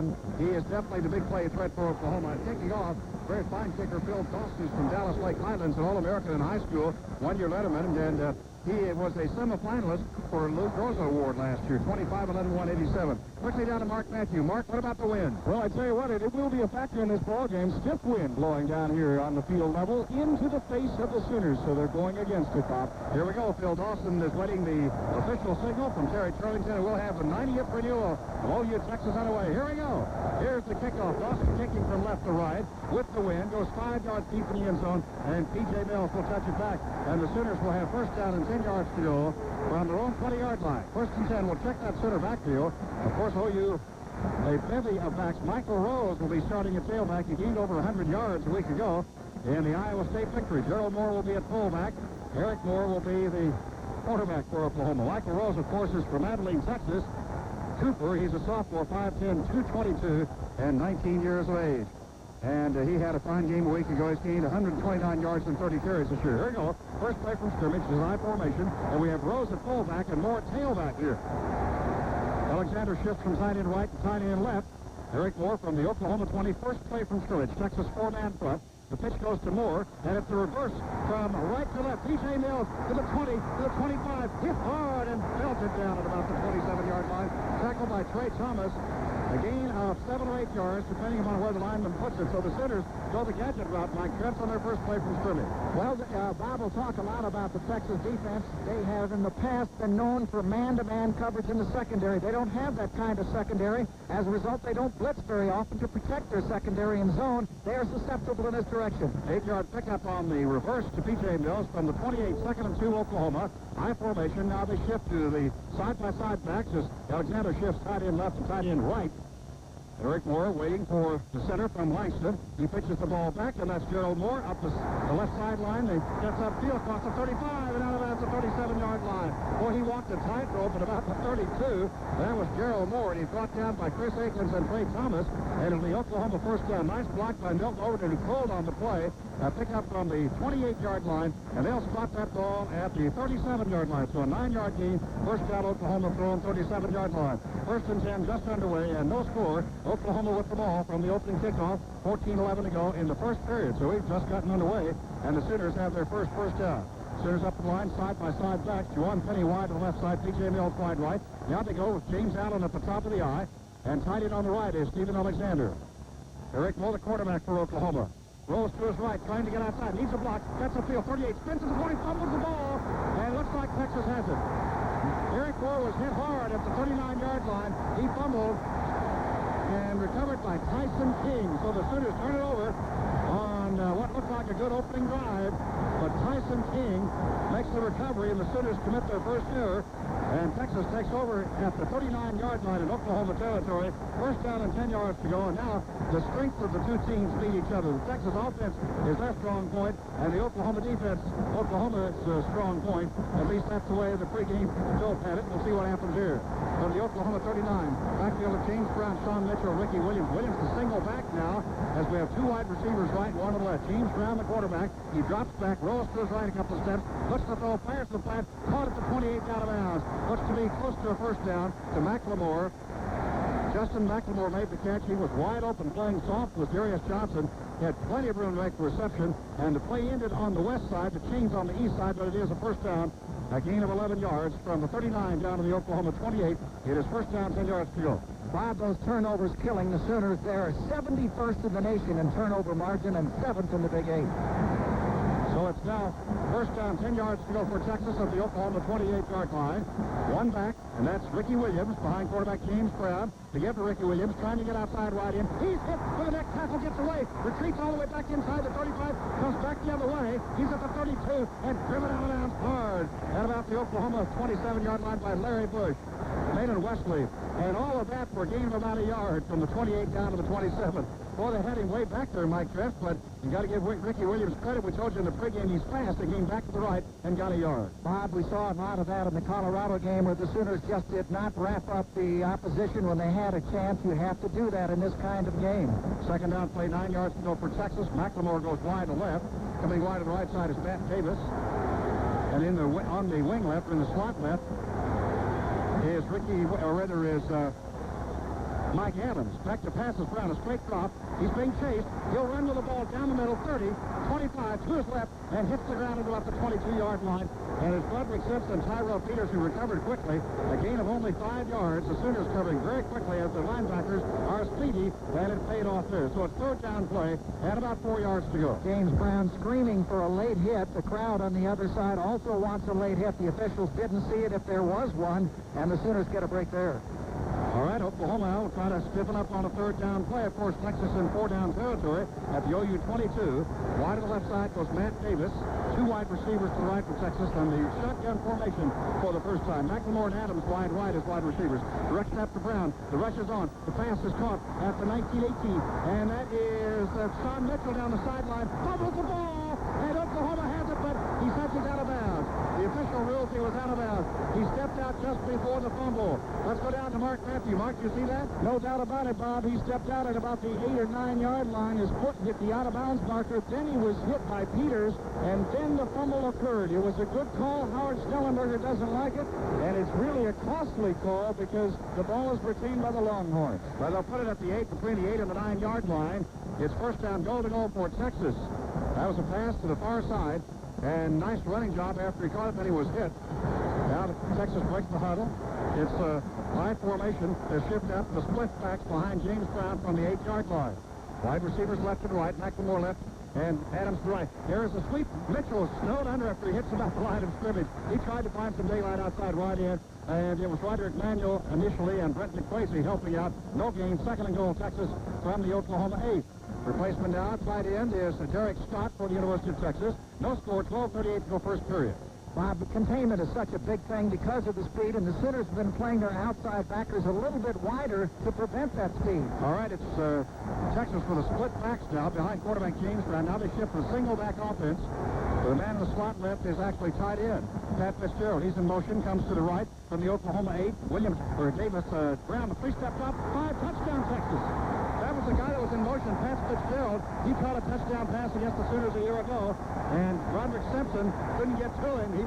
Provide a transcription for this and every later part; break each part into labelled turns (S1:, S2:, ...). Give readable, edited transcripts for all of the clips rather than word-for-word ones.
S1: man. He is definitely the big play threat for Oklahoma. Kicking off, very fine kicker Phil Dawson from Dallas Lake Highlands, an All-American in high school, one-year letterman, and he was a semifinalist for Luke Rosa Award last year, 25-11-187. Quickly down to Mark Matthew. Mark, what about the wind?
S2: Well, I tell you what, it will be a factor in this ball game. Stiff wind blowing down here on the field level into the face of the Sooners, so they're going against it, Bob.
S1: Here we go. Phil Dawson is waiting the official signal from Terry Turlington, and we'll have the 90th renewal of OU Texas underway. Here we go. Here's the kickoff. Dawson kicking from left to right with the wind. Goes 5 yards deep in the end zone, and P.J. Mills will touch it back. And the Sooners will have first down and 10 yards to go from their own 20-yard line. First and 10. We'll check that center backfield. Of course, OU, a bevy of backs. Michael Rose will be starting at tailback. He gained over 100 yards a week ago in the Iowa State victory. Gerald Moore will be at fullback. Eric Moore will be the quarterback for Oklahoma. Michael Rose, of course, is from Abilene, Texas. Cooper, he's a sophomore, 5'10", 222, and 19 years of age. And he had a fine game a week ago. He's gained 129 yards and 30 carries this year. Here we go. First play from scrimmage is I formation, and we have Rose at fullback and Moore at tailback here. Alexander shifts from tight end right to tight end left. Eric Moore from the Oklahoma 20. First play from scrimmage. Texas 4-man front. The pitch goes to Moore, and it's the reverse from right to left. P.J. Mills to the 20, to the 25, hit hard and belted down at about the 27-yard line. Tackled by Trey Thomas. A gain of 7 or 8 yards, depending upon where the lineman puts it. So the Sooners go the gadget route, Mike Trepps, on their first play from scrimmage.
S3: Well, Bob will talk a lot about the Texas defense. They have in the past been known for man-to-man coverage in the secondary. They don't have that kind of secondary. As a result, they don't blitz very often to protect their secondary in zone. They are susceptible in this direction.
S1: 8-yard pickup on the reverse to P.J. Mills from the 28, 2nd and 2 Oklahoma. High formation. Now they shift to the side-by-side backs as Alexander shifts tight end left and tight end right. Eric Moore waiting for the center from Langston. He pitches the ball back, and that's Gerald Moore up the left sideline. He gets upfield across the 35 and out of bounds the 37-yard line. Boy, he walked a tightrope at about the 32. That was Gerald Moore, and he's brought down by Chris Akins and Trey Thomas. And it'll be Oklahoma first down. Nice block by Milton Overton, who called on the play. Pick up from the 28-yard line, and they'll spot that ball at the 37-yard line. So a 9-yard gain. First down, Oklahoma throwing 37-yard line. First and 10 just underway, and no score. Oklahoma with the ball from the opening kickoff. 14-11 to go in the first period. So we've just gotten underway, and the Sooners have their first down. Sooners up the line, side-by-side backs. Juwan Penny wide to the left side, P.J. Mills wide right. Now they go with James Allen at the top of the eye, and tight end on the right is Stephen Alexander. Eric Moore, the quarterback for Oklahoma. Rolls to his right, trying to get outside. Needs a block. Gets the field. 38. Spins to the 20. Fumbles the ball. And looks like Texas has it. Eric Moore was hit hard at the 39-yard line. He fumbled and recovered by Tyson King. So the Sooners turn it over on what looked like a good opening drive. But Tyson King makes the recovery, and the Sooners commit their first error. And Texas takes over at the 39-yard line in Oklahoma territory. First down and 10 yards to go. And now the strength of the two teams meet each other. The Texas offense is their strong point, and the Oklahoma defense, Oklahoma's strong point. At least that's the way the pregame Joe had it. We'll see what happens here. From the Oklahoma 39, backfield of James Brown, Sean Mitchell, Ricky Williams. Williams the single back now, as we have two wide receivers right, one to the left. James Brown, the quarterback. He drops back, rolls to his right a couple of steps, looks to throw, fires to the flat, caught at the 28 out of bounds. Looks to be close to a first down to McLemore. Justin McLemore made the catch. He was wide open, playing soft with Darius Johnson. He had plenty of room to make the reception, and the play ended on the west side. The chain's on the east side, but it is a first down. A gain of 11 yards from the 39 down to the Oklahoma 28. It is first down, 10 yards to go.
S3: Bob, those turnovers killing the Sooners. They're 71st in the nation in turnover margin and 7th in the Big 8.
S1: So it's now first down, 10 yards to go for Texas at the Oklahoma 28-yard line. One back, and that's Ricky Williams behind quarterback James Brown. To give to Ricky Williams, trying to get outside right in. He's hit with the next tackle, gets away, retreats all the way back inside the 35, comes back the other way. He's at the 32 and driven out of bounds hard at about the Oklahoma 27-yard line by Larry Bush. Maynard Wesley, and all of that for a gain of about a yard from the 28 down to the 27. Boy, they had him way back there, Mike Trepps, but you got to give Ricky Williams credit. We told you in the pregame he's fast. He came back to the right and got a yard.
S3: Bob, we saw a lot of that in the Colorado game where the Sooners just did not wrap up the opposition when they had a chance. You have to do that in this kind of game.
S1: Second down play, 9 yards to go for Texas. McLemore goes wide to left. Coming wide to the right side is Matt Davis. And on the wing left, in the slot left, is Mike Adams. Back to pass is Brown. A straight drop. He's being chased. He'll run with the ball down the middle, 30, 25, to his left, and hits the ground at about the 22-yard line. And it's Frederick Simpson, Tyrell Peters, who recovered quickly. A gain of only 5 yards. The Sooners covering very quickly as the linebackers are speedy, and it paid off there. So it's third down play and about 4 yards to go.
S3: James Brown screaming for a late hit. The crowd on the other side also wants a late hit. The officials didn't see it if there was one, and the Sooners get a break there.
S1: All right, Oklahoma will try to stiffen up on a third down play. Of course, Texas in 4-down territory at the OU 22. Wide to the left side goes Matt Davis. 2 wide receivers to the right for Texas on the shotgun formation for the first time. McLemore and Adams wide right as wide receivers. Direct snap to Brown. The rush is on. The pass is caught at the 19-18. And that is Sean Mitchell down the sideline. Fumbles the ball. And Oklahoma has it, but he says he's out of bounds. The official rules he was out of bounds. He stepped out just before the fumble. Let's go down to Mark Matthew. Mark, you see that?
S2: No doubt about it, Bob. He stepped out at about the 8 or 9 yard line. His foot hit the out-of-bounds marker. Then he was hit by Peters, and then the fumble occurred. It was a good call. Howard Stellenberger doesn't like it, and it's really a costly call because the ball is retained by the Longhorns.
S1: Well, they'll put it at the 8, between the 8 and the 9 yard line. It's first down, goal to go for Texas. That was a pass to the far side, and nice running job after he caught it, then he was hit. Now Texas breaks the huddle. It's a high formation. They shift out to the split backs behind James Brown from the 8 yard line. Wide receivers left and right, McLemore left, and Adams to right. There is a sweep. Mitchell snowed under after he hits about the line of scrimmage. He tried to find some daylight outside right in, and it was Roderick Manuel initially and Brent McQuasey helping out. No gain. Second and goal, Texas from the Oklahoma 8. Replacement now, tight end is Derek Scott for the University of Texas. No score, 12:38 to go first period.
S3: Bob, the containment is such a big thing because of the speed, and the Sooners have been playing their outside backers a little bit wider to prevent that speed.
S1: All right, it's Texas for the split backs now behind quarterback James Brown. Now they shift to a single back offense. The man in the slot left is actually tight end. Pat Fitzgerald, he's in motion, comes to the right from the Oklahoma 8. Williams, or Davis Brown, the 3-step drop, 5 touchdown Texas. That was the guy that was in motion, Pat Fitzgerald. He caught a touchdown pass against the Sooners a year ago, and Roderick Simpson couldn't get to him. He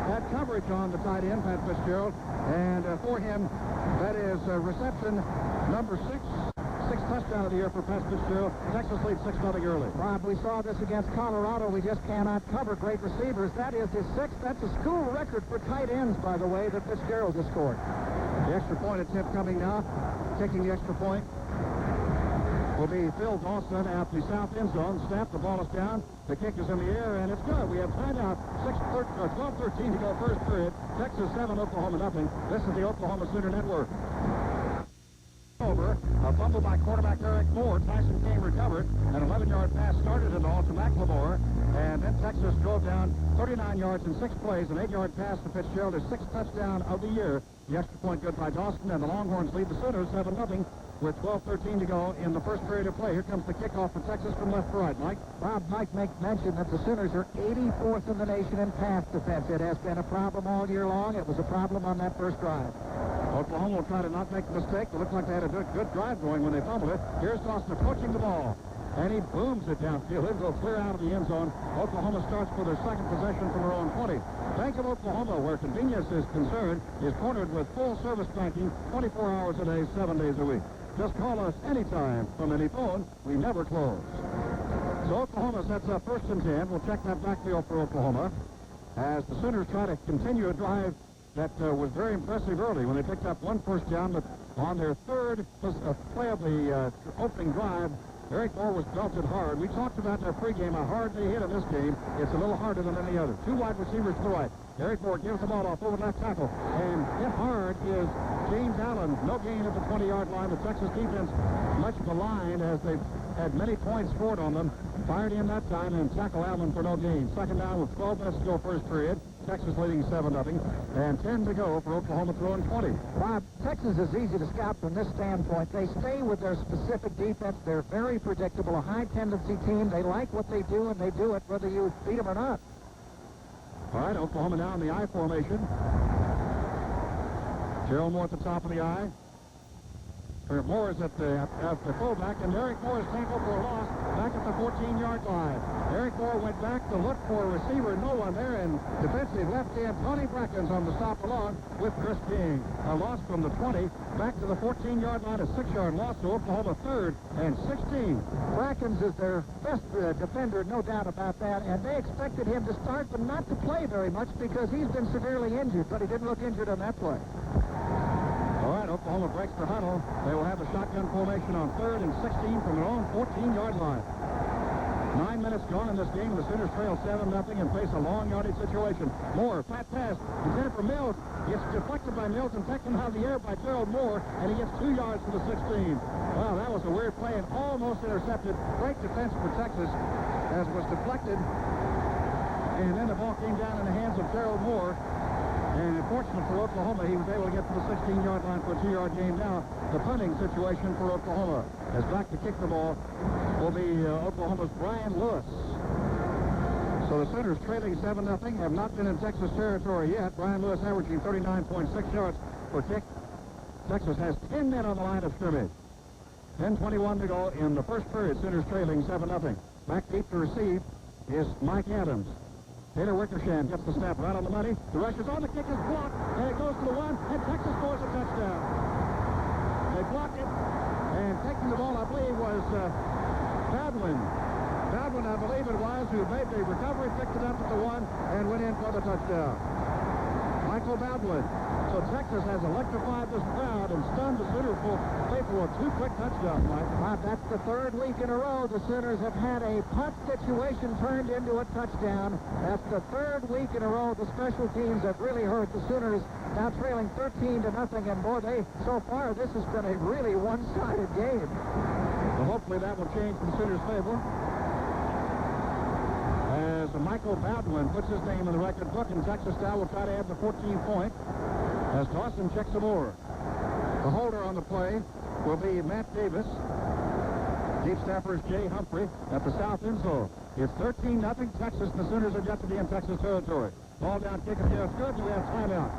S1: had coverage on the tight end, Pat Fitzgerald, and for him, that is reception number 6. 6th touchdown of the year for Pat Fitzgerald. Texas leads 6-0 early.
S3: Bob, we saw this against Colorado. We just cannot cover great receivers. That is his 6th. That's a school record for tight ends, by the way, that Fitzgerald has scored.
S1: The extra point attempt coming now. Taking the extra point will be Phil Dawson at the south end zone. Snap, the ball is down. The kick is in the air, and it's good. We have timeout. 12-13 to go first period. Texas 7, Oklahoma nothing. This is the Oklahoma Sooner Network. Over. A fumble by quarterback Eric Moore. Tyson Kane recovered. An 11-yard pass started it all to McLemore. And then Texas drove down 39 yards in 6 plays. An 8-yard pass to Fitzgerald, his 6th touchdown of the year. The extra point good by Dawson, and the Longhorns lead the Sooners 7-0 with 12-13 to go in the first period of play. Here comes the kickoff for Texas from left to right. Mike?
S3: Bob, Mike mentioned that the Sooners are 84th in the nation in pass defense. It has been a problem all year long. It was a problem on that first drive.
S1: Oklahoma will try to not make a mistake. It looked like they had a good drive going when they fumbled it. Here's Dawson approaching the ball, and he booms it downfield. It'll go clear out of the end zone. Oklahoma starts for their second possession from their own 20. Bank of Oklahoma, where convenience is concerned, is cornered with full-service banking 24 hours a day, 7 days a week. Just call us anytime from any phone. We never close. So Oklahoma sets up 1st and 10. We'll check that backfield for Oklahoma as the Sooners try to continue a drive that was very impressive early when they picked up 1 first down, but on their 3rd play of the opening drive, Eric Moore was belted hard. We talked about in our pregame how hard they hit in this game. It's a little harder than any other. 2 wide receivers to the right. Eric Moore gives the ball off over left tackle. And hit hard is James Allen. No gain at the 20-yard line. The Texas defense much maligned as they've had many points scored on them. Fired in that time and tackle Allen for no gain. Second down with 12 minutes to go first period. Texas leading 7-0. And 10 to go for Oklahoma throwing 20.
S3: Bob, Texas is easy to scout from this standpoint. They stay with their specific defense. They're very predictable, a high-tendency team. They like what they do, and they do it whether you beat them or not.
S1: All right, Oklahoma now in the I formation. Gerald Moore at the top of the I. Moore is at the fullback, and Eric Moore is tackled for a loss back at the 14-yard line. Eric Moore went back to look for a receiver, no one there, and defensive left end Tony Brackens on the stop along with Chris King. A loss from the 20 back to the 14-yard line, a 6-yard loss to Oklahoma, 3rd and 16.
S3: Brackens is their best defender, no doubt about that, and they expected him to start but not to play very much because he's been severely injured, but he didn't look injured on that play.
S1: All right, Oklahoma breaks the huddle. They will have a shotgun formation on 3rd and 16 from their own 14-yard line. 9 minutes gone in this game. The Sooners trail 7-0 and face a long yardage situation. Moore, flat pass, intended for Mills. Gets deflected by Mills and taken out of the air by Gerald Moore, and he gets 2 yards to the 16. Wow, that was a weird play and almost intercepted. Great defense for Texas as was deflected. And then the ball came down in the hands of Gerald Moore. And unfortunately for Oklahoma, he was able to get to the 16-yard line for a 2-yard gain. Now, the punting situation for Oklahoma. As back to kick the ball will be Oklahoma's Brian Lewis. So the Sooners trailing 7-0, have not been in Texas territory yet. Brian Lewis averaging 39.6 yards per kick. Texas has 10 men on the line of scrimmage. 10:21 to go in the first period. Sooners trailing 7-0. Back deep to receive is Mike Adams. Taylor Wickersham gets the snap right on the money. The rush is on. The kick is blocked, and it goes to the 1, and Texas scores a touchdown. They blocked it, and taking the ball, I believe, was Badwin. Badwin, I believe it was, who made the recovery, picked it up at the 1, and went in for the touchdown. Michael Badwin. So Texas has electrified this crowd and stunned the Sooners faithful of 2 quick touchdowns, Mike.
S3: That's the 3rd week in a row the Sooners have had a punt situation turned into a touchdown. That's the 3rd week in a row the special teams have really hurt the Sooners, now trailing 13-0, and boy, so far this has been a really one-sided game.
S1: Well, hopefully that will change in Sooners' favor. As Michael Baldwin puts his name in the record book, and Texas now will try to add the 14th point as Dawson checks the board. The holder on the play will be Matt Davis. Deep snapper is Jay Humphrey at the south end zone. It's 13-0 Texas, and the Sooners are yet to be in Texas territory. Ball down, kick it there. It's good, and we have timeout.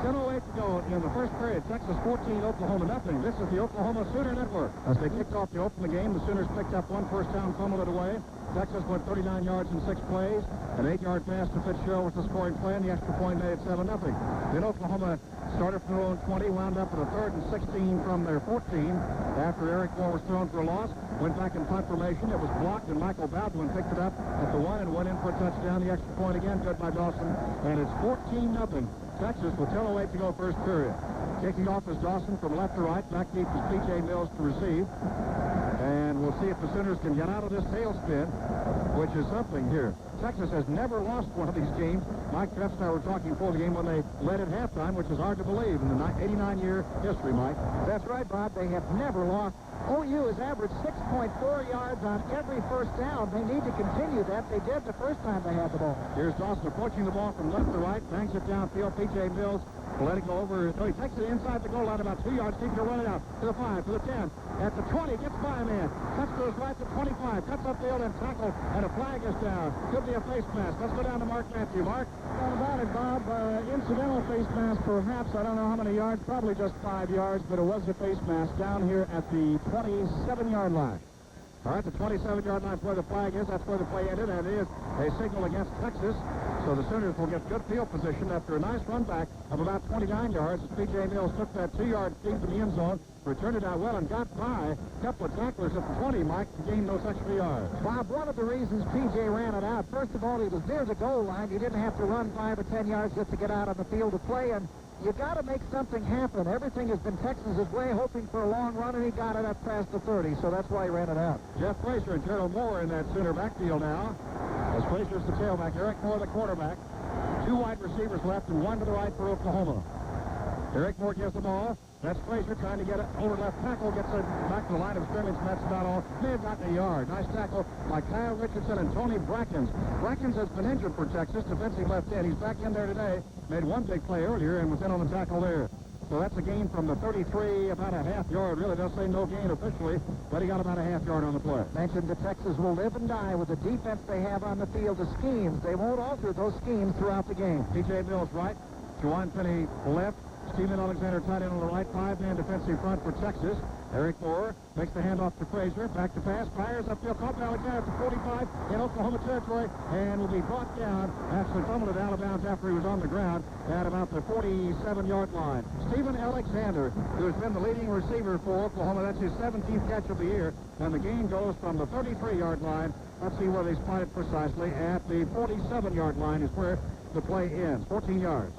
S1: 10:08 to go in the first period. Texas 14, Oklahoma nothing. This is the Oklahoma Sooner Network. As they kicked off to open the game, the Sooners picked up 1 first down, fumbled it away. Texas went 39 yards in 6 plays. An 8-yard pass to Fitzgerald was the scoring play, and the extra point made it 7-0. Then Oklahoma started from their own 20, wound up at a 3rd and 16 from their 14. After Eric Moore was thrown for a loss, went back in punt formation. It was blocked, and Michael Baldwin picked it up at the 1 and went in for a touchdown. The extra point again, good by Dawson, and it's 14-0. Texas with 10:08 to go first period. Kicking off is Dawson from left to right. Back deep is P.J. Mills to receive. And we'll see if the Sooners can get out of this tailspin, which is something here. Texas has never lost one of these games. Mike Trepps and I were talking before the game when they led at halftime, which is hard to believe in the 89-year history, Mike.
S3: That's right, Bob. They have never lost. OU has averaged 6.4 yards on every first down. They need to continue that. They did the first time they had the ball.
S1: Here's Dawson approaching the ball from left to right, bangs it downfield. P.J. Mills will let it go over. No, he takes it inside the goal line about 2 yards, keeping it running out to the 5, to the 10. At the 20, gets by a man. Touch goes right to 25. Cuts upfield and tackle, and a flag is down. Could be a face mask. Let's go down to Mark Matthew. Mark?
S2: Not about it, Bob. Incidental face mask, perhaps. I don't know how many yards. Probably just 5 yards, but it was a face mask down here at the 27-yard line.
S1: All right, the 27-yard line is where the flag is. That's where the play ended, and it is a signal against Texas. So the Sooners will get good field position after a nice run back of about 29 yards. P.J. Mills took that 2-yard deep to the end zone, returned it out well, and got by a couple of tacklers at the 20, Mike, to gain those extra yards.
S3: Bob, one of the reasons P.J. ran it out, first of all, he was near the goal line. He didn't have to run 5 or 10 yards just to get out on the field to play, and you got to make something happen. Everything has been Texas's way, hoping for a long run, and he got it up past the 30, so that's why he ran it out.
S1: Jeff Frazier and Gerald Moore in that Sooner backfield now. As Frazier's the tailback, Eric Moore the quarterback. 2 wide receivers left and 1 to the right for Oklahoma. Eric Moore gets the ball. That's Frazier trying to get it over left tackle, gets it back to the line of scrimmage, and that's about all. May have gotten a yard. Nice tackle by Kyle Richardson and Tony Brackens. Brackens has been injured for Texas, defensive left end. He's back in there today. Made one big play earlier and was in on the tackle there. So that's a gain from the 33, about a half yard. Really does say no gain officially, but he got about a half yard on the play.
S3: Mentioned that Texas will live and die with the defense they have on the field, the schemes. They won't alter those schemes throughout the game.
S1: P.J. Mills right, Juwan Finney left, Steven Alexander tight end on the right, 5-man defensive front for Texas. Eric Moore makes the handoff to Frazier, back to pass, fires upfield, caught by Alexander at the 45 in Oklahoma territory, and will be brought down, actually fumbled it out of bounds after he was on the ground at about the 47-yard line. Steven Alexander, who has been the leading receiver for Oklahoma, that's his 17th catch of the year, and the gain goes from the 33-yard line. Let's see where they spot it precisely. At the 47-yard line is where the play ends, 14 yards.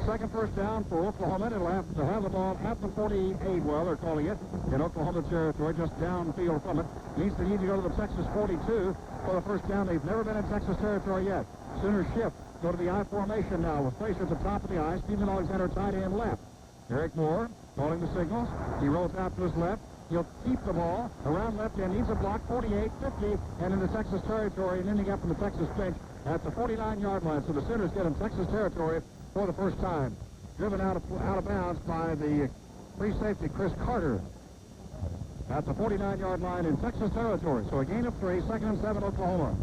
S1: Second first down for Oklahoma. It'll have to have the ball at the 48, well, they're calling it, in Oklahoma territory, just downfield from it. Means they need to go to the Texas 42 for the first down. They've never been in Texas territory yet. Sooners shift, go to the I formation now with Frazier at the top of the I. Steven Alexander tight end left. Eric Moore calling the signals. He rolls out to his left. He'll keep the ball around left end. Needs a block, 48, 50, and into Texas territory, and ending up in the Texas bench at the 49-yard line. So the Sooners get in Texas territory for the first time. Driven out of bounds by the free safety, Chris Carter, at the 49-yard line in Texas territory. So a gain of 3, 2nd and 7, Oklahoma.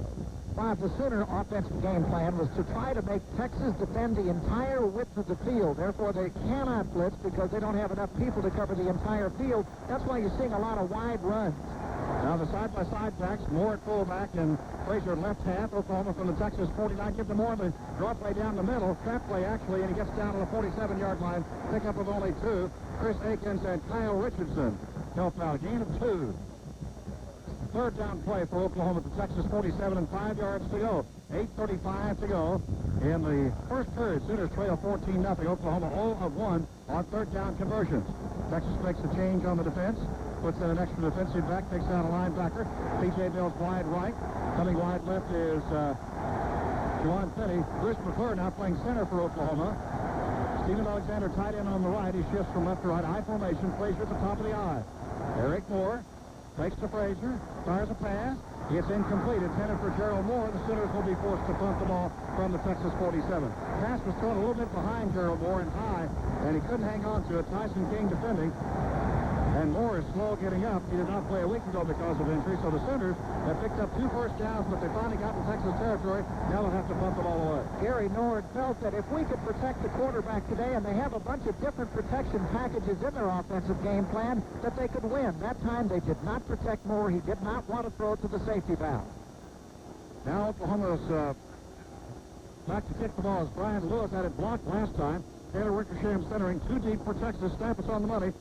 S3: Bob, the Sooner offensive game plan was to try to make Texas defend the entire width of the field. Therefore, they cannot blitz because they don't have enough people to cover the entire field. That's why you're seeing a lot of wide runs.
S1: Now the side-by-side backs, Moore at fullback and Frazier left half. Oklahoma from the Texas 49. Give them more of the draw play down the middle. Trap play, actually, and he gets down to the 47-yard line. Pickup of only 2. Chris Akins and Kyle Richardson help out. Gain of 2. Third down play for Oklahoma at the Texas 47 and 5 yards to go. 8:35 to go in the first period. Sooners trail 14-0. Oklahoma 0 of 1 on third down conversions. Texas makes a change on the defense. Puts in an extra defensive back, takes out a linebacker. P.J. Mills wide right. Coming wide left is Juwan Finney. Bruce McClure now playing center for Oklahoma. Steven Alexander tight end on the right. He shifts from left to right. I formation. Frazier at the top of the I. Eric Moore fakes to Frazier. Fires a pass. It's incomplete. Intended for Gerald Moore. The Sooners will be forced to punt the ball from the Texas 47. Pass was thrown a little bit behind Gerald Moore and high, and he couldn't hang on to it. Tyson King defending. And Moore is slow getting up. He did not play a week ago because of injury, so the Sooners have picked up 2 first downs, but they finally got in Texas territory. Now they'll have to punt the ball away.
S3: Gary Nord felt that if we could protect the quarterback today, and they have a bunch of different protection packages in their offensive game plan, that they could win. That time they did not protect Moore. He did not want to throw it to the safety valve.
S1: Now Oklahoma's back to kick the ball as Brian Lewis had it blocked last time. Taylor Wickersham centering 2 deep for Texas. Snap is on the money.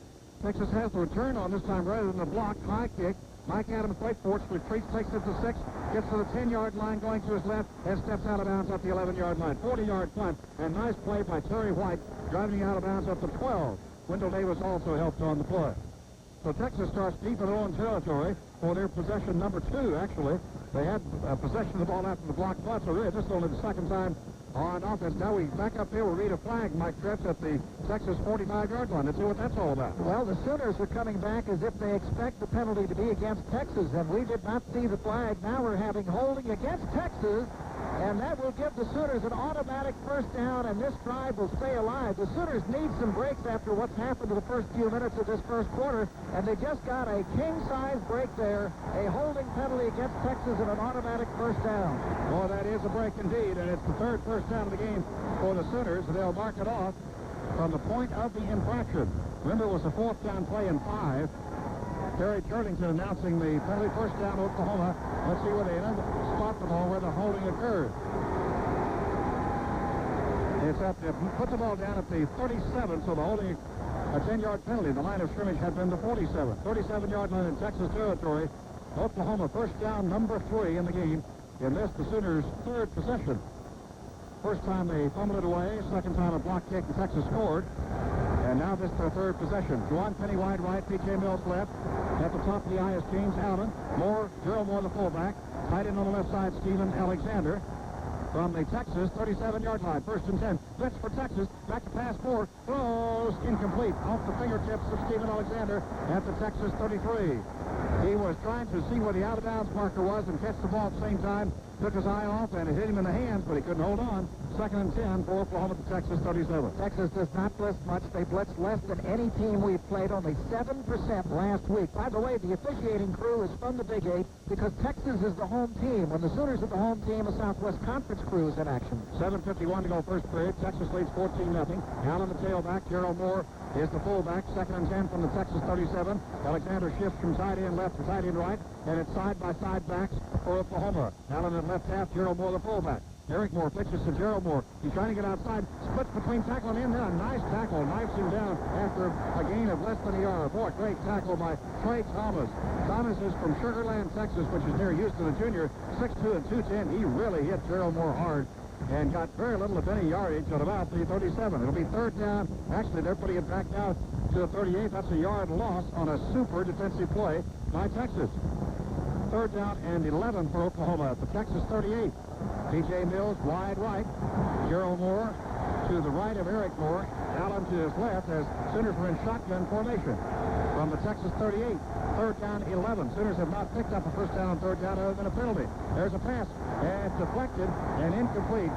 S1: Texas has the return on this time rather than the block. High kick. Mike Adams waits for it, retreats, takes it to 6, gets to the 10-yard line, going to his left, and steps out of bounds at the 11-yard line. 40-yard punt, and nice play by Terry White, driving out of bounds at the 12. Wendell Davis also helped on the play. So Texas starts deep in their own territory for their possession number 2, actually. They had possession of the ball after the block punt, so really this is only the second time on offense. Now we back up here. We'll read a flag, Mike Trepps, at the Texas 45-yard line. Let's see what that's all about.
S3: Well, the Sooners are coming back as if they expect the penalty to be against Texas, and we did not see the flag. Now we're having holding against Texas, and that will give the Sooners an automatic first down, and this drive will stay alive. The Sooners need some breaks after what's happened to the first few minutes of this first quarter, and they just got a king-size break there, a holding penalty against Texas, and an automatic first down.
S1: Oh, that is a break indeed, and it's the third first down of the game for the Sooners. They'll mark it off from the point of the infraction. Remember, it was a fourth down play in 5. Terry Turlington announcing the penalty. First down, Oklahoma. Let's see where they spot the ball where the holding occurred. It's at the, put the ball down at the 37, so the holding, a 10-yard penalty. The line of scrimmage had been the 47. 37-yard line in Texas territory. Oklahoma first down number 3 in the game. In this, the Sooners' third possession. First time they fumbled it away. Second time a block kick, and Texas scored. And now this is their third possession. Juwan Finney wide right, P.J. Mills left. At the top of the I is James Allen. Gerald Moore the fullback. Tight end on the left side, Steven Alexander. From the Texas 37-yard line. First and 10. Blitz for Texas. Back to pass 4. Throws incomplete. Off the fingertips of Steven Alexander at the Texas 33. He was trying to see where the out-of-bounds marker was and catch the ball at the same time. took his eye off, and it hit him in the hands, but he couldn't hold on. 2nd and 10 for Oklahoma to Texas 37.
S3: Texas does not blitz much. They blitz less than any team we've played, only 7% last week. By the way, the officiating crew is from the Big 8 because Texas is the home team. When the Sooners are the home team, the Southwest Conference crew is in action.
S1: 7:51 to go first period. Texas leads 14-0. Down on the tailback, Gerald Moore is the fullback. 2nd and 10 from the Texas 37. Alexander shifts from tight end left to tight end right, and it's side-by-side backs for Oklahoma. Allen in left half, Gerald Moore the fullback. Eric Moore pitches to Gerald Moore. He's trying to get outside. Splits between tackle and in. Then a nice tackle. Knifes him down after a gain of less than a yard. Boy, great tackle by Trey Thomas. Thomas is from Sugar Land, Texas, which is near Houston, a junior. 6'2" and 210. He really hit Gerald Moore hard and got very little, if any, yardage at about the 37. It'll be 3rd down. Actually, they're putting it back now to the 38. That's a yard loss on a super defensive play by Texas. 3rd down and 11 for Oklahoma at the Texas 38. P.J. Mills wide right. Gerald Moore to the right of Eric Moore. Allen to his left as Sooners are in shotgun formation. From the Texas 38, 3rd down 11. Sooners have not picked up a first down on 3rd down other than a penalty. There's a pass, and it's deflected and incomplete.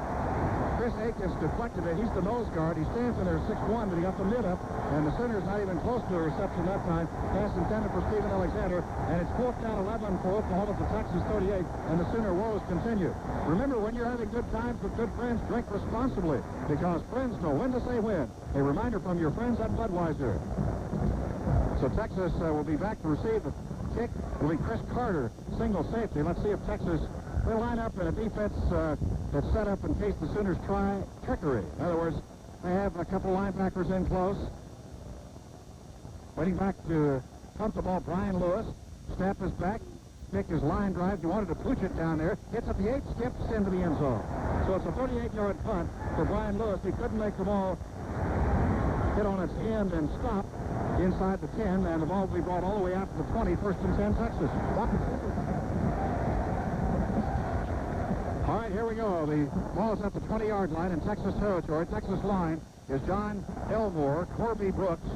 S1: Chris Aikens deflected it. He's the nose guard. He stands in there 6'1", but he got the mid up, and the Sooners not even close to a reception that time. Pass intended for Stephen Alexander, and it's 4th down 11 for Oklahoma to Texas 38, and the Sooner woes continue. Remember, when you're having good times with good friends, drink responsibly, because friends know when to say when. A reminder from your friends at Budweiser. So Texas will be back to receive the kick. Will be Chris Carter, single safety. Let's see if Texas will line up in a defense that's set up in case the Sooners try trickery. In other words, they have a couple linebackers in close. Waiting back to pump the ball, Brian Lewis. Snap is back. Pick his line drive. He wanted to pooch it down there. Hits at the 8, skips into the end zone. So it's a 38-yard punt for Brian Lewis. He couldn't make the ball hit on its end and stop inside the 10, and the ball will be brought all the way out to the 20, 1st and 10, Texas. All right, here we go. The ball is at the 20-yard line in Texas territory. Texas line is John Elmore, Corby Brooks,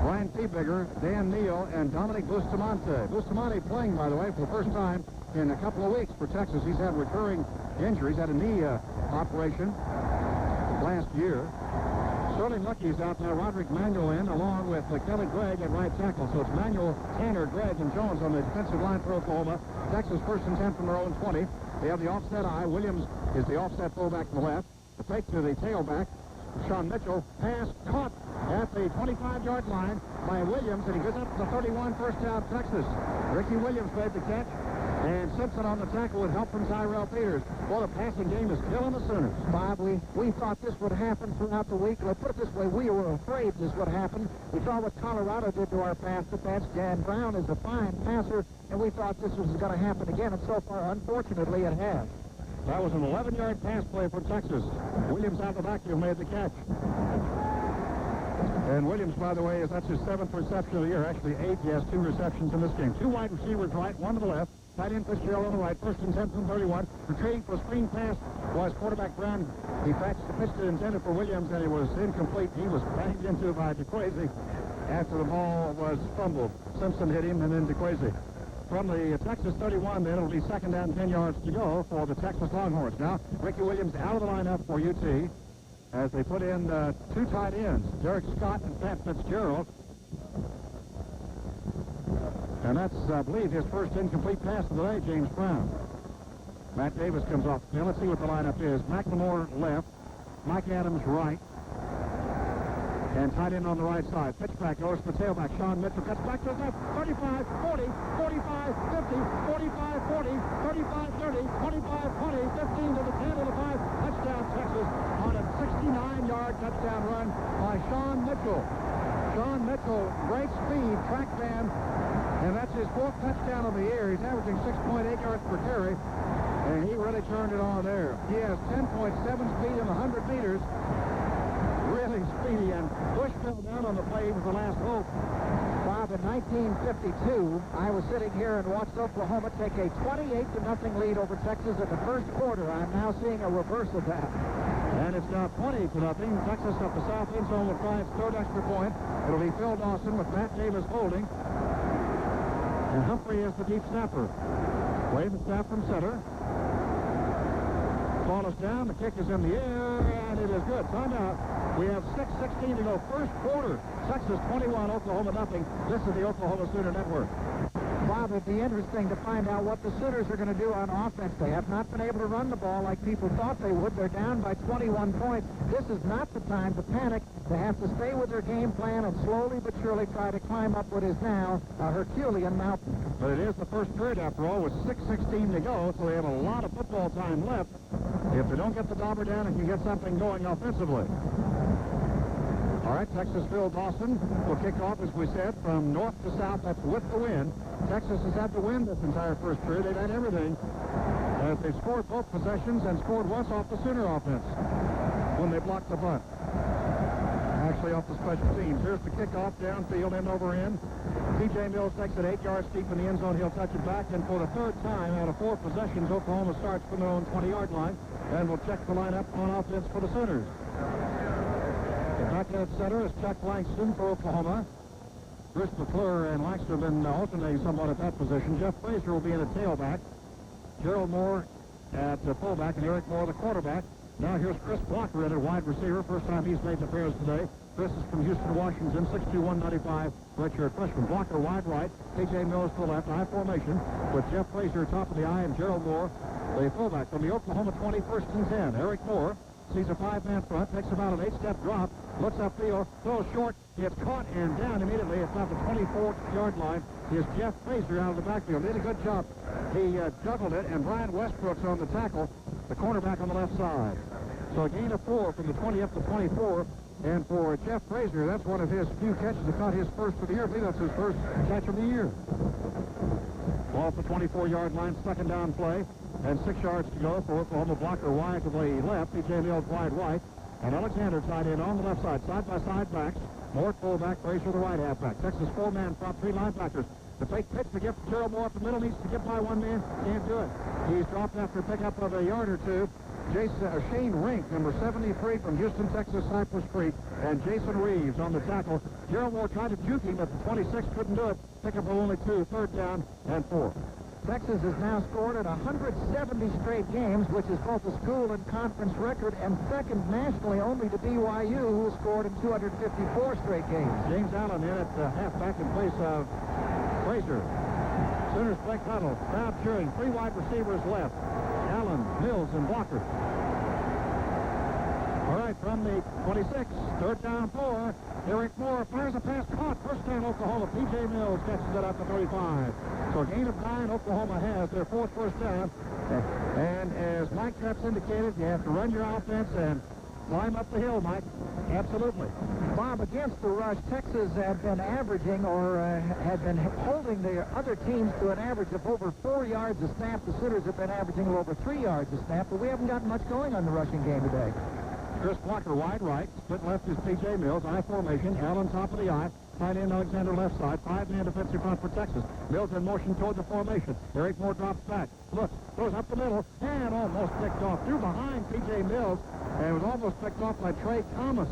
S1: Ryan Feebigger, Dan Neal, and Dominic Bustamante. Bustamante playing, by the way, for the first time in a couple of weeks for Texas. He's had recurring injuries, had a knee operation last year. Sterling Lucky's out now. Roderick Manuel in, along with Kelly Gregg at right tackle. So it's Manuel, Tanner, Gregg, and Jones on the defensive line for Oklahoma. Texas 1st and 10 from their own 20. They have the offset eye. Williams is the offset fullback to the left. The fake to the tailback, Sean Mitchell. Pass caught at the 25-yard line by Williams, and he goes up to the 31, 1st down, Texas. Ricky Williams made the catch, and Simpson on the tackle with help from Tyrell Peters. Well, the passing game is killing the Sooners.
S3: Bob, we thought this would happen throughout the week. Let's put it this way, we were afraid this would happen. We saw what Colorado did to our pass defense. Dan Brown is a fine passer, and we thought this was going to happen again, and so far, unfortunately, it has.
S1: That was an 11-yard pass play for Texas. Williams out the vacuum made the catch. And Williams, by the way, that's his 7th reception of the year. Actually, 8. He has 2 receptions in this game. 2 wide receivers right, 1 to the left. Tight end Fitzgerald on the right. 1st and 10 from 31. Retreating for a screen pass was quarterback Brown. He patched the pitch that intended for Williams, and it was incomplete. He was banged into by DeQuazy after the ball was fumbled. Simpson hit him, and then DeQuazy. From the Texas 31, then it'll be 2nd down, 10 yards to go for the Texas Longhorns. Now, Ricky Williams out of the lineup for UT as they put in 2 tight ends, Derek Scott and Pat Fitzgerald. And that's, I believe, his first incomplete pass of the day, James Brown. Matt Davis comes off the field. Let's see what the lineup is. McLemore left, Mike Adams right, and tight end on the right side. Pitch back goes to the tailback. Sean Mitchell cuts back to his left. 35, 40, 45, 50, 45, 40, 35, 30, 25, 20, 15 to the 10 to the 5. Touchdown, Texas, on a 69-yard touchdown run by Sean Mitchell. Sean Mitchell, great speed, track band, and that's his 4th touchdown of the year. He's averaging 6.8 yards per carry, and he really turned it on there. He has 10.7 speed in 100 meters. Really speedy, and Bush fell down on the play with the last hope.
S3: Bob, in 1952, I was sitting here and watched Oklahoma take a 28-0 lead over Texas in the first quarter. I'm now seeing a reverse of that.
S1: And it's now 20-0. Texas up the south end zone will try its 3rd extra point. It'll be Phil Dawson with Matt Davis holding. And Humphrey is the deep snapper. Wave the snap from center. Ball is down. The kick is in the air, and it is good. Timeout. We have 6:16 to go. First quarter. Texas 21, Oklahoma nothing. This is the Oklahoma Sooner Network.
S3: Bob, it'd be interesting to find out what the Sooners are going to do on offense. They have not been able to run the ball like people thought they would. They're down by 21 points. This is not the time to panic. They have to stay with their game plan and slowly but surely try to climb up what is now a Herculean mountain.
S1: But it is the first period, after all, with 6:16 to go, so they have a lot of football time left. If they don't get the dauber down, and can get something going offensively. All right, Texas Phil Dawson will kick off, as we said, from north to south. That's with the wind. Texas has had the wind this entire first period. They've had everything. As they've scored both possessions and scored once off the Sooner offense when they blocked the punt. Actually off the special teams. Here's the kickoff downfield, end over end. P.J. Mills takes it 8 yards deep in the end zone. He'll touch it back. And for the third time out of 4 possessions, Oklahoma starts from their own 20-yard line. And we'll check the lineup on offense for the Sooners. Back at center is Chuck Langston for Oklahoma. Bruce McClure and Langston have been alternating somewhat at that position. Jeff Frazier will be in at tailback. Gerald Moore at fullback and Eric Moore the quarterback. Now here's Chris Blocker in at wide receiver. First time he's made the appearance today. Chris is from Houston, Washington, 6'2", 195, redshirt freshman. Blocker wide right. P.J. Mills to the left, I formation, with Jeff Frazier top of the I and Gerald Moore, the fullback from the Oklahoma 20, 1st and 10. Eric Moore sees a 5-man front, takes about an 8-step drop, looks upfield, throws short, gets caught and down immediately. It's not the 24-yard line. Here's Jeff Frazier out of the backfield. Did a good job. He juggled it, and Brian Westbrook's on the tackle, the cornerback on the left side. So a gain of 4 from the 20 up to 24. And for Jeff Frazier, that's one of his few catches that caught his first for the year. I believe that's his first catch of the year. Ball at the 24-yard line, second down play. And 6 yards to go for Oklahoma. Blocker wide to the left. P.J. Mills wide right. And Alexander tied in on the left side. Side-by-side backs. Moore fullback, Frazier the right halfback. Texas 4-man front, 3 linebackers. The fake pitch to get Gerald Moore up the middle. Needs to get by one man. Can't do it. He's dropped after a pickup of a yard or two. Shane Rink, number 73 from Houston, Texas, Cypress Creek, and Jason Reeves on the tackle. Gerald Moore tried to juke him, but the 26 couldn't do it. Pickup of only 2, third down and 4.
S3: Texas has now scored in 170 straight games, which is both a school and conference record, and second nationally only to BYU, who scored in 254 straight games.
S1: James Allen in at halfback in place of Frazier. Sooners break huddle. Crowd cheering. 3 wide receivers left. Allen, Mills, and Blocker. All right, from the 26, third down 4. Eric Moore fires a pass caught. First down Oklahoma. P.J. Mills catches it at the 35. So a gain of 9 Oklahoma has their 4th first down. And as Mike Trepps indicated, you have to run your offense and climb up the hill, Mike. Absolutely.
S3: Bob, against the rush, Texas had been averaging or had been holding the other teams to an average of over 4 yards a snap. The Sooners have been averaging over 3 yards a snap, but we haven't gotten much going on the rushing game today.
S1: Chris Blocker wide right. Split left is P.J. Mills. I formation. Allen top of the I. Tight end Alexander left side. 5-man defensive front for Texas. Mills in motion toward the formation. Eric Moore drops back. Looks. Throws up the middle. And almost picked off. Through behind P.J. Mills. And was almost picked off by Trey Thomas.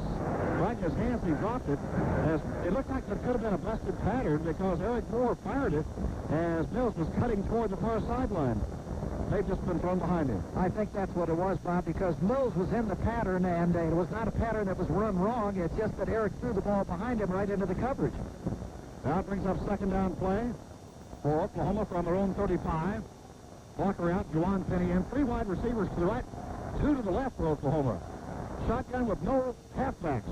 S1: Right in his hands, he dropped it. As it looked like it could have been a busted pattern because Eric Moore fired it as Mills was cutting toward the far sideline. They've just been thrown behind him.
S3: I think that's what it was, Bob, because Mills was in the pattern, and it was not a pattern that was run wrong. It's just that Eric threw the ball behind him right into the coverage.
S1: Now it brings up second down play for Oklahoma from their own 35. Blocker out, Juwan Penny in. 3 wide receivers to the right, 2 to the left for Oklahoma. Shotgun with no halfbacks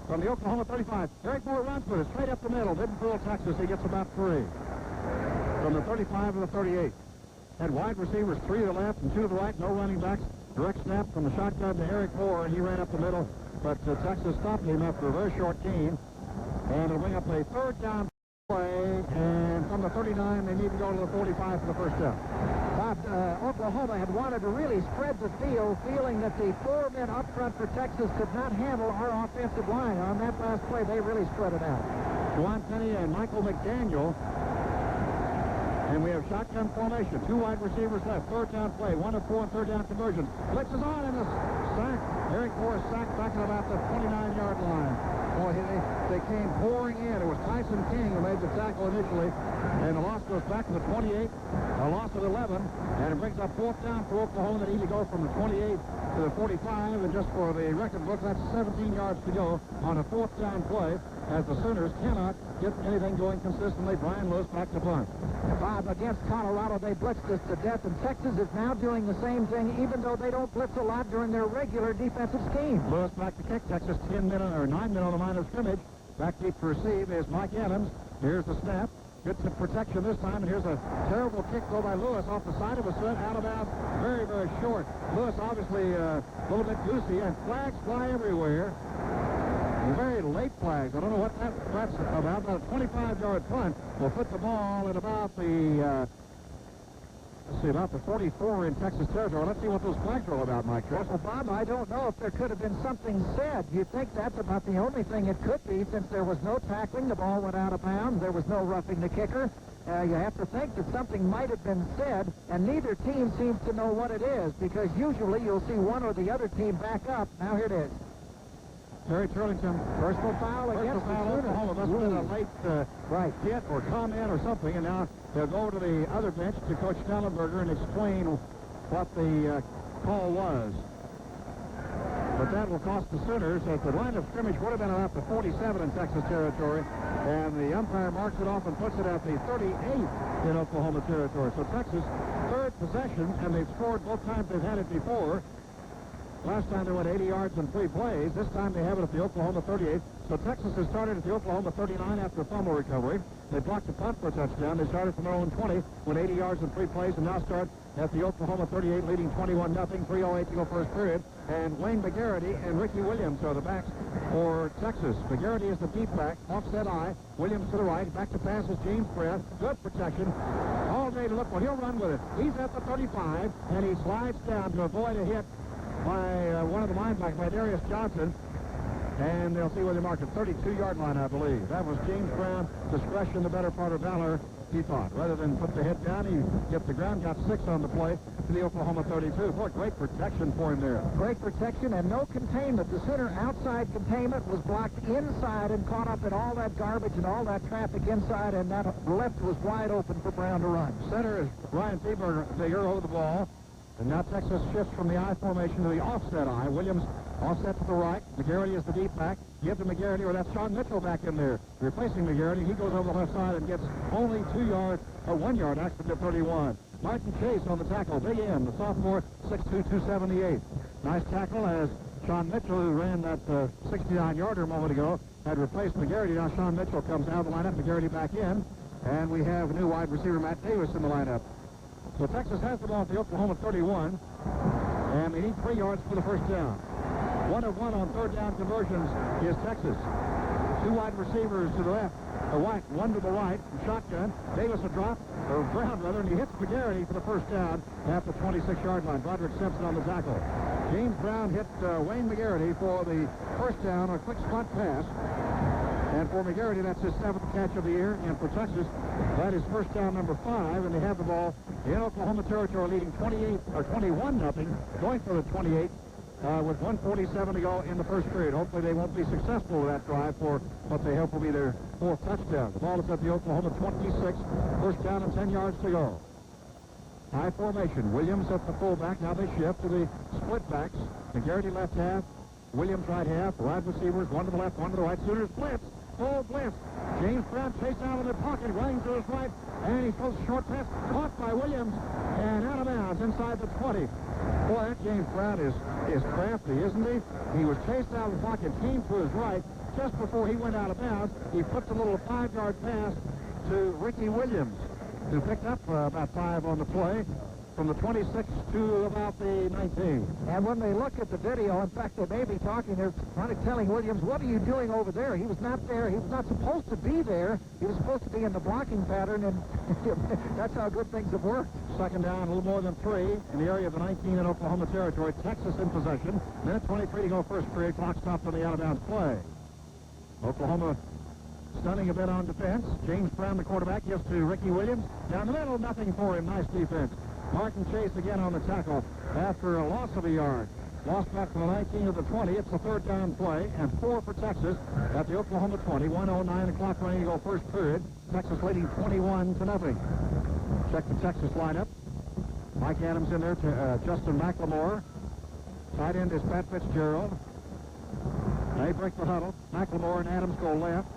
S1: from the Oklahoma 35. Eric Moore runs with it straight up the middle. Didn't fool Texas. He gets about 3. From the 35 to the 38. Had wide receivers 3 to the left and 2 to the right. No running backs. Direct snap from the shotgun to Eric Moore, and he ran up the middle. But Texas stopped him after a very short gain. And it'll bring up a third down play. And from the 39, they need to go to the 45 for the first down.
S3: Bob, Oklahoma had wanted to really spread the field, feeling that the 4 men up front for Texas could not handle our offensive line. On that last play, they really spread it out.
S1: Juwan Penny and Michael McDaniel And we have shotgun formation. 2 wide receivers left. Third down play. 1 of 4 and third down conversion. Blitz is on and a sack. Eric Moore sacked back at about the 29-yard line. Boy, they came pouring in. It was Tyson King who made the tackle initially. And the loss goes back to the 28. A loss of 11. And it brings up fourth down for Oklahoma. They need to go from the 28 to the 45. And just for the record book, that's 17 yards to go on a fourth down play, as the Sooners cannot get anything going consistently. Brian Lewis back to punt.
S3: Bob, against Colorado, they blitzed us to death, and Texas is now doing the same thing, even though they don't blitz a lot during their regular defensive scheme.
S1: Lewis back to kick. Texas 9 men on the line of scrimmage. Back deep to receive is Mike Adams. Here's the snap. Good protection this time, and here's a terrible kick go by Lewis off the side of a set, out of bounds, very, very short. Lewis obviously a little bit goosey, and flags fly everywhere. Very late flags. I don't know what that's about. About a 25-yard punt will put the ball at about the, about the 44 in Texas territory. Let's see what those flags are all about, Mike Trepps.
S3: Well, Bob, I don't know if there could have been something said. You'd think that's about the only thing it could be, since there was no tackling. The ball went out of bounds. There was no roughing the kicker. You have to think that something might have been said, and neither team seems to know what it is, because usually you'll see one or the other team back up. Now here it is.
S1: Terry Turlington.
S3: Personal foul against the Sooners.
S1: Oklahoma must have been a late hit or comment or something, and now they'll go to the other bench to Coach Schnellenberger and explain what the call was. But that will cost the Sooners, as the line of scrimmage would have been about the 47 in Texas territory, and the umpire marks it off and puts it at the 38 in Oklahoma territory. So Texas, third possession, and they've scored both times they've had it before. Last time they went 80 yards in 3 plays. This time they have it at the Oklahoma 38. So Texas has started at the Oklahoma 39 after a fumble recovery. They blocked a punt for a touchdown. They started from their own 20, went 80 yards in 3 plays, and now start at the Oklahoma 38, leading 21-0, 3:08 to go first period. And Wayne McGarity and Ricky Williams are the backs for Texas. McGarity is the deep back, offset eye. Williams to the right. Back to pass is James Grant. Good protection. All day to look for. He'll run with it. He's at the 35, and he slides down to avoid a hit by one of the linebackers, by Darius Johnson. And they'll see where they mark it. 32-yard line, I believe. That was James Brown. Discretion, the better part of valor, he thought. Rather than put the hit down, he hit the ground, got 6 on the play to the Oklahoma 32. Boy, great protection for him there.
S3: Great protection and no containment. The Sooner outside containment was blocked inside and caught up in all that garbage and all that traffic inside, and that left was wide open for Brown to run.
S1: Center is Ryan Thieberger over the ball. And now Texas shifts from the I formation to the offset I. Williams offset to the right. McGarity is the deep back. Give to McGarity, or that's Sean Mitchell back in there. Replacing McGarity. He goes over the left side and gets only 1 yard, actually to 31. Martin Chase on the tackle. Big end. The sophomore, 6'2", 278. Nice tackle as Sean Mitchell, who ran that 69-yarder a moment ago, had replaced McGarity. Now Sean Mitchell comes out of the lineup. McGarity back in. And we have new wide receiver Matt Davis in the lineup. So Texas has the ball at the Oklahoma 31, and they need 3 yards for the first down. 1 of 1 on third down conversions is Texas. 2 wide receivers to the left, one to the right, shotgun. Davis a drop, or Brown rather, and he hits McGarity for the first down at the 26-yard line. Broderick Simpson on the tackle. James Brown hit Wayne McGarity for the first down, a quick spot pass. And for McGarity, that's his 7th catch of the year. And for Texas, that is first down number 5. And they have the ball in Oklahoma territory, leading 21-0, going for the 28 with 1:47 to go in the first period. Hopefully they won't be successful with that drive for what they hope will be their 4th touchdown. The ball is at the Oklahoma 26, first down and 10 yards to go. High formation. Williams at the fullback. Now they shift to the split backs. McGarity left half. Williams right half. Wide receivers, one to the left, one to the right. Sooners blitz. Full blitz. James Brown chased out of the pocket, running to his right, and he throws a short pass, caught by Williams, and out of bounds inside the 20. Boy, that James Brown is crafty, isn't he? He was chased out of the pocket, came to his right. Just before he went out of bounds, he flipped a little 5-yard pass to Ricky Williams, who picked up about 5 on the play, from the 26 to about the 19.
S3: And when they look at the video, in fact, they may be talking, they're telling Williams, what are you doing over there? He was not there. He was not supposed to be there. He was supposed to be in the blocking pattern, and that's how good things have worked.
S1: Second down, a little more than 3 in the area of the 19 in Oklahoma territory. Texas in possession. Minute 23 to go first period. Clock stopped on the out-of-bounds play. Oklahoma stunning a bit on defense. James Brown, the quarterback, gives to Ricky Williams. Down the middle, nothing for him. Nice defense. Martin Chase again on the tackle after a loss of a yard. Lost back from the 19 to the 20. It's a third down play, and 4 for Texas at the Oklahoma 20. 1:09, the clock running to go first period. Texas leading 21-0. Check the Texas lineup. Mike Adams in there to Justin McLemore. Tight end is Pat Fitzgerald. They break the huddle. McLemore and Adams go left.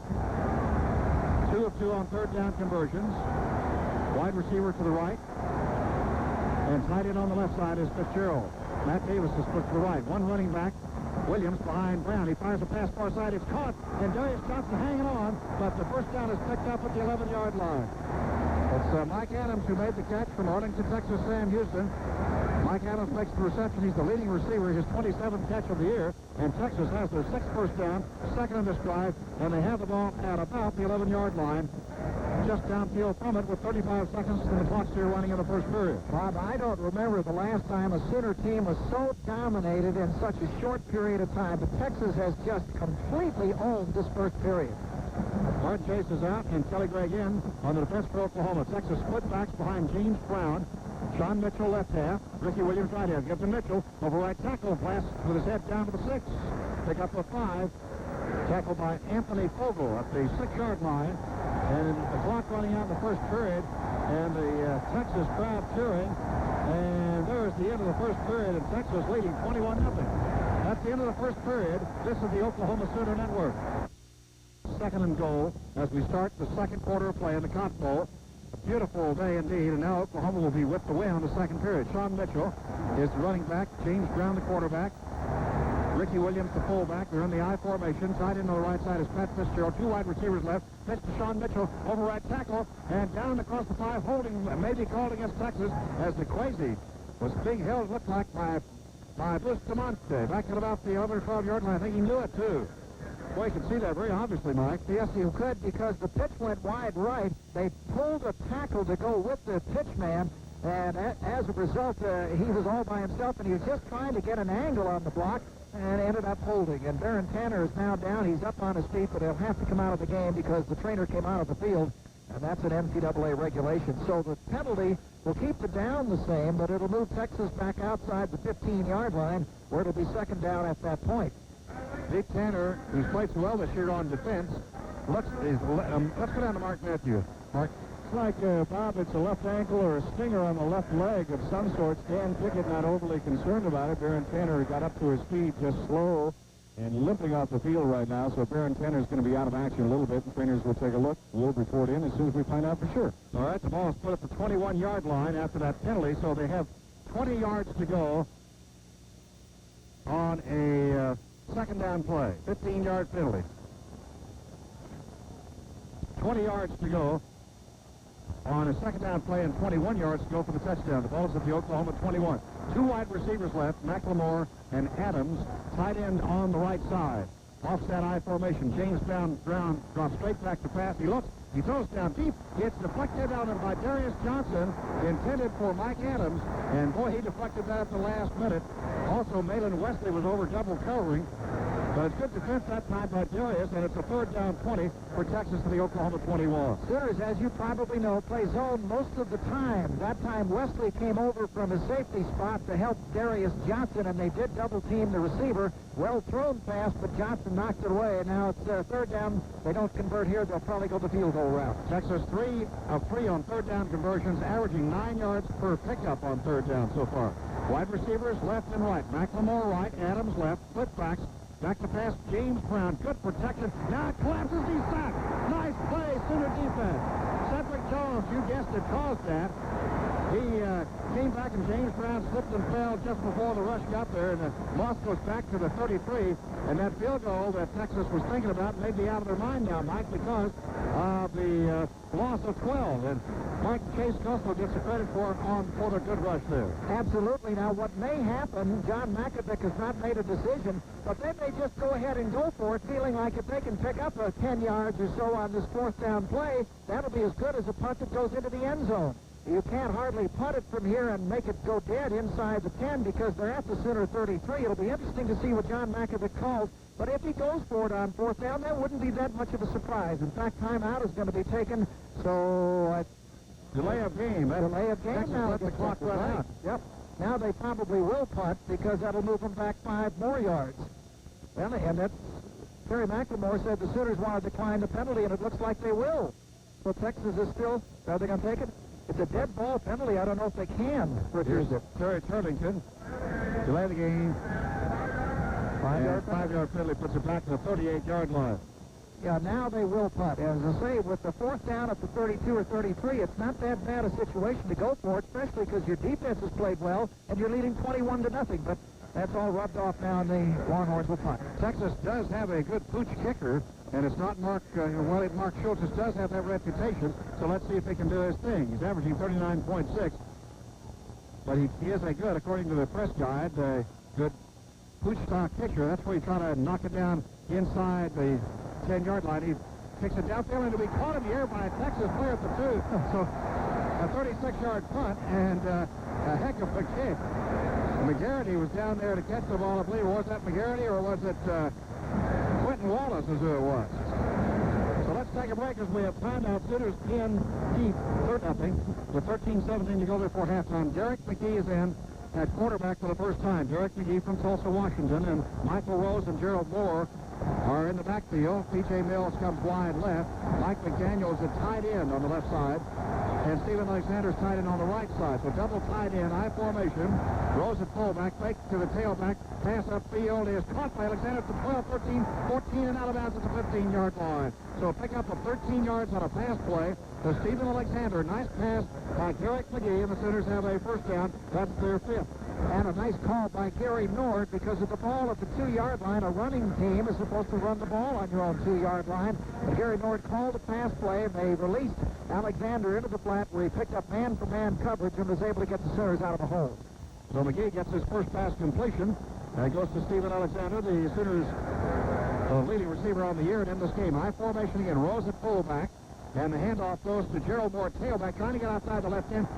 S1: 2 of 2 on third down conversions. Wide receiver to the right. And tight end on the left side is Fitzgerald. Matt Davis is put to the right. One running back. Williams behind Brown. He fires a pass far side. It's caught. And Darius Johnson hanging on. But the first down is picked up at the 11-yard line. It's Mike Adams who made the catch from Arlington, Texas, Sam Houston. Mike Adams makes the reception. He's the leading receiver, his 27th catch of the year. And Texas has their 6th first down, second in this drive, and they have the ball at about the 11-yard line. Just downfield from it with 35 seconds and the clock still running in the first period.
S3: Bob, I don't remember the last time a Sooner team was so dominated in such a short period of time, but Texas has just completely owned this first period.
S1: Martin Chase is out and Kelly Gregg in on the defense for Oklahoma. Texas split backs behind James Brown. Sean Mitchell left half. Ricky Williams right half. Gives to Mitchell over right tackle. Blast with his head down to the 6. Pick up a 5. Tackled by Anthony Fogel at the 6-yard line. And the clock running out in the first period. And the Texas crowd cheering. And there's the end of the first period. And Texas leading 21-0. That's the end of the first period. This is the Oklahoma Sooner Network. Second and goal as we start the second quarter of play in the Cotton Bowl. A beautiful day indeed, and now Oklahoma will be with the win in the second period. Sean Mitchell is the running back. James Brown, the quarterback. Ricky Williams, the fullback. They're in the I formation. Tight end on the right side is Pat Fitzgerald. 2 wide receivers left. Pitch to Sean Mitchell. Over right tackle. And down across the 5, holding, maybe called against Texas as the crazy was being held, looked like, by Bustamante. Back at about the 11 or 12-yard line. I think he knew it, too. Boy, you can see that very obviously, Mike.
S3: Yes, you could, because the pitch went wide right. They pulled a tackle to go with the pitch man, and as a result, he was all by himself, and he was just trying to get an angle on the block and ended up holding. And Baron Tanner is now down. He's up on his feet, but he'll have to come out of the game because the trainer came out of the field, and that's an NCAA regulation. So the penalty will keep the down the same, but it'll move Texas back outside the 15-yard line, where it'll be second down at that point.
S1: Dick Tanner, who's played so well this year on defense, let's go down to Mark Matthew. Mark.
S2: It's like, Bob, it's a left ankle or a stinger on the left leg of some sort. Stan Pickett not overly concerned about it. Baron Tanner got up to his feet just slow and limping off the field right now, so Baron Tanner is going to be out of action a little bit, and trainers will take a look. We'll report in as soon as we find out for sure.
S1: All right, the ball is put at the 21-yard line after that penalty, so they have 20 yards to go on a second down play. 15-yard penalty. 20 yards to go on a second down play and 21 yards to go for the touchdown. The ball is at the Oklahoma 21. 2 wide receivers left, McLemore and Adams, tight end on the right side. Offset I formation. James Brown drops straight back to pass. He looks, he throws down deep. It's deflected out by Darius Johnson, intended for Mike Adams, and boy, he deflected that at the last minute. Also, Malin Wesley was over double covering. But it's good defense that time by Darius, and it's a third down 20 for Texas to the Oklahoma 21.
S3: Sooners, as you probably know, play zone most of the time. That time, Wesley came over from his safety spot to help Darius Johnson, and they did double-team the receiver. Well-thrown pass, but Johnson knocked it away. And now it's third down. They don't convert here. They'll probably go the field goal route.
S1: Texas 3 of 3 on third down conversions, averaging 9 yards per pickup on third down so far. Wide receivers left and right. McLemore right, Adams left, split backs. Back to pass, James Brown. Good protection. Now it collapses. He's sacked. Nice play, Sooner defense. Cedric Jones, you guessed it, caused that. He came back, and James Brown slipped and fell just before the rush got there, and the loss goes back to the 33. And that field goal that Texas was thinking about may be out of their mind now, Mike, because of the loss of 12. And Mike Chase also gets the credit for the good rush there.
S3: Absolutely. Now, what may happen, John Makovic has not made a decision, but they may just go ahead and go for it, feeling like if they can pick up 10 yards or so on this fourth down play, that'll be as good as a punt that goes into the end zone. You can't hardly putt it from here and make it go dead inside the 10 because they're at the Sooner 33. It'll be interesting to see what John Makovic calls. But if he goes for it on fourth down, that wouldn't be that much of a surprise. In fact, timeout is going to be taken. So
S1: delay of game.
S3: Delay of game
S1: Texas
S3: now.
S1: let the clock run out.
S3: Yep. Now they probably will punt because that'll move them back 5 more yards. Well, and that's Terry McLemore said the Sooners want to decline the penalty, and it looks like they will. So Texas is still, are they going to take it? It's a dead ball penalty. I don't know if they can refuse it.
S1: Terry Turlington. Delay the game. 5-yard penalty puts it back to the 38-yard line.
S3: Yeah, now they will punt. As I say, with the fourth down at the 32 or 33, it's not that bad a situation to go for it, especially because your defense has played well and you're leading 21-0. But that's all rubbed off now, and the Longhorns will punt.
S1: Texas does have a good pooch kicker, and it's not Mark Schultz does have that reputation, so let's see if he can do his thing. He's averaging 39.6, but he is a good, according to the press guide, good pooch stock kicker. That's where you try to knock it down inside the 10-yard line. He kicks it downfield, and it'll be caught in the air by a Texas player at the 2. So a 36-yard punt and a heck of a kick. McGarity was down there to catch the ball, I believe. Was that McGarity or was it Quentin Wallace is who it was? So let's take a break as we have timeout. Sooners in deep, 3-0, with 13-17 to go before halftime. Derek McGee is in at quarterback for the first time. Derek McGee from Tulsa, Washington, and Michael Rose and Gerald Moore are in the backfield. P.J. Mills comes wide left. Mike McDaniel is a tight end on the left side. And Stephen Alexander's tight end on the right side. So double tight end, I formation. Rose at fullback, fake to the tailback. Pass upfield is caught by Alexander at the 12, 13, 14, and out of bounds at the 15-yard line. So a pickup of 13 yards on a pass play to Stephen Alexander. Nice pass by Derek McGee, and the Sooners have a first down. That's their 5th.
S3: And a nice call by Gary Nord, because at the ball at the 2-yard line, a running team is supposed to run the ball on your own 2-yard line. And Gary Nord called the pass play, and they released Alexander into the flat where he picked up man-for-man coverage and was able to get the Sooners out of the hole.
S1: So McGee gets his first pass completion. And goes to Stephen Alexander, the Sooners' leading receiver on the year, and in this game. High formation again, Rose at fullback. And the handoff goes to Gerald Moore, tailback, trying to get outside the left end.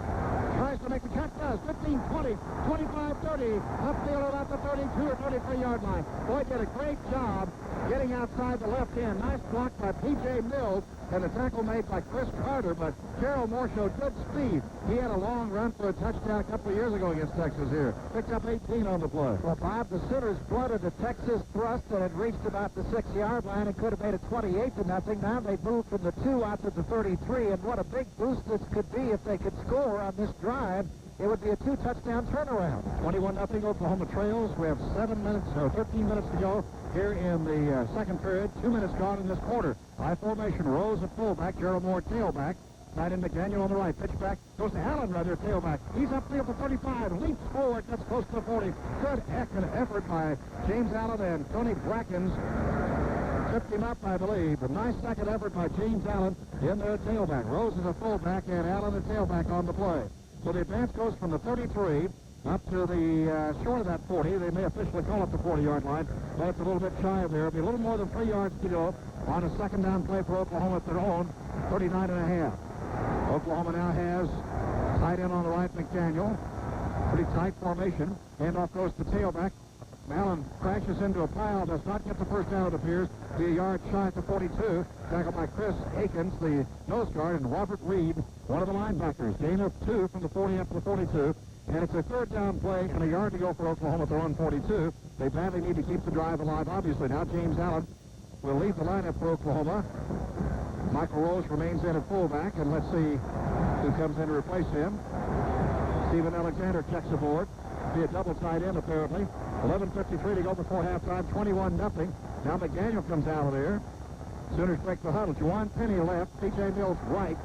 S1: Tries to make the cut, does. 15, 20, 25, 30. Upfield about the 32 or 33-yard line. Boy, did a great job getting outside the left end. Nice block by P.J. Mills and the tackle made by Chris Carter, but Gerald Moore showed good speed. He had a long run for a touchdown a couple of years ago against Texas here. Picked up 18 on the play.
S3: Well, Bob, the Sooners flooded a Texas thrust that had reached about the 6-yard line and could have made it 28-0. Now they moved from the 2 out to the 33, and what a big boost this could be if they could score on this drive. It would be a 2-touchdown turnaround.
S1: 21-0 Oklahoma trails. We have 13 minutes to go here in the second period. 2 minutes gone in this quarter. High formation, Rose at fullback, Gerald Moore tailback. Tight end McDaniel on the right. Pitch back goes to Allen right there, tailback. He's upfield to 35, leaps forward, that's close to the 40. Good effort by James Allen, and Tony Brackens tripped him up, I believe. A nice second effort by James Allen in their tailback. Rose is a fullback and Allen a tailback on the play. So the advance goes from the 33 up to the short of that 40. They may officially call it the 40-yard line, but it's a little bit shy of there. It'll be a little more than 3 yards to go on a second down play for Oklahoma at their own 39.5. Oklahoma now has tight end on the right, McDaniel. Pretty tight formation. Handoff goes to tailback. Allen crashes into a pile, does not get the first down, it appears. Be a yard shy at the 42. Tackled by Chris Akins, the nose guard, and Robert Reed, one of the linebackers. Gain of 2 from the 40 up to the 42. And it's a third down play and a yard to go for Oklahoma at their own 42. They badly need to keep the drive alive, obviously. Now James Allen will leave the lineup for Oklahoma. Michael Rose remains in at fullback, and let's see who comes in to replace him. Stephen Alexander checks aboard. Be a double tight end, apparently. 11:53 to go before halftime, 21-0. Now McDaniel comes out of there. Sooners break the huddle. Juwan Penny left, P.J. Mills right.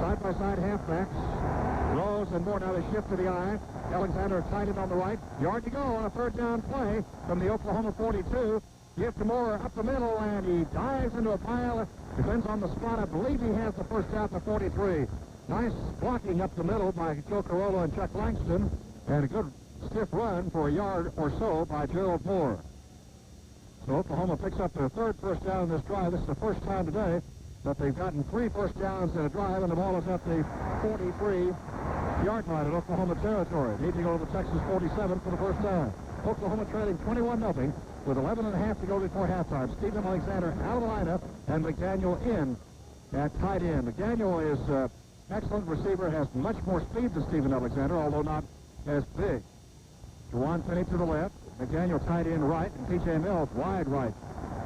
S1: Side-by-side halfbacks. Rose and Moore. Now they shift to the eye. Alexander tight end on the right. Yard to go on a third down play from the Oklahoma 42. Give to Moore up the middle, and he dives into a pile. Depends on the spot. I believe he has the first out to 43. Nice blocking up the middle by Joe Carollo and Chuck Langston. And a good stiff run for a yard or so by Gerald Moore. So Oklahoma picks up their third first down in this drive. This is the first time today that they've gotten 3 first downs in a drive, and the ball is at the 43-yard line at Oklahoma territory. Need to go to the Texas 47 for the first down. Oklahoma trailing 21-0 with 11.5 to go before halftime. Stephen Alexander out of the lineup, and McDaniel in at tight end. McDaniel is excellent receiver, has much more speed than Stephen Alexander, although not as big. Juwan Finney to the left, McDaniel tight end right, and P.J. Mills wide right.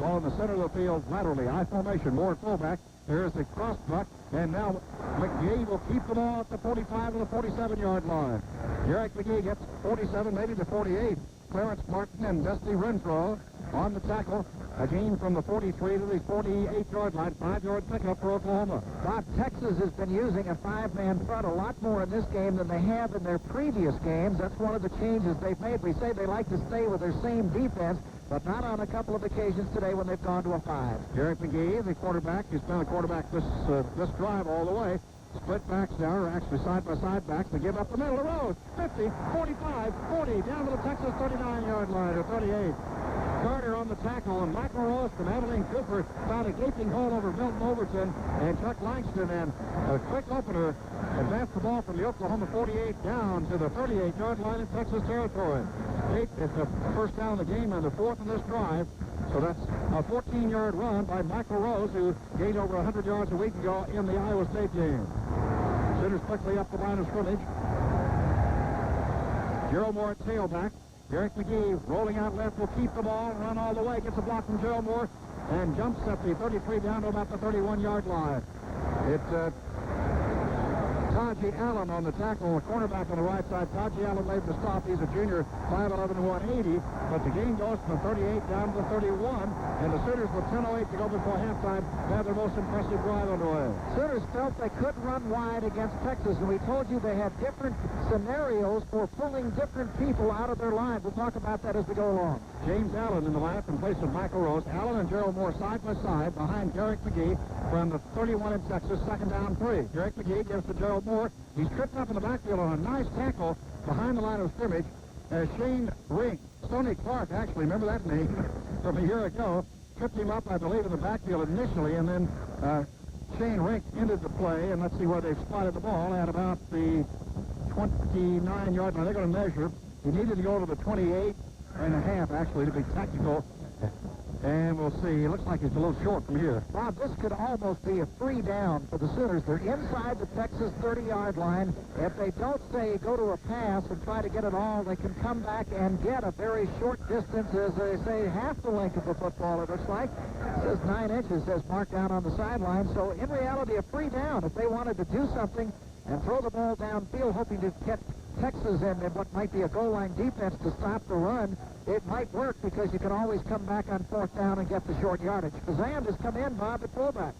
S1: Ball in the center of the field laterally, I formation, more at fullback. There's the cross buck, and now McGee will keep the ball at the 45 to the 47-yard line. Eric McGee gets 47, maybe the 48. Clarence Martin and Dusty Renfro on the tackle. A gain from the 43 to the 48-yard line, 5-yard pickup for Oklahoma.
S3: Bob, Texas has been using a 5-man front a lot more in this game than they have in their previous games. That's one of the changes they've made. We say they like to stay with their same defense, but not on a couple of occasions today when they've gone to a 5.
S1: Eric McGee, the quarterback, he's been a quarterback this drive all the way. Split backs now, or actually side-by-side backs. They give up the middle of the road. 50, 45, 40, down to the Texas 39-yard line, or 38. Carter on the tackle, and Michael Rose from Abilene Cooper found a gaping hole over Milton Overton, and Chuck Langston, and a quick opener advanced the ball from the Oklahoma 48 down to the 38-yard line in Texas territory. It's the first down of the game and the 4th in this drive. So that's a 14-yard run by Michael Rose, who gained over 100 yards a week ago in the Iowa State game. Sooners quickly up the line of scrimmage. Gerald Moore at tailback. Eric McGee rolling out left will keep the ball, run all the way, gets a block from Gerald Moore, and jumps at the 33 down to about the 31-yard line. It's Taji Allen on the tackle, the cornerback on the right side. Taji Allen made the stop. He's a junior, 5'11", 180, but the gain goes from the 38 down to the 31, and the Sooners with 10:08 to go before halftime have their most impressive drive underway.
S3: Sooners felt they could run wide against Texas, and we told you they had different scenarios for pulling different people out of their line. We'll talk about that as we go along.
S1: James Allen in the lineup in place of Michael Rose. Allen and Gerald Moore side by side behind Derek McGee from the 31 in Texas, 2nd down 3. Derek McGee gives to Gerald Moore. He's tripped up in the backfield on a nice tackle behind the line of scrimmage. Shane Rink, Stoney Clark, actually, remember that name from a year ago, tripped him up, I believe, in the backfield initially, and then Shane Rink ended the play, and let's see where they've spotted the ball at about the 29-yard line. They're going to measure. He needed to go to the 28 and a half, actually, to be tactical. And we'll see. It looks like it's a little short from here.
S3: Bob, this could almost be a free down for the Sooners. They're inside the Texas 30-yard line. If they don't, say, go to a pass and try to get it all, they can come back and get a very short distance, as they say, half the length of the football, it looks like. It says 9 inches, says marked down on the sideline. So, in reality, a free down. If they wanted to do something and throw the ball downfield, hoping to get Texas in what might be a goal line defense to stop the run, it might work because you can always come back on 4th down and get the short yardage. Fazan has come in, Bob, at fullback.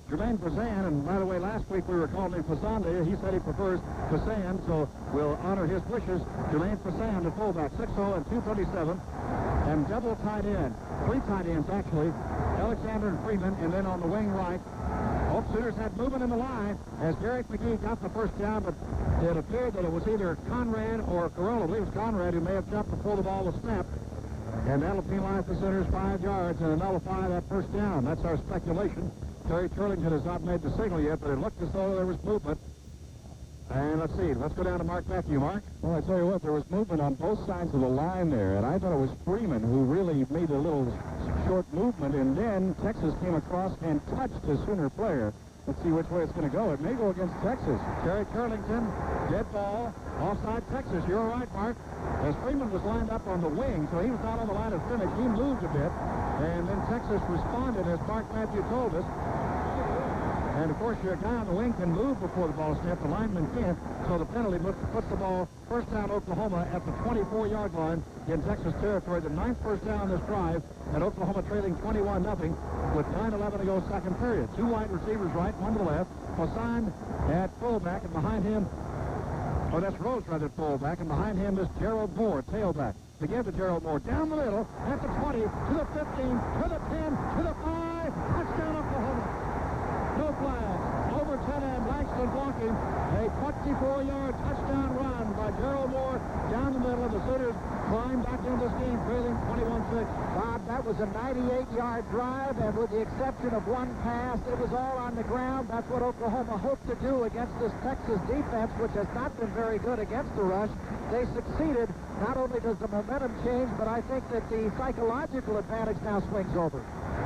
S1: Jermaine Fazan, and by the way, last week we were calling him Fazande. He said he prefers Fazan, so we'll honor his wishes. Jermaine Fazan, the fullback, 6'0" and 237, and double tight end. 3 tight ends, actually. Alexander and Freeman, and then on the wing right, both Sooners had movement in the line as Derek McGee got the first down, but it appeared that it was either Conrad or Corolla. I believe it was Conrad who may have jumped before the ball was snapped. And that'll penalize the Sooners 5 yards and nullify that first down. That's our speculation. Terry Turlington has not made the signal yet, but it looked as though there was movement. And let's see. Let's go down to Mark Matthew. Mark?
S2: Well, I tell you what, there was movement on both sides of the line there, and I thought it was Freeman who really made a little short movement, and then Texas came across and touched a Sooner player. Let's see which way it's going to go. It may go against Texas.
S1: Terry Turlington, dead ball, offside Texas. You're right, Mark. As Freeman was lined up on the wing, so he was not on the line of scrimmage. He moved a bit, and then Texas responded, as Mark Matthew told us. And, of course, your guy on the wing can move before the ball snapped. The lineman can't, so the penalty puts the ball first down Oklahoma at the 24-yard line in Texas territory. The 9th first down this drive, and Oklahoma trailing 21-0 with 9:11 to go second period. 2 wide receivers right, 1 to the left. Hassan at fullback, and behind him, that's Rose right at fullback, and behind him is Gerald Moore, tailback. To give to Gerald Moore, down the middle, at the 20, to the 15, to the 10, to the 5, touchdown Oklahoma. No flags. Over 10 and Langston blocking. A 54-yard touchdown run by Gerald Moore down the middle of the Sooners. Climb back into this game, trailing 21-6.
S3: Bob, that was a 98-yard drive, and with the exception of one pass, it was all on the ground. That's what Oklahoma hoped to do against this Texas defense, which has not been very good against the rush. They succeeded. Not only does the momentum change, but I think that the psychological advantage now swings over.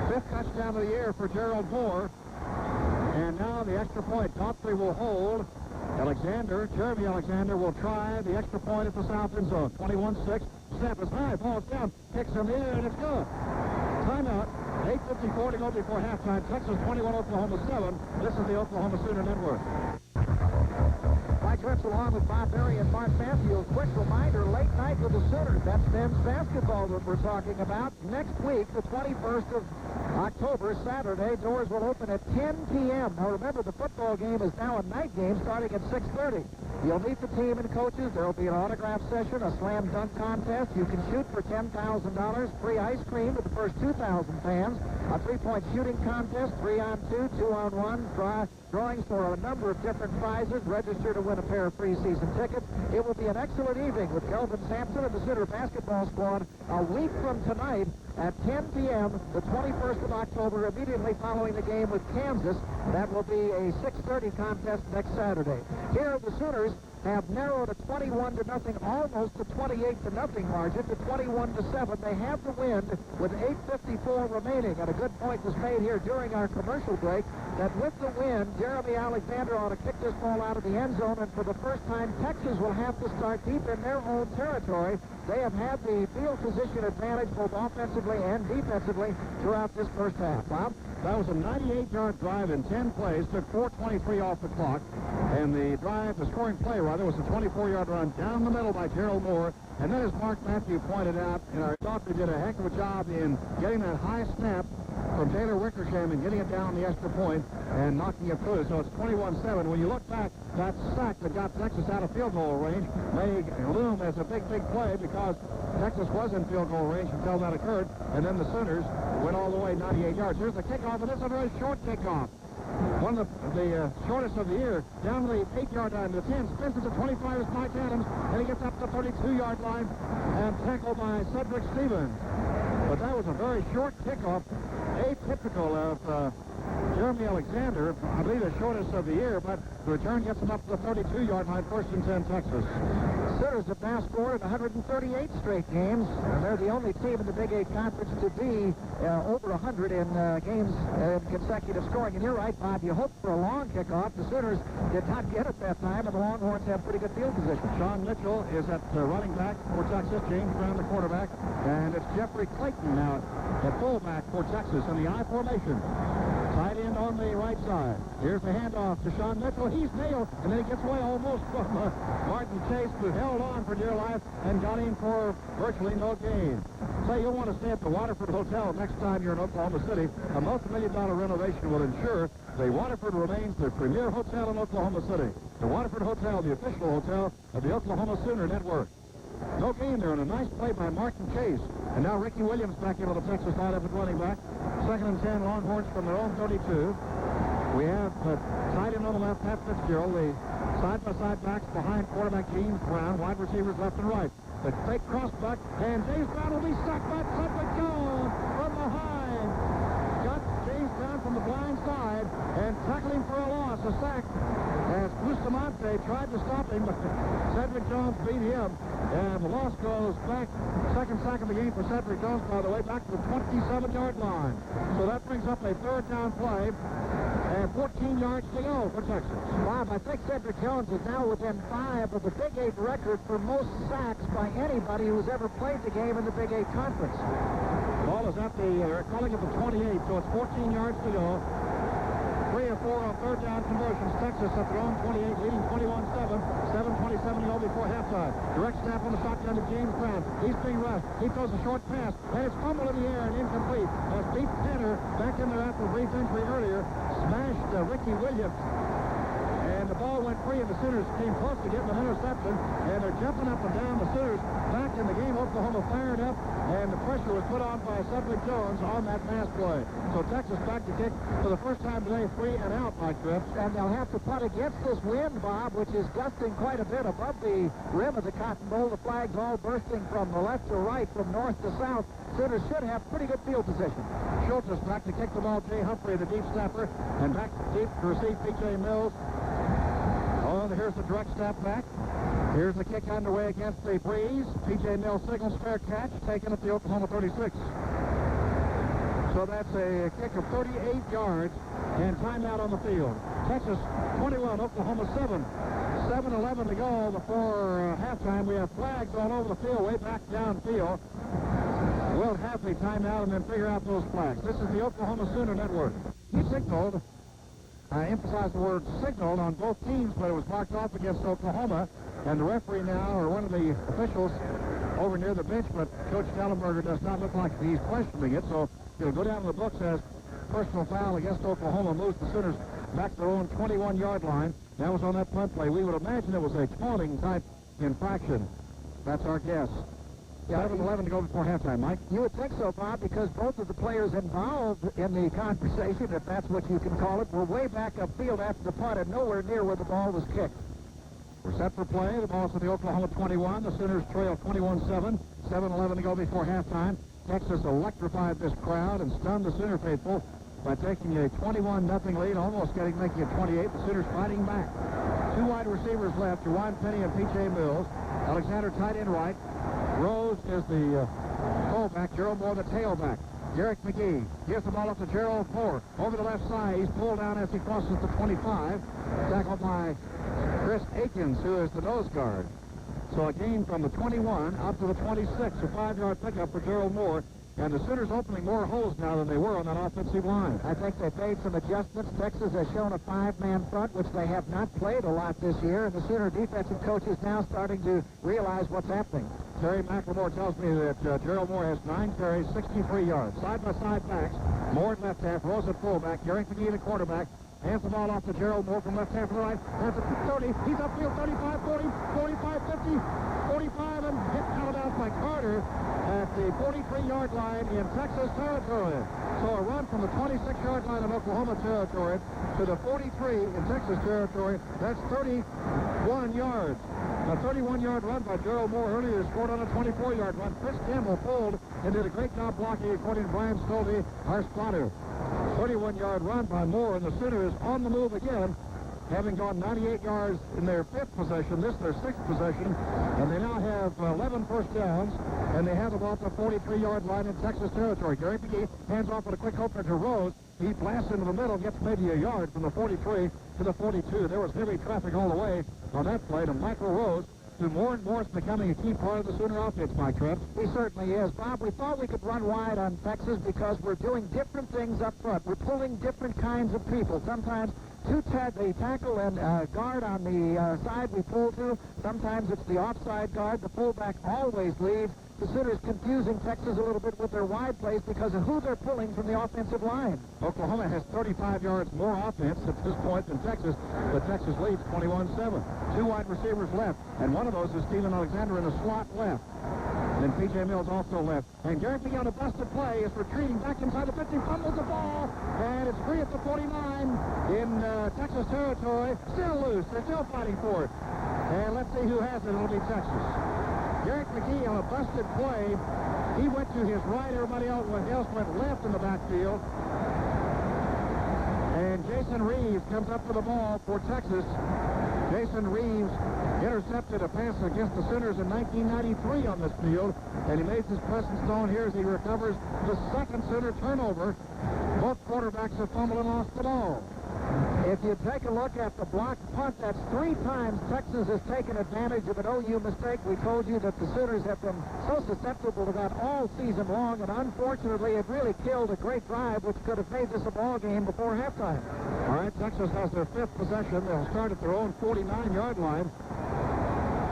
S1: 5th touchdown of the year for Gerald Moore. And now the extra point. Godfrey will hold. Jeremy Alexander will try the extra point at the south end zone. 21-6. Snap is high. Ball's down. Kicks in the air, and it's good. Timeout. 8:54 to go before halftime. Texas 21, Oklahoma 7. This is the Oklahoma Sooner Network.
S3: Mike Trepps along with Bob Berry and Mark Matthews. Quick reminder, late night with the Sooners. That's men's basketball that we're talking about. Next week, the 21st of October, Saturday, doors will open at 10 p.m. Now remember, the football game is now a night game starting at 6:30. You'll meet the team and coaches. There will be an autograph session, a slam dunk contest. You can shoot for $10,000, free ice cream to the first 2,000 fans, a three-point shooting contest, 3-on-2, 2-on-1, drawings for a number of different prizes. Register to win a pair of free season tickets. It will be an excellent evening with Kelvin Sampson and the Sooner basketball squad a week from tonight at 10 p.m., the 21st of October, immediately following the game with Kansas. That will be a 6:30 contest next Saturday. Here, the Sooners have narrowed a 21-0, almost a 28-0 margin to 21-7. They have the wind with 8:54 remaining, and a good point was made here during our commercial break that with the wind, Jeremy Alexander ought to kick this ball out of the end zone, and for the first time, Texas will have to start deep in their own territory. They have had the field position advantage both offensively and defensively throughout this first half. Bob?
S1: That was a 98-yard drive in 10 plays, took 4:23 off the clock, and the scoring play, rather, was a 24-yard run down the middle by Gerald Moore. And then, as Mark Matthew pointed out, I thought they did a heck of a job in getting that high snap from Taylor Wickersham and getting it down the extra point and knocking it through. So it's 21-7. When you look back, that sack that got Texas out of field goal range may loom as a big play because Texas was in field goal range until that occurred, and then the Sooners went all the way 98 yards. Here's the kickoff, and this is a very short kickoff. One of the shortest of the year, down to the 8-yard line to the 10, spins to 25 is Mike Adams, and he gets up to the 32-yard line and tackled by Cedric Stevens. But that was a very short kickoff, atypical of Jeremy Alexander, I believe the shortest of the year, but the return gets him up to the 32-yard line, 1st and 10, Texas.
S3: Sooners have now scored in 138 straight games, and they're the only team in the Big 8 Conference to be over 100 in games in consecutive scoring. And you're right, Bob, you hoped for a long kickoff. The Sooners did not get it that time, and the Longhorns have pretty good field position.
S1: Sean Mitchell is at running back for Texas, James Brown the quarterback, and it's Jeffrey Clayton now at fullback for Texas in the I formation. Tight end on the right side. Here's the handoff to Sean Mitchell. He's nailed, and then he gets away almost from Martin Chase, who held on for dear life and got in for virtually no gain. Say you'll want to stay at the Waterford Hotel next time you're in Oklahoma City. A multi-million-dollar renovation will ensure the Waterford remains the premier hotel in Oklahoma City. The Waterford Hotel, the official hotel of the Oklahoma Sooner Network. No gain there, and a nice play by Martin Chase. And now Ricky Williams back into the Texas lineup at running back. 2nd and 10, Longhorns from their own 32. We have tight end on the left, Pat Fitzgerald. The side-by-side backs behind quarterback James Brown. Wide receivers left and right. The fake crossback, and James Brown will be sacked by Cedric Jones from behind. Got James Brown from the blind side and tackling for a loss, a sack. As Bustamante tried to stop him, but Cedric Jones beat him. And the loss goes back, second sack of the game for Cedric Jones, by the way, back to the 27-yard line. So that brings up a 3rd down play and 14 yards to go for Texas.
S3: Bob, I think Cedric Jones is now within 5 of the Big 8 record for most sacks by anybody who's ever played the game in the Big 8 Conference.
S1: Ball is at they're calling it the 28, so it's 14 yards to go. 3 or 4 on 3rd down conversions. Texas at their own 28, leading 21-7. 7:27 to go before halftime. Direct snap on the shotgun to James Brown. He's being rushed. He throws a short pass, and it's fumbled in the air and incomplete. As Pete Penner, back in there after a brief injury earlier, smashed Ricky Williams. And the ball went went free, and the Sooners came close to getting an interception, and they're jumping up and down. The Sooners back in the game. Oklahoma fired up, and the pressure was put on by Cedric Jones on that pass play. So Texas back to kick for the first time today, 3 and out, Mike Trepps.
S3: And they'll have to punt against this wind, Bob, which is gusting quite a bit above the rim of the Cotton Bowl. The flags all bursting from the left to right, from north to south. Sooners should have pretty good field position.
S1: Schultz is back to kick the ball. Jay Humphrey, the deep snapper, and back deep to receive P.J. Mills. Oh, here's the direct snap back. Here's the kick underway against the breeze. P.J. Mills signals fair catch, taken at the Oklahoma 36. So that's a kick of 38 yards and timeout on the field. Texas 21, Oklahoma 7. 7:11 to go before halftime. We have flags all over the field, way back downfield. We'll have the timeout and then figure out those flags. This is the Oklahoma Sooner Network. He signaled, I emphasize the word signaled on both teams, but it was marked off against Oklahoma. And the referee now, or one of the officials over near the bench, but Coach Schellenberger does not look like he's questioning it. So he'll go down to the books as personal foul against Oklahoma, moves the Sooners back to their own 21-yard line. That was on that punt play. We would imagine it was a taunting type infraction. That's our guess. 7:11 to go before halftime, Mike.
S3: You would think so, Bob, because both of the players involved in the conversation, if that's what you can call it, were way back upfield after the punt and nowhere near where the ball was kicked.
S1: We're set for play. The ball's to the Oklahoma 21. The Sooners trail 21-7. 7:11 to go before halftime. Texas electrified this crowd and stunned the Sooner faithful by taking a 21-0 lead, almost making it 28. The Sooners fighting back. 2 wide receivers left, Juwan Penny and P.J. Mills. Alexander tight end right. Rose is the fullback. Gerald Moore the tailback. Garrick McGee gives the ball up to Gerald Moore. Over the left side, he's pulled down as he crosses the 25. Tackled by Chris Akins, who is the nose guard. So a gain from the 21 up to the 26. A 5-yard pickup for Gerald Moore. And the Sooners opening more holes now than they were on that offensive line.
S3: I think they've made some adjustments. Texas has shown a 5-man front, which they have not played a lot this year. And the Sooner defensive coach is now starting to realize what's happening.
S1: Terry McLemore tells me that Gerald Moore has 9 carries, 63 yards. Side-by-side backs. Moore at left half, Rose at fullback. Garrick McGee the quarterback. Hands the ball off to Gerald Moore from left half to the right. That's at 30. He's upfield 35, 40, 45, 50, 45, and hit out by Carter at the 43-yard line in Texas territory. So a run from the 26-yard line of Oklahoma territory to the 43 in Texas territory. That's 31 yards. A 31-yard run by Gerald Moore earlier scored on a 24-yard run. Chris Campbell pulled and did a great job blocking, according to Brian Stolby, our spotter. 31-yard run by Moore, and the Sooners on the move again, having gone 98 yards in their 5th possession. This their 6th possession, and they now have 11 first downs, and they have the ball at the 43-yard line in Texas territory. Gary McGee hands off with a quick opener to Rose. He blasts into the middle, gets maybe a yard from the 43 to the 42. There was heavy traffic all the way on that play to Michael Rose, who more and more is becoming a key part of the Sooner offense, Mike Trepps.
S3: He certainly is. Bob, we thought we could run wide on Texas because we're doing different things up front. We're pulling different kinds of people. Sometimes the tackle and guard on the side we pull to. Sometimes it's the offside guard. The fullback always leads. The Sooners confusing Texas a little bit with their wide plays because of who they're pulling from the offensive line.
S1: Oklahoma has 35 yards more offense at this point than Texas, but Texas leads 21-7. 2 wide receivers left, and one of those is Steven Alexander in the slot left. And P.J. Mills also left. And Garrett McGee on a busted play is retreating back inside the 50, fumbles the ball, and it's free at the 49 in Texas territory. Still loose. They're still fighting for it. And let's see who has it. It'll be Texas. Garrett McGee on a busted play. He went to his right. Everybody else went left in the backfield. And Jason Reeves comes up with the ball for Texas. Jason Reeves intercepted a pass against the Sooners in 1993 on this field, and he makes his presence known here as he recovers the 2nd Sooner turnover. Both quarterbacks have fumbled and lost the ball.
S3: If you take a look at the blocked punt, that's 3 times Texas has taken advantage of an OU mistake. We told you that the Sooners have been so susceptible to that all season long, and unfortunately it really killed a great drive which could have made this a ball game before halftime.
S1: All right, Texas has their 5th possession. They'll start at their own 49-yard line.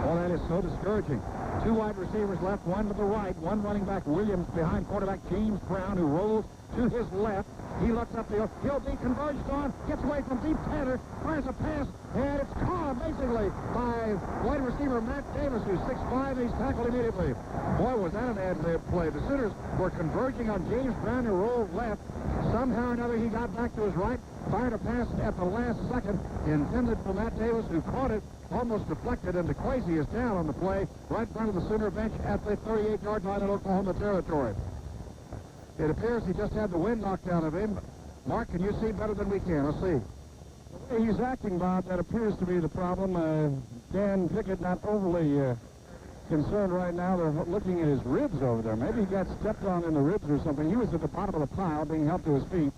S1: Well, that is so discouraging. 2 wide receivers left, one to the right, one running back Williams behind quarterback James Brown, who rolls to his left. He looks up the field. He'll be converged on. Gets away from deep Tanner. Fires a pass. And it's caught basically by wide receiver Matt Davis, who's 6'5", and he's tackled immediately. Boy, was that an ad-lib play. The Sooners were converging on James Brown, who rolled left. Somehow or another, he got back to his right, fired a pass at the last second, intended for Matt Davis, who caught it, almost deflected, and DeQuasi is down on the play right in front of the Sooner bench at the 38-yard line in Oklahoma territory. It appears he just had the wind knocked out of him. Mark, can you see better than we can? Let's see.
S2: The way he's acting, Bob, that appears to be the problem. Dan Pickett not overly concerned right now. They're looking at his ribs over there. Maybe he got stepped on in the ribs or something. He was at the bottom of the pile being helped to his feet.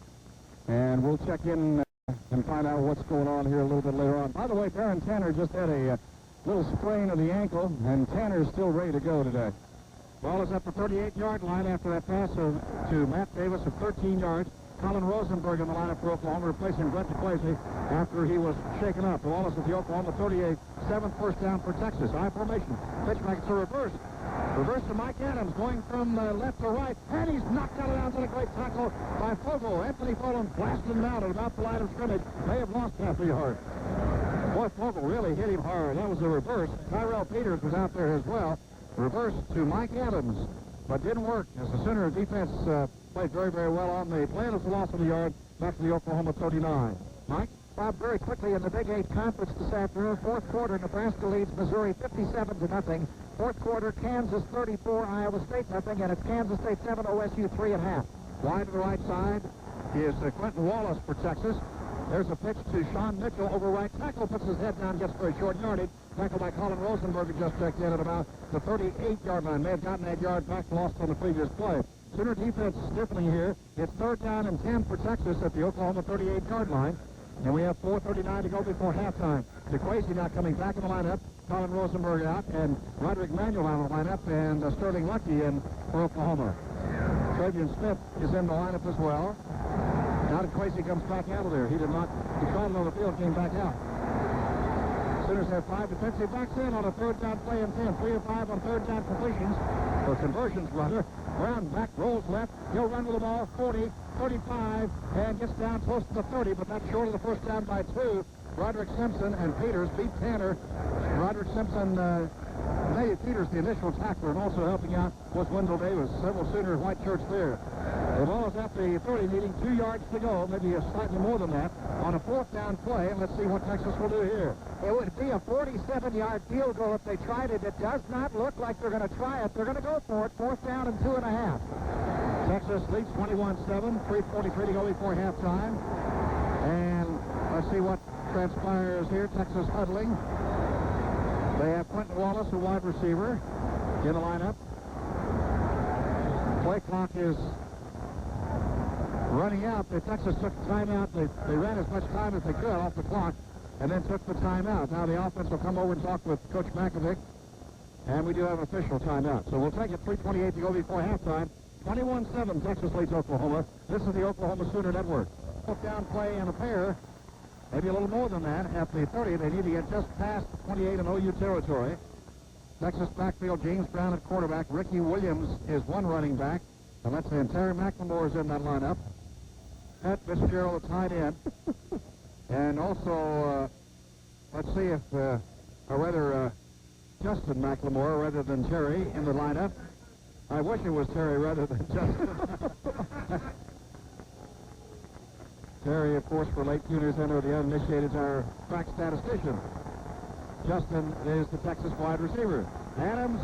S2: And we'll check in and find out what's going on here a little bit later on. By the way, Baron Tanner just had a little sprain of the ankle, and Tanner's still ready to go today.
S1: Ball is at the 38-yard line after that pass to Matt Davis of 13 yards. Colin Rosenberg in the lineup for Oklahoma, replacing Brett DeQuasi after he was shaken up. Wallace at the Oklahoma 38, 7th first down for Texas. High formation. Pitch back to reverse. Reverse to Mike Adams, going from left to right, and he's knocked out of bounds on a great tackle by Fogel. Anthony Fogel blasted him out at about the line of scrimmage. May have lost half a yard. Boy, Fogel really hit him hard. That was a reverse. Tyrell Peters was out there as well. Reverse to Mike Adams, but didn't work as the Sooner defense played very, very well on the play. It was a loss of the yard back to the Oklahoma 39. Mike?
S3: Bob, very quickly in the Big 8 conference this afternoon, fourth quarter, Nebraska leads Missouri 57-0. Fourth quarter, Kansas 34, Iowa State 0, and it's Kansas State 7, OSU 3.5.
S1: Wide to the right side is Quentin Wallace for Texas. There's a pitch to Sean Mitchell over right tackle, puts his head down, gets very short yardage. Tackled by Colin Rosenberg, who just checked in at about the 38-yard line. May have gotten that yard back, lost on the previous play. Sooner defense stiffening here. It's 3rd down and 10 for Texas at the Oklahoma 38-yard line. And we have 4:39 to go before halftime. DeQuasi now coming back in the lineup. Colin Rosenberg out, and Roderick Manuel out of the lineup, and Sterling Lucky in for Oklahoma. Travian Smith is in the lineup as well. Now DeQuasi comes back out of there. He caught it on the field, came back out. Sooners have 5 defensive backs in on a 3rd down play and 10. 3 of 5 on 3rd down completions, or conversions rather. Brown back, rolls left. He'll run with the ball, 40, 35, and gets down close to the 30, but that's short of the first down by 2. Roderick Simpson and Peters beat Tanner. Roderick Simpson, Dave Peters, the initial tackler, and also helping out was Wendell Davis. Several Sooner white shirts there. The ball is at the 30, needing 2 yards to go, maybe slightly more than that, on a 4th down play, and let's see what Texas will do here.
S3: It would be a 47-yard field goal if they tried it. It does not look like they're going to try it. They're going to go for it. 4th down and 2.5.
S1: Texas leads 21-7, 3:43 to go before halftime. And let's see what transpires here. Texas huddling. They have Quentin Wallace, a wide receiver, in the lineup. Play clock is running out. Texas took timeout. They ran as much time as they could off the clock and then took the timeout. Now the offense will come over and talk with Coach McAvick, and we do have official timeout. So we'll take it. 3:28 to go before halftime. 21-7, Texas leads Oklahoma. This is the Oklahoma Sooner Network. Hook down play and a pair, maybe a little more than that. At the 30, they need to get just past 28 in OU territory. Texas backfield, James Brown at quarterback. Ricky Williams is one running back. And let's see, and Terry McLemore is in that lineup. Pat Fitzgerald, the tight end. And also, let's see if, Justin McLemore rather than Terry in the lineup. I wish it was Terry rather than Justin. Terry, of course, for late tuners and the uninitiated, is our crack statistician. Justin is the Texas wide receiver. Adams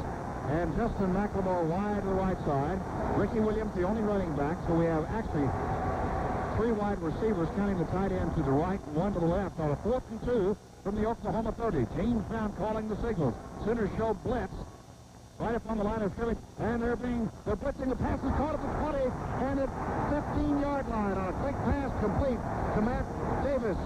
S1: and Justin McLemore wide to the right side. Ricky Williams, the only running back. So we have actually 3 wide receivers, counting the tight end to the right and 1 to the left on a 4th and 2 from the Oklahoma 30. James Brown calling the signals. Sooners show blitz right up on the line of scrimmage, and they're blitzing. The pass is caught at the 20, and at 15-yard line on a quick pass complete to Matt Davis.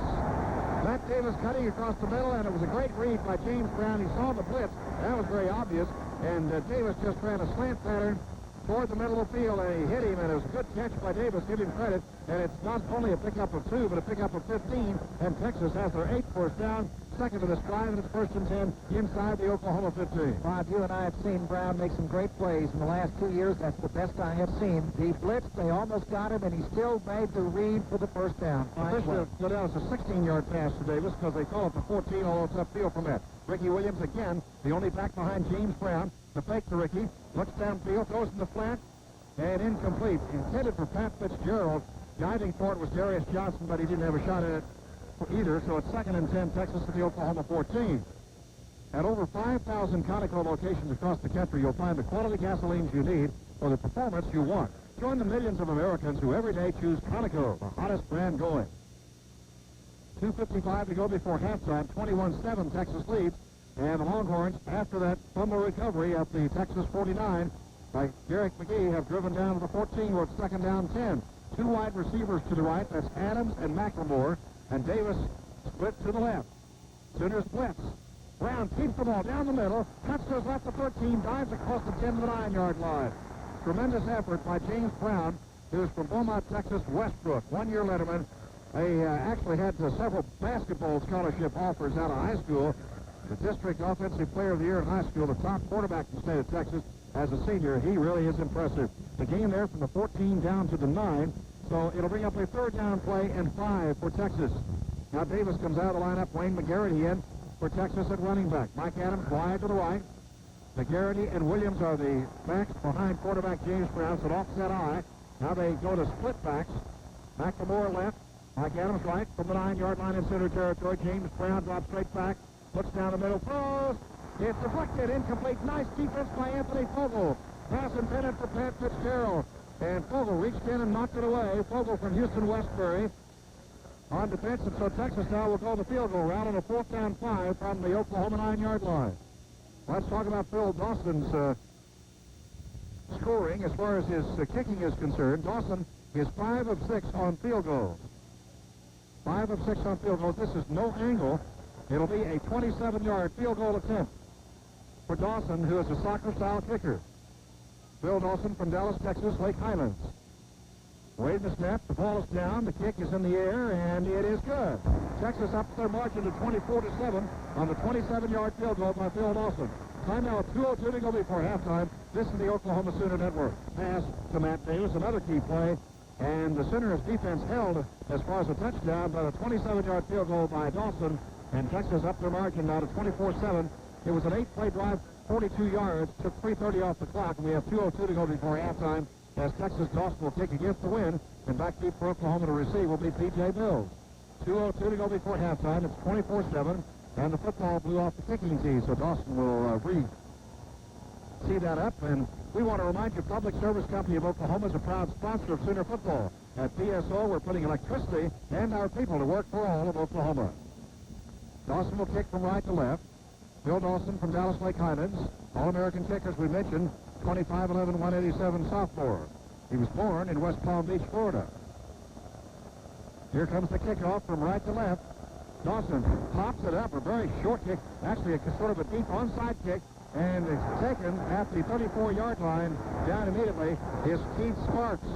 S1: Matt Davis cutting across the middle, and it was a great read by James Brown. He saw the blitz. That was very obvious, and Davis just ran a slant pattern toward the middle of the field, and he hit him, and it was a good catch by Davis. Give him credit. And it's not only a pickup of 2, but a pickup of 15, and Texas has their 8th first down, second of this drive, and it's 1st and 10 inside the Oklahoma 15.
S3: Bob, you and I have seen Brown make some great plays in the last 2 years. That's the best I have seen. He blitzed, they almost got him, and he still made the read for the first down.
S1: This should go down as a 16-yard pass to Davis because they call it the 14, although it's upfield from that. Ricky Williams again, the only back behind James Brown. The fake to Ricky, looks downfield, throws in the flat, and incomplete. Intended for Pat Fitzgerald. Diving for it was Darius Johnson, but he didn't have a shot at it either, so it's 2nd and 10, Texas at the Oklahoma 14. At over 5,000 Conoco locations across the country, you'll find the quality gasolines you need for the performance you want. Join the millions of Americans who every day choose Conoco, the hottest brand going. 2:55 to go before halftime, 21-7, Texas leads. And the Longhorns, after that fumble recovery at the Texas 49 by Derek McGee, have driven down to the 14 where it's 2nd down 10. 2 wide receivers to the right, that's Adams and McLemore, and Davis split to the left. Sooners blitz. Brown keeps the ball down the middle, cuts to his left to 13, dives across the 10 to the 9-yard line. Tremendous effort by James Brown, who's from Beaumont, Texas, Westbrook, 1-year letterman. They actually had several basketball scholarship offers out of high school. The district offensive player of the year in high school, the top quarterback in the state of Texas as a senior. He really is impressive. The game there from the 14 down to the 9, so it'll bring up a 3rd down play and 5 for Texas. Now Davis comes out of the lineup. Wayne McGarity in for Texas at running back. Mike Adams wide to the right. McGarity and Williams are the backs behind quarterback James Brown. So offset eye. Now they go to split backs. McLemore left. Mike Adams right from the 9-yard line in center territory. James Brown drops straight back. Looks down the middle, throws. It's deflected, incomplete. Nice defense by Anthony Fogle. Pass intended for Pat Fitzgerald. And Fogle reached in and knocked it away. Fogle from Houston Westbury on defense. And so Texas now will go the field goal route on a 4th down 5 from the Oklahoma 9-yard line. Let's talk about Phil Dawson's scoring as far as his kicking is concerned. Dawson is 5 of 6 on field goals. 5 of 6 on field goals. This is no angle. It'll be a 27-yard field goal attempt for Dawson, who is a soccer-style kicker. Phil Dawson from Dallas, Texas, Lake Highlands. Waiting the snap, the ball is down, the kick is in the air, and it is good. Texas ups their margin to 24-7 on the 27-yard field goal by Phil Dawson. Time now at 2:02 to go before halftime. This is the Oklahoma Sooner Network. Pass to Matt Davis, another key play, and the Sooners defense held as far as a touchdown by the 27-yard field goal by Dawson. And Texas up their margin now to 24-7. It was an 8-play drive, 42 yards, took 3:30 off the clock, and we have 2:02 to go before halftime as Texas Dawson will kick against the wind, and back deep for Oklahoma to receive will be P.J. Mills. 2:02 to go before halftime. It's 24-7, and the football blew off the kicking tee, so Dawson will see that up. And we want to remind you, Public Service Company of Oklahoma is a proud sponsor of Sooner football. At PSO, we're putting electricity and our people to work for all of Oklahoma. Dawson will kick from right to left. Phil Dawson from Dallas Lake Highlands. All-American kickers we mentioned, 25'11", 187 sophomore. He was born in West Palm Beach, Florida. Here comes the kickoff from right to left. Dawson pops it up, a very short kick, actually a sort of a deep onside kick, and it's taken at the 34-yard line. Down immediately is Keith Sparks.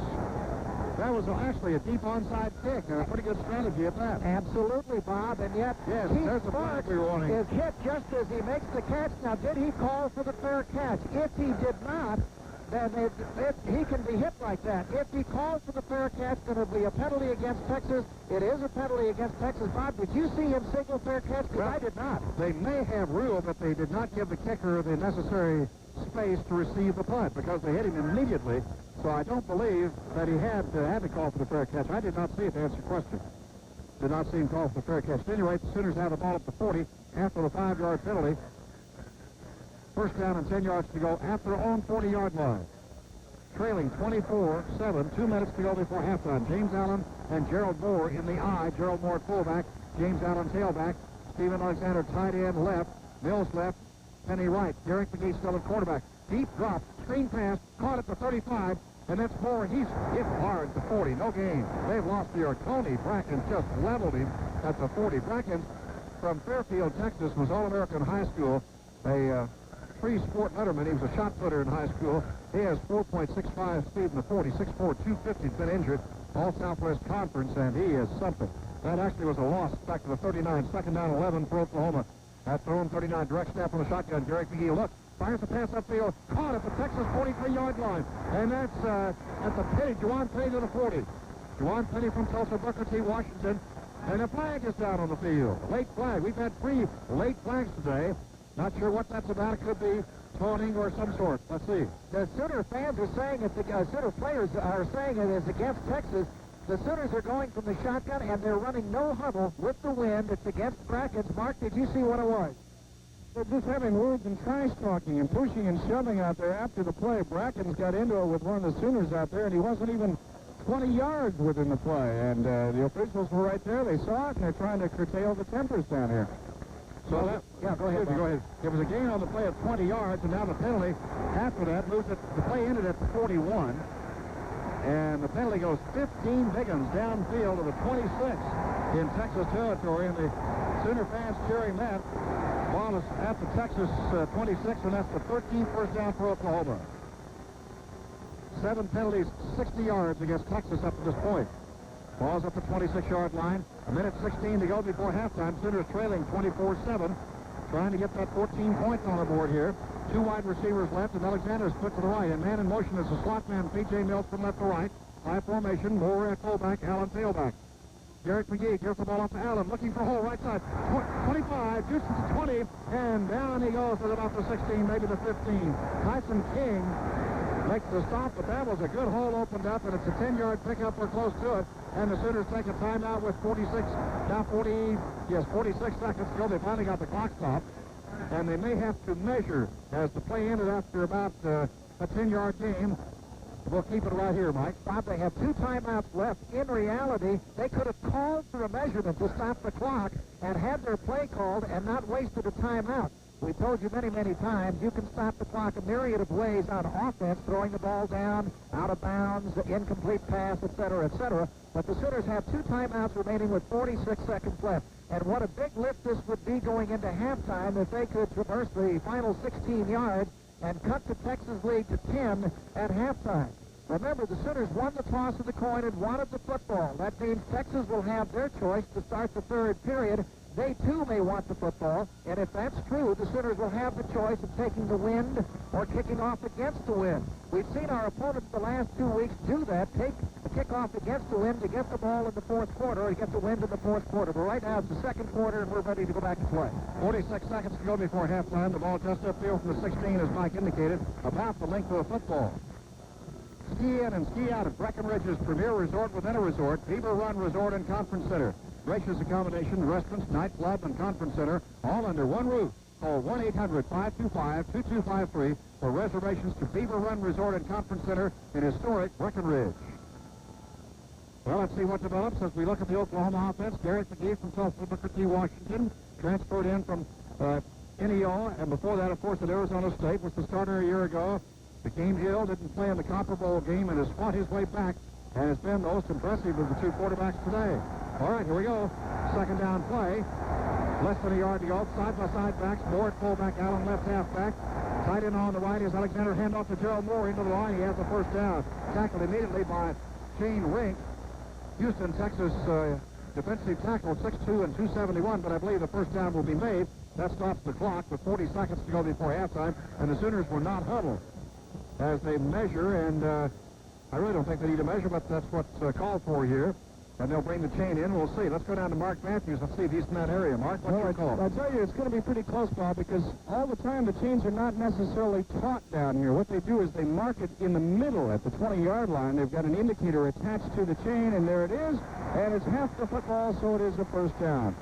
S1: That was actually a deep onside kick, and a pretty good strategy at that.
S3: Absolutely, Bob, and yet
S1: yes,
S3: Keith
S1: there's the flag we were wanting.
S3: Is hit just as he makes the catch. Now, did he call for the fair catch? If he did not, then he can be hit like that. If he calls for the fair catch, then it'll be a penalty against Texas. It is a penalty against Texas. Bob, did you see him signal fair catch? Because I did not.
S1: They may have ruled that they did not give the kicker the necessary space to receive the punt because they hit him immediately. So I don't believe that he had to call for the fair catch. I did not see it, to answer your question. Did not see him call for the fair catch. At any rate, the Sooners have the ball at the 40 after the 5-yard penalty. First down and 10 yards to go after their own 40-yard line. Trailing 24-7, 2 minutes to go before halftime. James Allen and Gerald Moore in the I. Gerald Moore at fullback, James Allen tailback, Stephen Alexander tight end left, Mills left, Penny right. Derek McGee still at quarterback. Deep drop, screen pass, caught at the 35, and that's Moore. He's hit hard at the 40, no gain. They've lost the Tony Brackens just leveled him at the 40. Brackens from Fairfield, Texas, was All-American High School. Tree Sport Letterman. He was a shot putter in high school. He has 4.65 speed in the 40. 6'4", 250. He's been injured all Southwest Conference, and he is something. That actually was a loss back to the 39. Second down 11 for Oklahoma. At their own 39, direct snap on the shotgun. Garrick McGee, look, fires a pass upfield, caught at the Texas 43-yard line. And that's at the Penny, Juwan Penny to the 40. Juwan Penny from Tulsa, Booker T. Washington. And a flag is down on the field. Late flag. We've had 3 late flags today. Not sure what that's about. It could be taunting or some sort. Let's see.
S3: The Sooner fans are saying it's Sooner players are saying it is against Texas. The Sooners are going from the shotgun, and they're running no huddle with the wind. It's against Brackens. Mark, did you see what it was?
S2: They're just having words and trash talking and pushing and shoving out there after the play. Brackens got into it with one of the Sooners out there, and he wasn't even 20 yards within the play. And the officials were right there. They saw it, and they're trying to curtail the tempers down here.
S1: So that,
S3: yeah, go ahead.
S1: Go ahead. It was a gain on the play of 20 yards, and now the penalty after that moves it. The play ended at the 41. And the penalty goes 15 Biggins downfield to the 26 in Texas territory, and the Sooner fans cheering that. Ball is at the Texas 26, and that's the 13th first down for Oklahoma. 7 penalties, 60 yards against Texas up to this point. Ball's up the 26-yard line. A minute 16 to go before halftime. Sooners trailing 24-7. Trying to get that 14 points on the board here. 2 wide receivers left, and Alexander's put to the right. And man in motion is the slot man, P.J. Mills, from left to right. High formation, Moore at fullback, Allen tailback. Garrick McGee gives the ball off to Allen, looking for hole right side. 25, juices to 20, and down he goes at about the 16, maybe the 15. Tyson King makes the stop, but that was a good hole opened up, and it's a 10-yard pickup or close to it. And the Sooners take a timeout with 46 seconds to go. They finally got the clock stopped. And they may have to measure as the play ended after about a 10-yard game. We'll keep it right here, Mike.
S3: Bob, they have 2 timeouts left. In reality, they could have called for a measurement to stop the clock and had their play called and not wasted a timeout. We told you many, many times you can stop the clock a myriad of ways on offense, throwing the ball down, out of bounds, incomplete pass, etc., etc. But the Sooners have 2 timeouts remaining with 46 seconds left. And what a big lift this would be going into halftime if they could traverse the final 16 yards and cut the Texas lead to 10 at halftime. Remember, the Sooners won the toss of the coin and wanted the football. That means Texas will have their choice to start the 3rd period. They, too, may want the football, and if that's true, the Sooners will have the choice of taking the wind or kicking off against the wind. We've seen our opponents the last 2 weeks do that, take a kickoff against the wind to get the ball in the 4th quarter or get the wind in the 4th quarter. But right now it's the 2nd quarter, and we're ready to go back to play.
S1: 46 seconds to go before halftime. The ball just upfield from the 16, as Mike indicated, about the length of a football. Ski in and ski out at Breckenridge's premier resort within a resort, Beaver Run Resort and Conference Center. Gracious accommodation, restaurants, nightclub, and conference center, all under one roof. Call 1-800-525-2253 for reservations to Beaver Run Resort and Conference Center in historic Breckenridge. Well, let's see what develops as we look at the Oklahoma offense. Garrick McGee from Tulsa, Booker T. Washington, transferred in from NEO, and before that, of course, at Arizona State, was the starter a year ago. Became ill, didn't play in the comparable game, and has fought his way back, and has been the most impressive of the 2 quarterbacks today. All right, here we go. 2nd down play. Less than a yard to go. Side-by-side backs. Moore at fullback. Allen left halfback. Tight end on the right is Alexander. Handoff to Gerald Moore into the line. He has the 1st down. Tackled immediately by Shane Rink. Houston, Texas defensive tackle, 6'2" and 271, but I believe the 1st down will be made. That stops the clock with 40 seconds to go before halftime, and the Sooners were not huddled as they measure, and I really don't think they need to measure, but that's what's called for here. And they'll bring the chain in. We'll see. Let's go down to Mark Matthews. Let's see if he's in that area. Mark, what's your call?
S2: I tell you, it's going to be pretty close, Bob, because all the time the chains are not necessarily taut down here. What they do is they mark it in the middle at the 20-yard line. They've got an indicator attached to the chain, and there it is. And it's half the football, so it is the 1st down.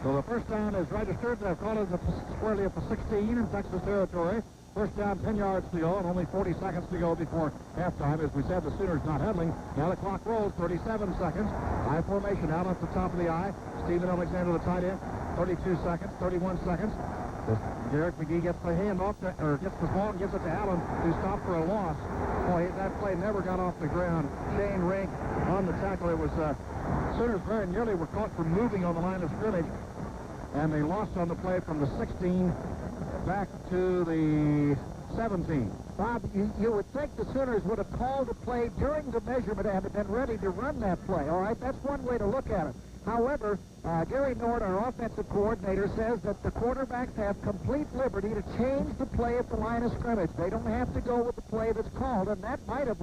S1: So the 1st down is registered. They've called it squarely at the 16 in Texas territory. 1st down, 10 yards to go, and only 40 seconds to go before halftime. As we said, the Sooners not huddling. Now the clock rolls, 37 seconds. High formation out at the top of the eye. Stephen Alexander, the tight end, 32 seconds, 31 seconds. Garrick McGee gets the handoff, or gets the ball and gives it to Allen, who stopped for a loss. Boy, that play never got off the ground. Shane Rink on the tackle. It was Sooners very nearly were caught for moving on the line of scrimmage, and they lost on the play from the 16 back to the 17.
S3: Bob, you would think the Sooners would have called a play during the measurement and been ready to run that play, all right? That's one way to look at it. However, Gary Nord, our offensive coordinator, says that the quarterbacks have complete liberty to change the play at the line of scrimmage. They don't have to go with the play that's called, and that might have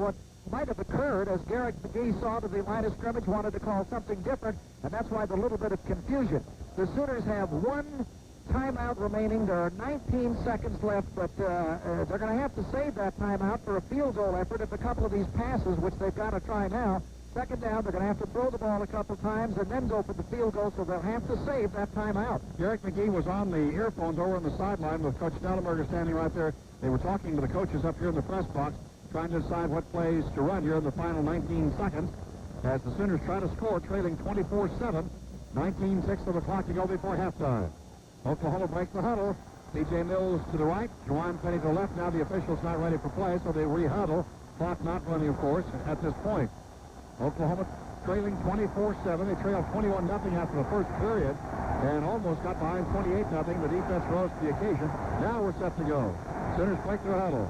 S3: occurred as Garrett McGee saw to the line of scrimmage, wanted to call something different, and that's why the little bit of confusion. The Sooners have one timeout remaining. There are 19 seconds left, but they're going to have to save that timeout for a field goal effort if a couple of these passes, which they've got to try now. Second down, they're going to have to throw the ball a couple times and then go for the field goal, so they'll have to save that timeout.
S1: Garrett McGee was on the earphones over on the sideline with Coach Stellenberger standing right there. They were talking to the coaches up here in the press box, trying to decide what plays to run here in the final 19 seconds as the Sooners try to score, trailing 24-7. 19 ticks of the clock to go before halftime. Oklahoma breaks the huddle. P.J. Mills to the right, Juwan Penny to the left. Now the official's not ready for play, so they re-huddle. Clock not running, of course, at this point. Oklahoma trailing 24-7. They trailed 21-0 after the first period and almost got behind 28-0. The defense rose to the occasion. Now we're set to go. Sooners break their huddle.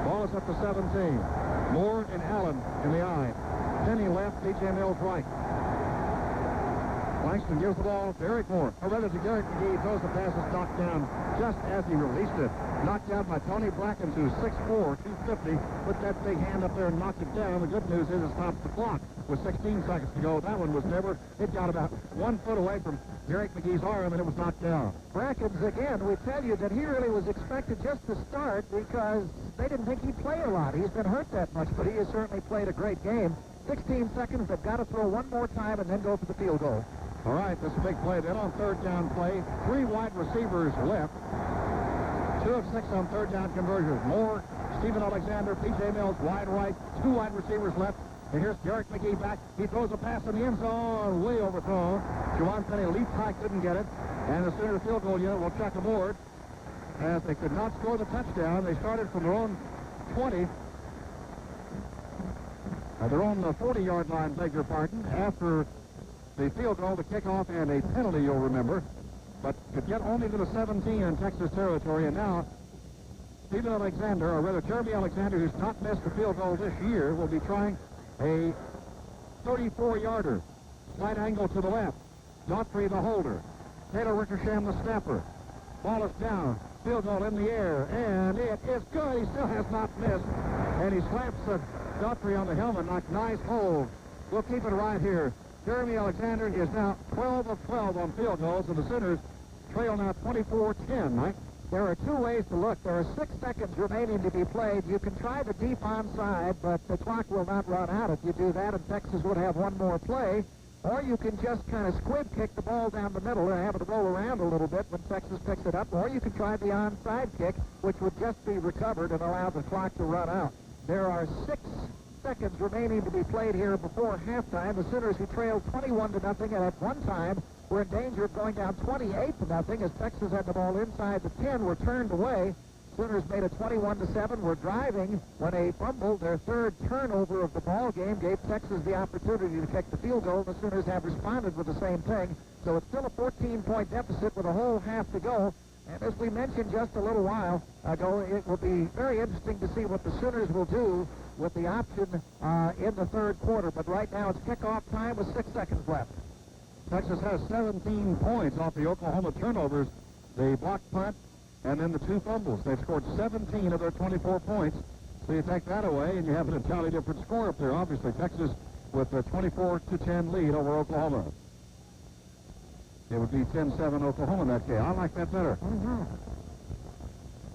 S1: Ball is up to 17. Moore and Allen in the eye. Penny left, P.J. Mills right. Langston gives the ball to Eric Moore. Or rather to Garrett McGee. Throws the pass is knocked down just as he released it. Knocked down by Tony Brackens, who's 6'4", 250. Put that big hand up there and knocked it down. The good news is it stops the clock with 16 seconds to go. That one was never. It got about 1 foot away from Garrett McGee's arm, and it was knocked down.
S3: Brackens, again, we tell you that he really was expected just to start because they didn't think he'd play a lot. He's been hurt that much, but he has certainly played a great game. 16 seconds, they've got to throw one more time and then go for the field goal.
S1: All right, this is a big play. Then on third down play, 3 wide receivers left. 2 of 6 on third down conversions. Moore, Stephen Alexander, P.J. Mills, wide right. 2 wide receivers left. And here's Garrett McGee back. He throws a pass in the end zone, way overthrown. Juwan Penny leaped high, couldn't get it. And the Sooners field goal unit will check aboard as they could not score the touchdown. They started from their own 20. Their own 40-yard line, beg your pardon, after the field goal, the kickoff, and a penalty, you'll remember. But could get only to the 17 in Texas territory. And now, Stephen Alexander, or rather Jeremy Alexander, who's not missed a field goal this year, will be trying a 34-yarder. Slight angle to the left. Daughtry the holder. Taylor Rickersham the snapper. Ball is down. Field goal in the air. And it is good. He still has not missed. And he slaps Daughtry on the helmet. Nice hold. We'll keep it right here. Jeremy Alexander is now 12 of 12 on field goals, and the Sooners trail now 24-10, Mike.
S3: There are 2 ways to look. There are 6 seconds remaining to be played. You can try the deep onside, but the clock will not run out if you do that, and Texas would have one more play. Or you can just kind of squib kick the ball down the middle and have it roll around a little bit when Texas picks it up. Or you can try the onside kick, which would just be recovered and allow the clock to run out. There are 6 seconds remaining to be played here before halftime. The Sooners, who trailed 21-0 and at one time were in danger of going down 28-0 as Texas had the ball inside the 10, were turned away. Sooners made it 21-7. Were driving when a fumble, their third turnover of the ball game, gave Texas the opportunity to kick the field goal. The Sooners have responded with the same thing. So it's still a 14-point deficit with a whole half to go. And as we mentioned just a little while ago, it will be very interesting to see what the Sooners will do with the option in the third quarter. But right now it's kickoff time with 6 seconds left.
S1: Texas has 17 points off the Oklahoma turnovers, the block punt, and then the 2 fumbles. They've scored 17 of their 24 points. So you take that away, and you have an entirely different score up there. Obviously, Texas with a 24-10 lead over Oklahoma. It would be 10-7 Oklahoma in that game. I like that better.
S3: Mm-hmm.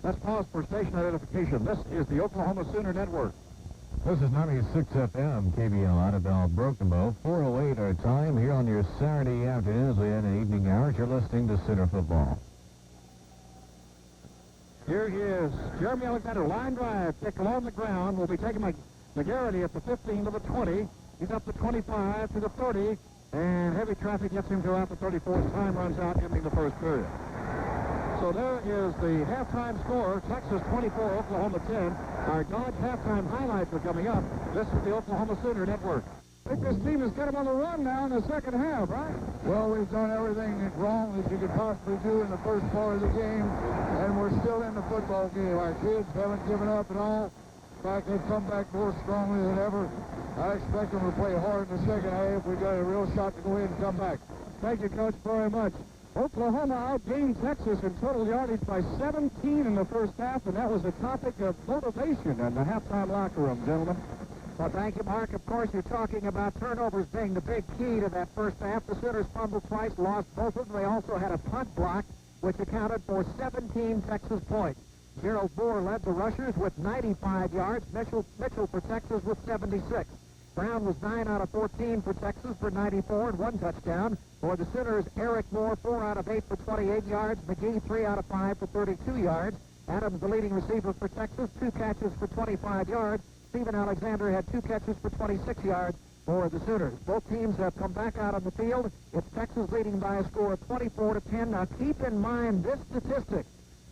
S1: Let's pause for station identification. This is the Oklahoma Sooner Network.
S4: This is 96 FM, KBL out of Broken Bow. 4:08 our time here on your Saturday afternoons and evening hours. You're listening to Sooner Football.
S1: Here he is, Jeremy Alexander, line drive, kick along the ground. Will be taken by McGarity at the 15 to the 20. He's up to 25 to the 30, and heavy traffic gets him to out the 34. Time runs out, ending the first period. So there is the halftime score, Texas 24, Oklahoma 10. Our Dodge halftime highlights are coming up. This is the Oklahoma Sooner Network.
S2: I think this team has got him on the run now in the second half, right?
S5: Well, we've done everything wrong that you could possibly do in the first part of the game, and we're still in the football game. Our kids haven't given up at all. In fact, they've come back more strongly than ever. I expect them to play hard in the second half. We've got a real shot to go in and come back.
S2: Thank you, Coach, very much. Oklahoma outgained Texas in total yardage by 17 in the first half, and that was a topic of motivation in the halftime locker room, gentlemen.
S3: Well, thank you, Mark. Of course, you're talking about turnovers being the big key to that first half. The Sooners fumbled twice, lost both of them. They also had a punt block, which accounted for 17 Texas points. Gerald Moore led the rushers with 95 yards. Mitchell for Texas with 76. Brown was 9 out of 14 for Texas for 94 and 1 touchdown. For the Sooners, Eric Moore, 4 out of 8 for 28 yards. McGee, 3 out of 5 for 32 yards. Adams, the leading receiver for Texas, 2 catches for 25 yards. Stephen Alexander had 2 catches for 26 yards for the Sooners. Both teams have come back out on the field. It's Texas leading by a score of 24-10. Now, keep in mind this statistic.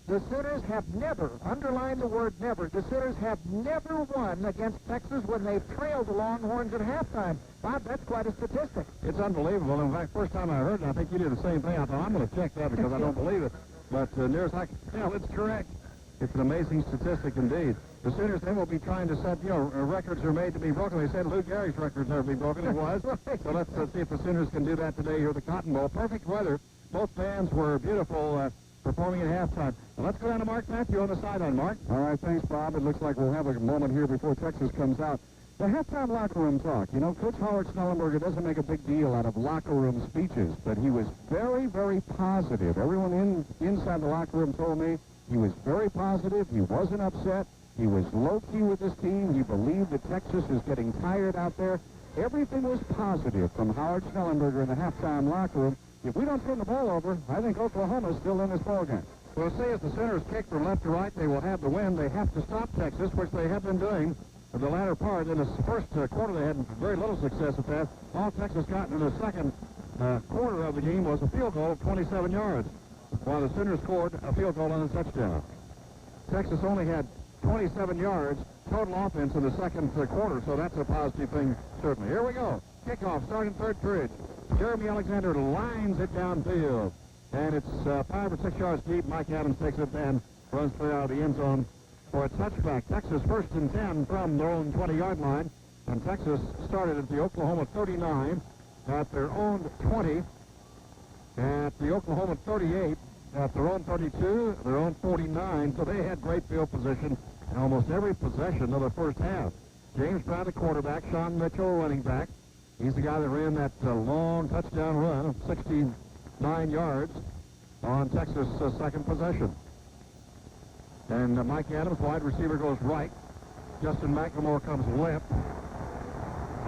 S3: The Sooners have never, underline the word never, the Sooners have never won against Texas when they've trailed the Longhorns at halftime. Bob, that's quite a statistic.
S1: It's unbelievable. In fact, first time I heard it, I think you did the same thing. I thought, I'm going to check that because I don't believe it. But near as I can tell, it's correct. It's an amazing statistic indeed. The Sooners then will be trying to set, records are made to be broken. They said Lou Gehrig's records never be broken. It was. So let's see if the Sooners can do that today here at the Cotton Bowl. Perfect weather. Both bands were beautiful performing at halftime. Now let's go down to Mark Matthew on the sideline. Mark.
S2: All right, thanks, Bob. It looks like we'll have a moment here before Texas comes out. The halftime locker room talk. You know, Coach Howard Snellenberger doesn't make a big deal out of locker room speeches, but he was very, very positive. Everyone inside the locker room told me he was very positive. He wasn't upset. He was low-key with his team. He believed that Texas is getting tired out there. Everything was positive from Howard Snellenberger in the halftime locker room. If we don't turn the ball over, I think Oklahoma's still in this ballgame.
S1: Well, say as the Sooners kick from left to right, they will have the win. They have to stop Texas, which they have been doing in the latter part. In the first quarter, they had very little success at that. All Texas got in the second quarter of the game was a field goal of 27 yards, while the Sooners scored a field goal and a touchdown. Texas only had 27 yards total offense in the second quarter, so that's a positive thing, certainly. Here we go. Kickoff starting third period. Jeremy Alexander lines it downfield, and it's 5 or 6 yards deep. Mike Adams takes it and runs clear out of the end zone for a touchback. Texas first and 10 from their own 20-yard line, and Texas started at the Oklahoma 39, at their own 20, at the Oklahoma 38, at their own 32, their own 49, so they had great field position in almost every possession of the first half. James Brown, the quarterback, Sean Mitchell, running back. He's the guy that ran that long touchdown run of 69 yards on Texas' second possession. And Mike Adams, wide receiver, goes right. Justin McLemore comes left.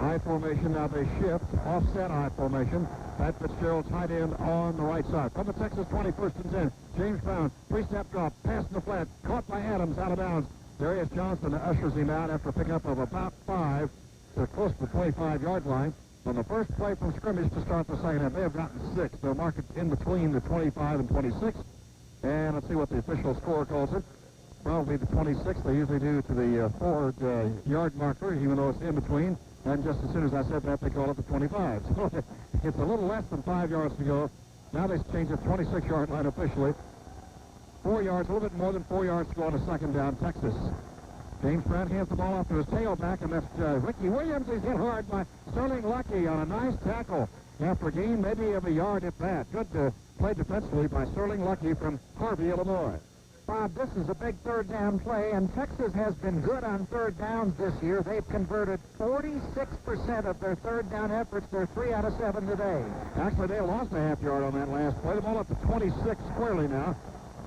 S1: I formation, now they shift. Offset I formation. Pat Fitzgerald tight end on the right side. From the Texas 21st and 10. James Brown, 3-step drop, pass in the flat, caught by Adams, out of bounds. Darius Johnson ushers him out after a pickup of about 5 to close to the 25-yard line. On the first play from scrimmage to start the second half, they have gotten 6. They'll mark it in between the 25 and 26. And let's see what the official score calls it. Probably the 26. They usually do to the forward-yard marker, even though it's in between. And just as soon as I said that, they call it the 25. So it's a little less than 5 yards to go. Now they change the 26-yard line officially. 4 yards, a little bit more than 4 yards to go on a second down, Texas. James Brown hands the ball off to his tailback, and that's Ricky Williams. He's hit hard by Sterling Lucky on a nice tackle after a gain maybe of a yard at that. Good play defensively by Sterling Lucky from Harvey, Illinois.
S3: Bob, this is a big third down play, and Texas has been good on third downs this year. They've converted 46% of their third down efforts. They're 3 out of 7 today.
S1: Actually, they lost a half yard on that last play. The ball up to 26 squarely now.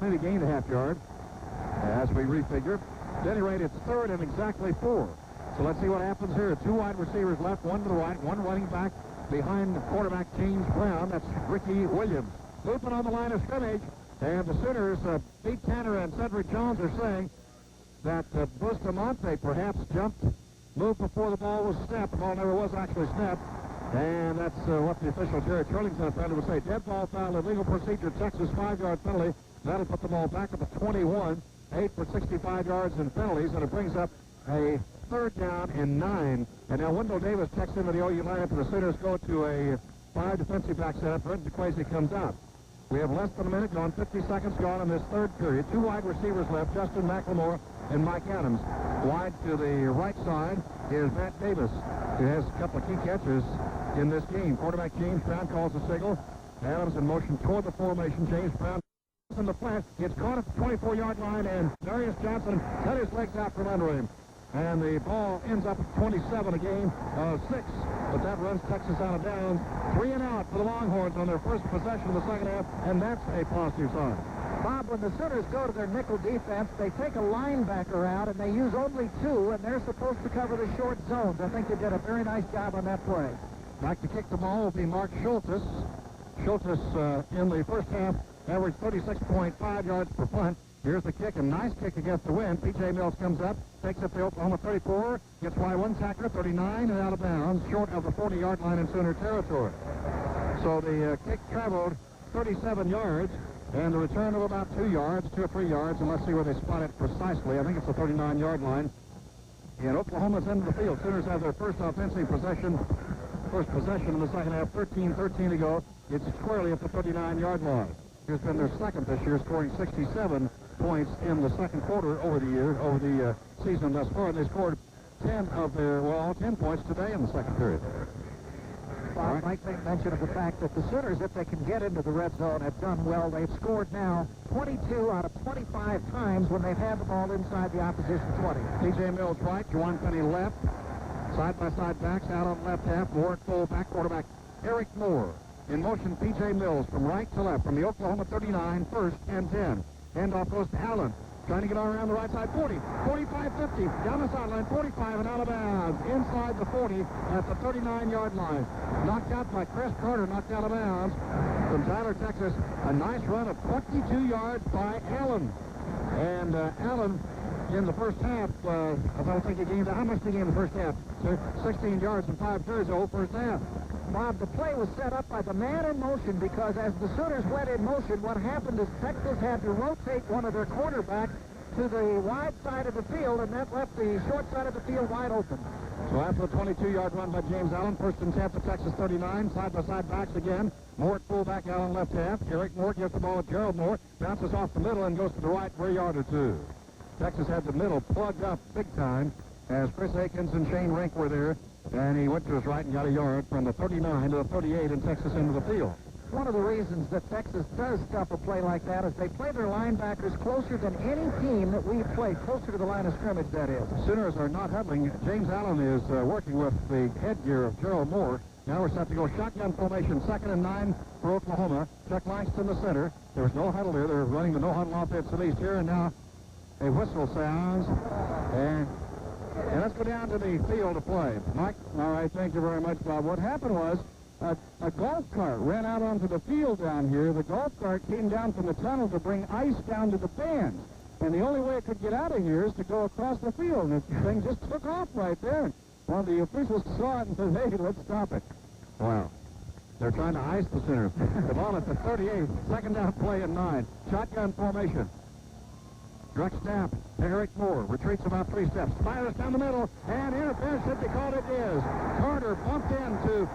S1: Maybe gained a half yard as we refigure. At any rate, it's third and exactly 4. So let's see what happens here. 2 wide receivers left, 1 to the right, 1 running back behind the quarterback James Brown. That's Ricky Williams. Movement on the line of scrimmage. And the Sooners, Pete Tanner and Cedric Jones are saying that Bustamante perhaps moved before the ball was snapped. The ball never was actually snapped. And that's what the official Jerry Turlington offender would say. Dead ball foul, illegal procedure, Texas 5-yard penalty. That'll put the ball back at the 21. 8 for 65 yards in penalties, and it brings up a third down and 9. And now Wendell Davis checks into the OU lineup, and the Sooners go to a 5 defensive back setup. Brenton DeQuazy comes out. We have less than a minute gone, 50 seconds gone in this third period. 2 wide receivers left, Justin McLemore and Mike Adams. Wide to the right side is Matt Davis, who has a couple of key catches in this game. Quarterback James Brown calls the signal. Adams in motion toward the formation. James Brown in the flat. Gets caught at the 24-yard line, and Darius Johnson cut his legs out from under him. And the ball ends up at 27, a game of 6. But that runs Texas out of bounds. 3 and out for the Longhorns on their first possession of the second half, and that's a positive sign.
S3: Bob, when the Sooners go to their nickel defense, they take a linebacker out, and they use only 2, and they're supposed to cover the short zones. I think they did a very nice job on that play.
S1: Back to kick the ball will be Mark Schultes. Schultes in the first half averaged 36.5 yards per punt. Here's the kick, a nice kick against the wind. P.J. Mills comes up, takes up the Oklahoma 34, gets by one tackler, 39, and out of bounds, short of the 40-yard line in Sooner territory. So the kick traveled 37 yards, and the return of about 2 yards, 2 or 3 yards, and let's see where they spot it precisely. I think it's the 39-yard line. And Oklahoma's into the field. Sooners have their first offensive possession, first possession in the second half, 13-13 to go. It's squarely at the 39-yard line. Here's been their second this year, scoring 67 points in the second quarter over the season thus far. And they scored 10 points today in the second period.
S3: Bob, Mike made mention of the fact that the Sooners, if they can get into the red zone, have done well. They've scored now 22 out of 25 times when they've had the ball inside the opposition 20.
S1: P.J. Mills right, Juwan Penny left. Side-by-side backs out on left half. Moore at fullback, quarterback Eric Moore. In motion, P.J. Mills from right to left, from the Oklahoma 39, first and 10. Handoff goes to Allen, trying to get around the right side, 40, 45, 50, down the sideline, 45, and out of bounds, inside the 40 at the 39-yard line. Knocked out by Chris Carter, knocked out of bounds. From Tyler, Texas, a nice run of 22 yards by Allen. And Allen, in the first half, I don't think he gained, how much did he gain in the first half? 16 yards and 5 carries the whole first half.
S3: Bob, the play was set up by the man in motion because as the Sooners went in motion, what happened is Texas had to rotate one of their quarterbacks to the wide side of the field, and that left the short side of the field wide open.
S1: So after the 22-yard run by James Allen, first and 10 at Texas 39, side-by-side backs again. Moore at fullback, Allen left half. Eric Moore gets the ball at Gerald Moore, bounces off the middle and goes to the right for a yard or 2. Texas had the middle plugged up big time as Chris Akins and Shane Rink were there. And he went to his right and got a yard from the 39 to the 38 and Texas into the field.
S3: One of the reasons that Texas does stuff a play like that is they play their linebackers closer than any team that we've played, closer to the line of scrimmage, that is.
S1: Sooners are not huddling. James Allen is working with the headgear of Gerald Moore. Now we're set to go shotgun formation, 2nd and 9 for Oklahoma. Chuck Langston the center. There's no huddle here. They're running the no-huddle offense at least here, and now a whistle sounds. And let's go down to the field to play. Mike?
S2: All right, thank you very much, Bob. What happened was a golf cart ran out onto the field down here. The golf cart came down from the tunnel to bring ice down to the fans. And the only way it could get out of here is to go across the field. And this thing just took off right there. One of the officials saw it and said, hey, let's stop it.
S1: Wow. They're trying to ice the Sooners. The ball at the 38, second down play at 9. Shotgun formation. Direct snap to Eric Moore. Retreats about 3 steps. Fires down the middle, and interference should be called. It is. Carter bumped into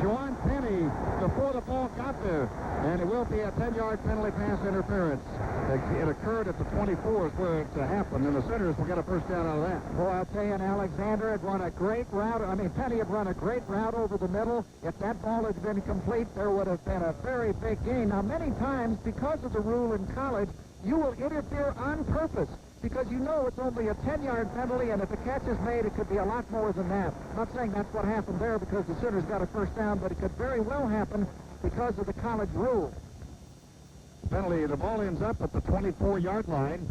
S1: Juwan Penny before the ball got there. And it will be a 10-yard penalty pass interference. It occurred at the 24 is where it happened, and the Sooners will get a first down out of that.
S3: Boy, I'll tell you, and Alexander had run a great route. Penny had run a great route over the middle. If that ball had been complete, there would have been a very big gain. Now, many times, because of the rule in college, you will interfere on purpose because you know it's only a 10-yard penalty, and if a catch is made, it could be a lot more than that. I'm not saying that's what happened there because the Sooners got a first down, but it could very well happen because of the college rule.
S1: Penalty, the ball ends up at the 24-yard line.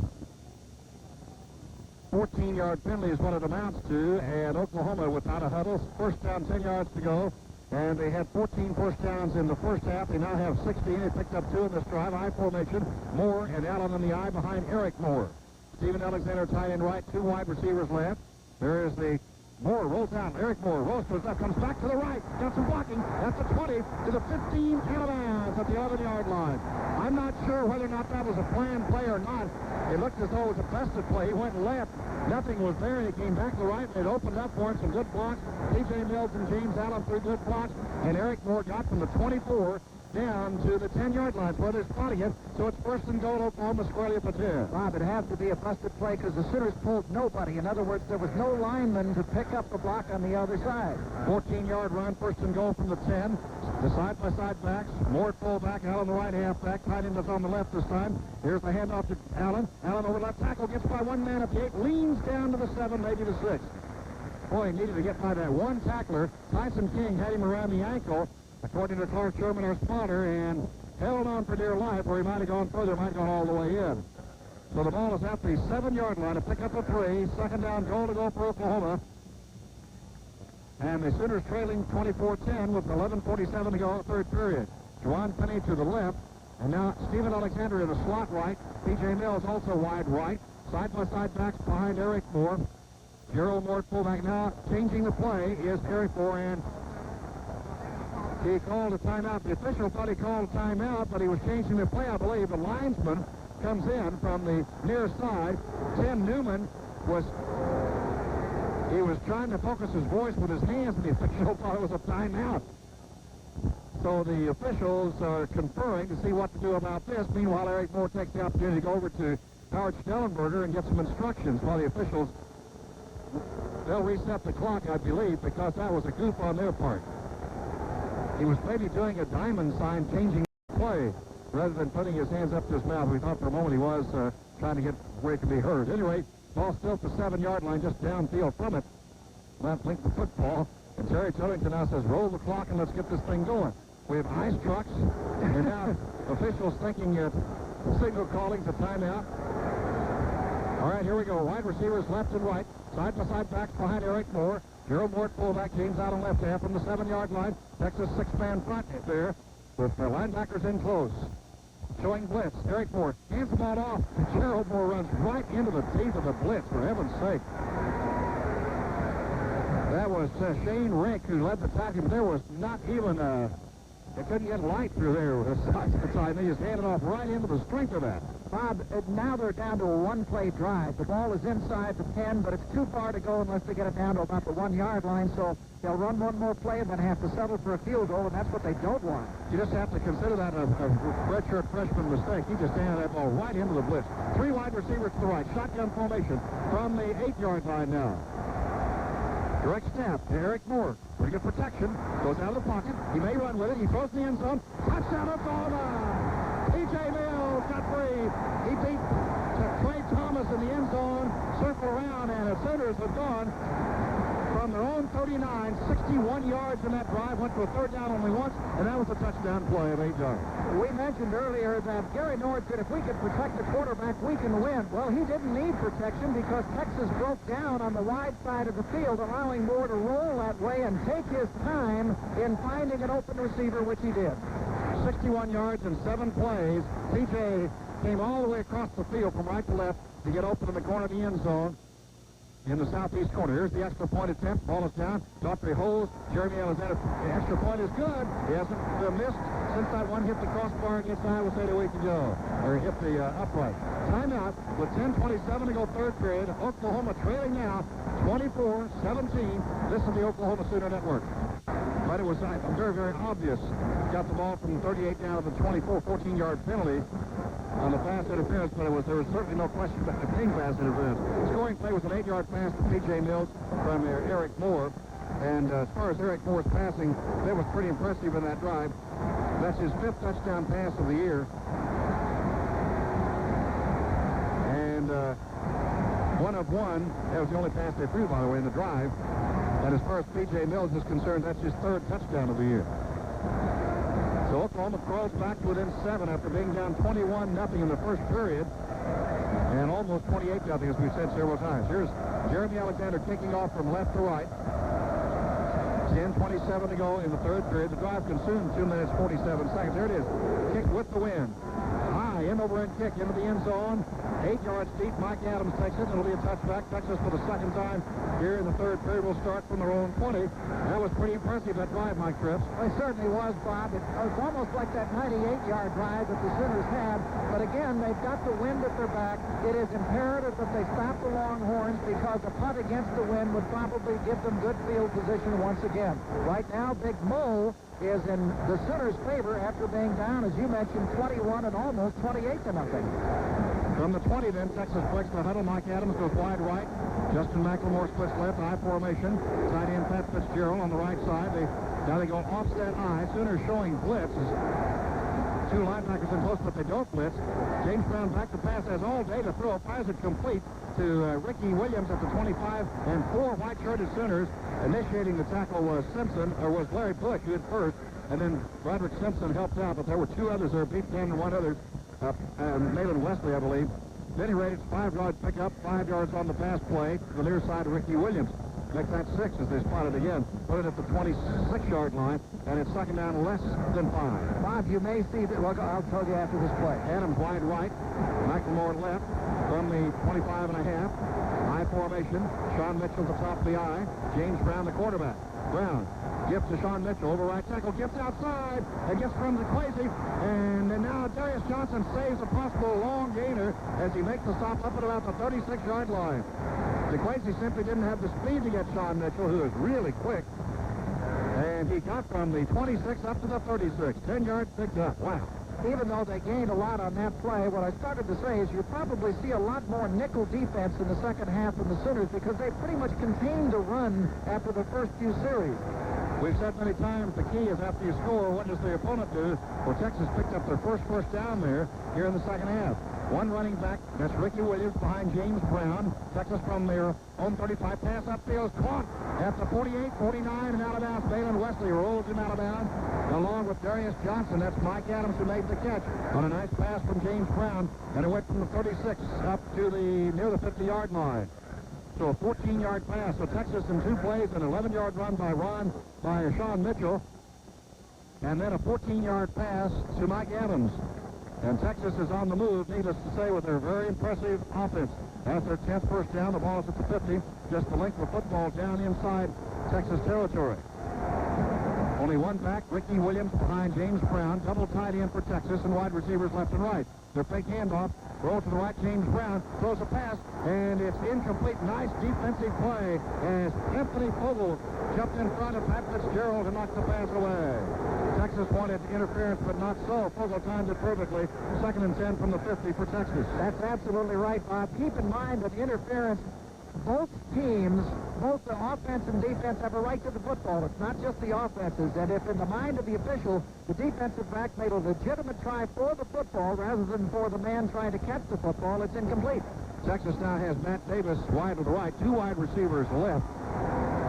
S1: 14-yard penalty is what it amounts to, and Oklahoma without a huddle. First down, 10 yards to go. And they had 14 first downs in the first half. They now have 16. They picked up 2 in this drive. I formation. Moore and Allen in the eye behind Eric Moore. Stephen Alexander tight end right. 2 wide receivers left. There is the Moore rolls out. Eric Moore rolls to his left. Comes back to the right. Got some blocking. That's the 20 to the 15. Out of bounds at the 11-yard line. I'm not sure sure whether or not that was a planned play or not. It looked as though it was a busted play. He went left. Nothing was there, and he came back to the right, and it opened up for him. Some good blocks. P.J. Mills and James Allen threw good blocks, and Eric Moore got from the 24 down to the 10-yard line. Well, they're spotting it, so it's first and goal, Oklahoma squarely at the 10.
S3: Bob, it has to be a busted play because the Sooners pulled nobody. In other words, there was no lineman to pick up the block on the other side.
S1: 14-yard run, first and goal from the 10. The side-by-side backs. Moore at fullback, Allen the right halfback. Tight end is on the left this time. Here's the handoff to Allen. Allen over left tackle, gets by one man at the 8, leans down to the 7, maybe the 6. Boy, he needed to get by that one tackler. Tyson King had him around the ankle, according to Clark Sherman, our spotter, and held on for dear life, or he might have gone further, might have gone all the way in. So the ball is at the 7-yard line to pick up a 3. Second down, goal to go for Oklahoma. And the Sooners trailing 24-10 with 11:47 to go, third period. Juwan Penny to the left, and now Stephen Alexander in the slot right. P.J. Mills also wide right. Side-by-side backs behind Eric Moore. Gerald Moore fullback. Now changing the play is Eric Moore, and he called a timeout. The official thought he called a timeout, but he was changing the play, I believe. The linesman comes in from the near side. Tim Newman was trying to focus his voice with his hands, and the official thought it was a timeout. So the officials are conferring to see what to do about this. Meanwhile, Eric Moore takes the opportunity to go over to Howard Stellenberger and get some instructions while the officials, they'll reset the clock, I believe, because that was a goof on their part. He was maybe doing a diamond sign, changing the play, rather than putting his hands up to his mouth. We thought for a moment he was trying to get where he could be heard. Anyway, ball still at the 7-yard line, just downfield from it. Left link the football, and Terry Tillington now says, roll the clock and let's get this thing going. We have ice trucks, and now officials thinking signal calling's a timeout. All right, here we go. Wide receivers left and right. Side-by-side backs behind Eric Moore. Gerald Moore at fullback, James out on left half from the 7-yard line. Texas 6-man front there with the linebackers in close. Showing blitz. Eric Moore hands the ball off. Gerald Moore runs right into the teeth of the blitz, for heaven's sake. That was Shane Rink who led the tackle. There was not even they couldn't get light through there with the side to the side. They just handed off right into the strength of that.
S3: Bob, now they're down to a one-play drive. The ball is inside the 10, but it's too far to go unless they get it down to about the 1-yard line. So they'll run one more play and then have to settle for a field goal, and that's what they don't want.
S1: You just have to consider that a redshirt freshman mistake. He just handed that ball right into the blitz. 3 wide receivers to the right. Shotgun formation from the 8-yard line now. Direct snap to Eric Moore. Pretty good protection. Goes out of the pocket. He may run with it. He throws in the end zone. Touchdown, Oklahoma! P.J. Mills got free. He beat Trey Thomas in the end zone. Circle around, and the Sooners have gone from their own 39, 61 yards in that drive. Went to a third down only once, and that was a touchdown play of 8 yards.
S3: We mentioned earlier that Gary North said if we could protect the quarterback, we can win. Well, he didn't need protection because Texas broke down on the wide side of the field, allowing Moore to roll that way and take his time in finding an open receiver, which he did.
S1: 61 yards in 7 plays. P.J. came all the way across the field from right to left to get open in the corner of the end zone in the southeast corner. Here's the extra point attempt. Ball is down. Daughtry holds. Jeremy Alexander. The extra point is good. He hasn't missed since that one hit the crossbar against Iowa State a week ago. Or hit the upright. Timeout with 10:27 to go, third period. Oklahoma trailing now 24-17. This is the Oklahoma Sooner Network. But it was very, very obvious. Got the ball from 38 down to the 24, 14-yard penalty on the pass interference, but there was certainly no question about the clean pass interference. Scoring play was an 8-yard pass to P.J. Mills from Eric Moore. And as far as Eric Moore's passing, that was pretty impressive in that drive. That's his 5th touchdown pass of the year. And 1 of 1. That was the only pass they threw, by the way, in the drive. And as far as P.J. Mills is concerned, that's his 3rd touchdown of the year. So Oklahoma crawls back to within 7 after being down 21-0 in the first period. And almost 28-0, as we said several times. Here's Jeremy Alexander kicking off from left to right. 10:27 to go in the third period. The drive consumed 2 minutes, 47 seconds. There it is. Kick with the wind. High, end-over-end kick into the end zone. 8 yards deep. Mike Adams takes it. It'll be a touchback. Texas for the second time here in the third period will start from their own 20. That was pretty impressive, that drive, Mike Trepps.
S3: It certainly was, Bob. It was almost like that 98-yard drive that the Sooners had. But again, they've got the wind at their back. It is imperative that they stop the Longhorns because a punt against the wind would probably give them good field position once again. Right now, Big Mo is in the Sooners' favor after being down, as you mentioned, 21 and almost 28 to nothing.
S1: From the 20, then, Texas breaks the huddle. Mike Adams goes wide right. Justin McLemore splits left, I formation. Tight end Pat Fitzgerald on the right side. Now they go offset I. Sooners showing blitz. Two linebackers in post, but they don't blitz. James Brown back to pass, has all day to throw. Fires it complete to Ricky Williams at the 25, and 4 white-shirted Sooners. Initiating the tackle was Larry Bush, who hit first, and then Broderick Simpson helped out, but there were 2 others there, Pete Cannon and 1 other, Malin Wesley, I believe. Then he rated 5-yard pickup, 5 yards on the pass play to the near side of Ricky Williams. Make that 6 as they spotted again. Put it at the 26-yard line, and it's second down less than 5.
S3: Bob, you may see that. Well, I'll tell you after this play.
S1: Adams wide right, McLemore left from the 25 and a half. I formation. Sean Mitchell at the top of the I. James Brown, the quarterback. Brown gives to Sean Mitchell over right tackle, gets outside, and gets from the Quasi, and now Darius Johnson saves a possible long gainer as he makes the stop up at about the 36-yard line. DeQuacy simply didn't have the speed to get Sean Mitchell, who is really quick. And he got from the 26 up to the 36. 10 yards picked up. Wow.
S3: Even though they gained a lot on that play, what I started to say is you probably see a lot more nickel defense in the second half of the Sooners because they pretty much contained the run after the first few series.
S1: We've said many times the key is after you score, what does the opponent do? Well, Texas picked up their first down there here in the second half. 1 running back, that's Ricky Williams behind James Brown. Texas from their own 35, pass upfield, caught at the 48, 49, and out of bounds. Malin Wesley rolls him out of bounds, along with Darius Johnson. That's Mike Adams who made the catch on a nice pass from James Brown, and it went from the 36 up to near the 50-yard line. So a 14-yard pass. So Texas in 2 plays, an 11-yard run by Sean Mitchell, and then a 14-yard pass to Mike Adams. And Texas is on the move, needless to say, with their very impressive offense. That's their 10th first down. The ball is at the 50, just the length of football down inside Texas territory. Only 1 back, Ricky Williams behind James Brown. Double tight end for Texas and wide receivers left and right. Their fake handoff, roll to the right, James Brown throws a pass, and it's incomplete. Nice defensive play as Anthony Fogle jumped in front of Pat Fitzgerald and knocked the pass away. Texas wanted interference, but not so. Fogle timed it perfectly. 2nd and 10 from the 50 for Texas.
S3: That's absolutely right, Bob. Keep in mind that interference, both teams, both the offense and defense, have a right to the football. It's not just the offenses. And if in the mind of the official, the defensive back made a legitimate try for the football rather than for the man trying to catch the football, it's incomplete.
S1: Texas now has Matt Davis wide to the right, 2 wide receivers left.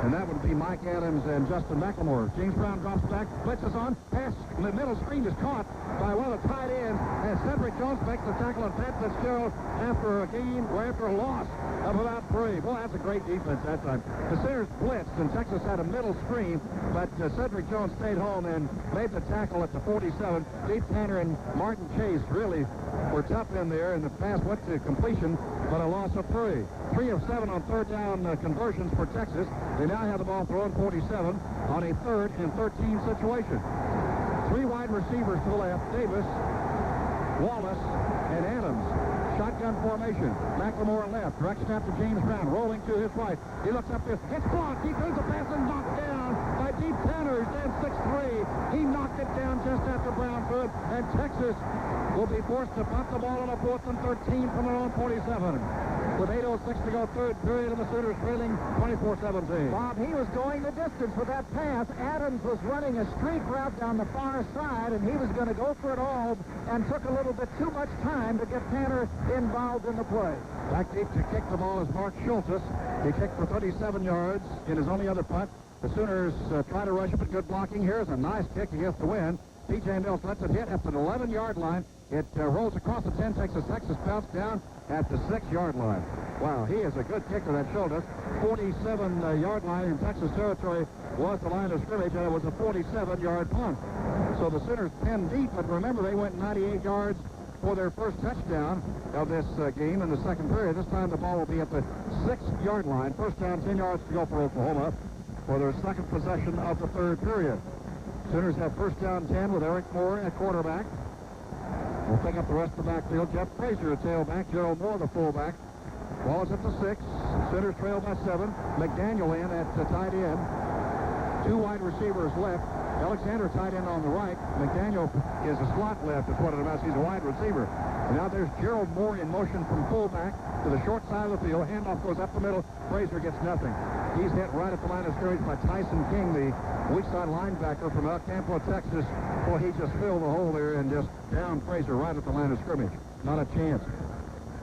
S1: And that would be Mike Adams and Justin McLemore. James Brown drops back, blitzes on, pass, the middle screen is caught by one of the tight ends, and Cedric Jones makes the tackle on Pat Fitzgerald after a loss of about 3. Boy, that's a great defense that time. The Sooners blitzed, and Texas had a middle screen, but Cedric Jones stayed home and made the tackle at the 47. Steve Tanner and Martin Chase really were tough in there, and the pass went to completion, but a loss of 3. 3 of 7 on 3rd down conversions for Texas. They now have the ball thrown 47 on a 3rd and 13 situation. 3 wide receivers to the left, Davis, Wallace, and Adams. Shotgun formation. McLemore left. Direct snap to James Brown. Rolling to his right. He looks up there. It's blocked. He throws a pass and knocked down by Steve Tanner. Stands 6'3". He knocked it down just after Brown could. And Texas will be forced to punt the ball on a 4th and 13 from their own 47. With 8:06 to go, 3rd period, of the Sooners trailing 24-17.
S3: Bob, he was going the distance with that pass. Adams was running a streak route down the far side, and he was going to go for it all and took a little bit too much time to get Tanner involved in the play.
S1: Back deep to kick the ball is Mark Schultes. He kicked for 37 yards in his only other punt. The Sooners try to rush it, but good blocking. Here's a nice kick. He gets the win. P.J. Mills lets it hit at the 11-yard line. It rolls across the 10. Texas bounce down at the 6-yard line. Wow, he is a good kicker, that Schultes. 47-yard line in Texas territory was the line of scrimmage, and it was a 47-yard punt. So the Sooners pinned deep, but remember, they went 98 yards for their first touchdown of this game in the second period. This time the ball will be at the 6-yard line. First down, 10 yards to go for Oklahoma for their second possession of the third period. Sooners have first down 10 with Eric Moore at quarterback. will pick up the rest of the backfield. Jeff Frazier, a tailback. Gerald Moore, the fullback. Ball is at the 6. Sooners trail by 7. McDaniel in at tight end. 2 wide receivers left. Alexander tight end on the right. McDaniel is a slot left. That's what it amounts. He's a wide receiver. And now there's Gerald Moore in motion from fullback to the short side of the field. Handoff goes up the middle. Frazier gets nothing. He's hit right at the line of scrimmage by Tyson King, the weak side linebacker from El Campo, Texas. Well, he just filled the hole there and just downed Frazier right at the line of scrimmage. Not a chance.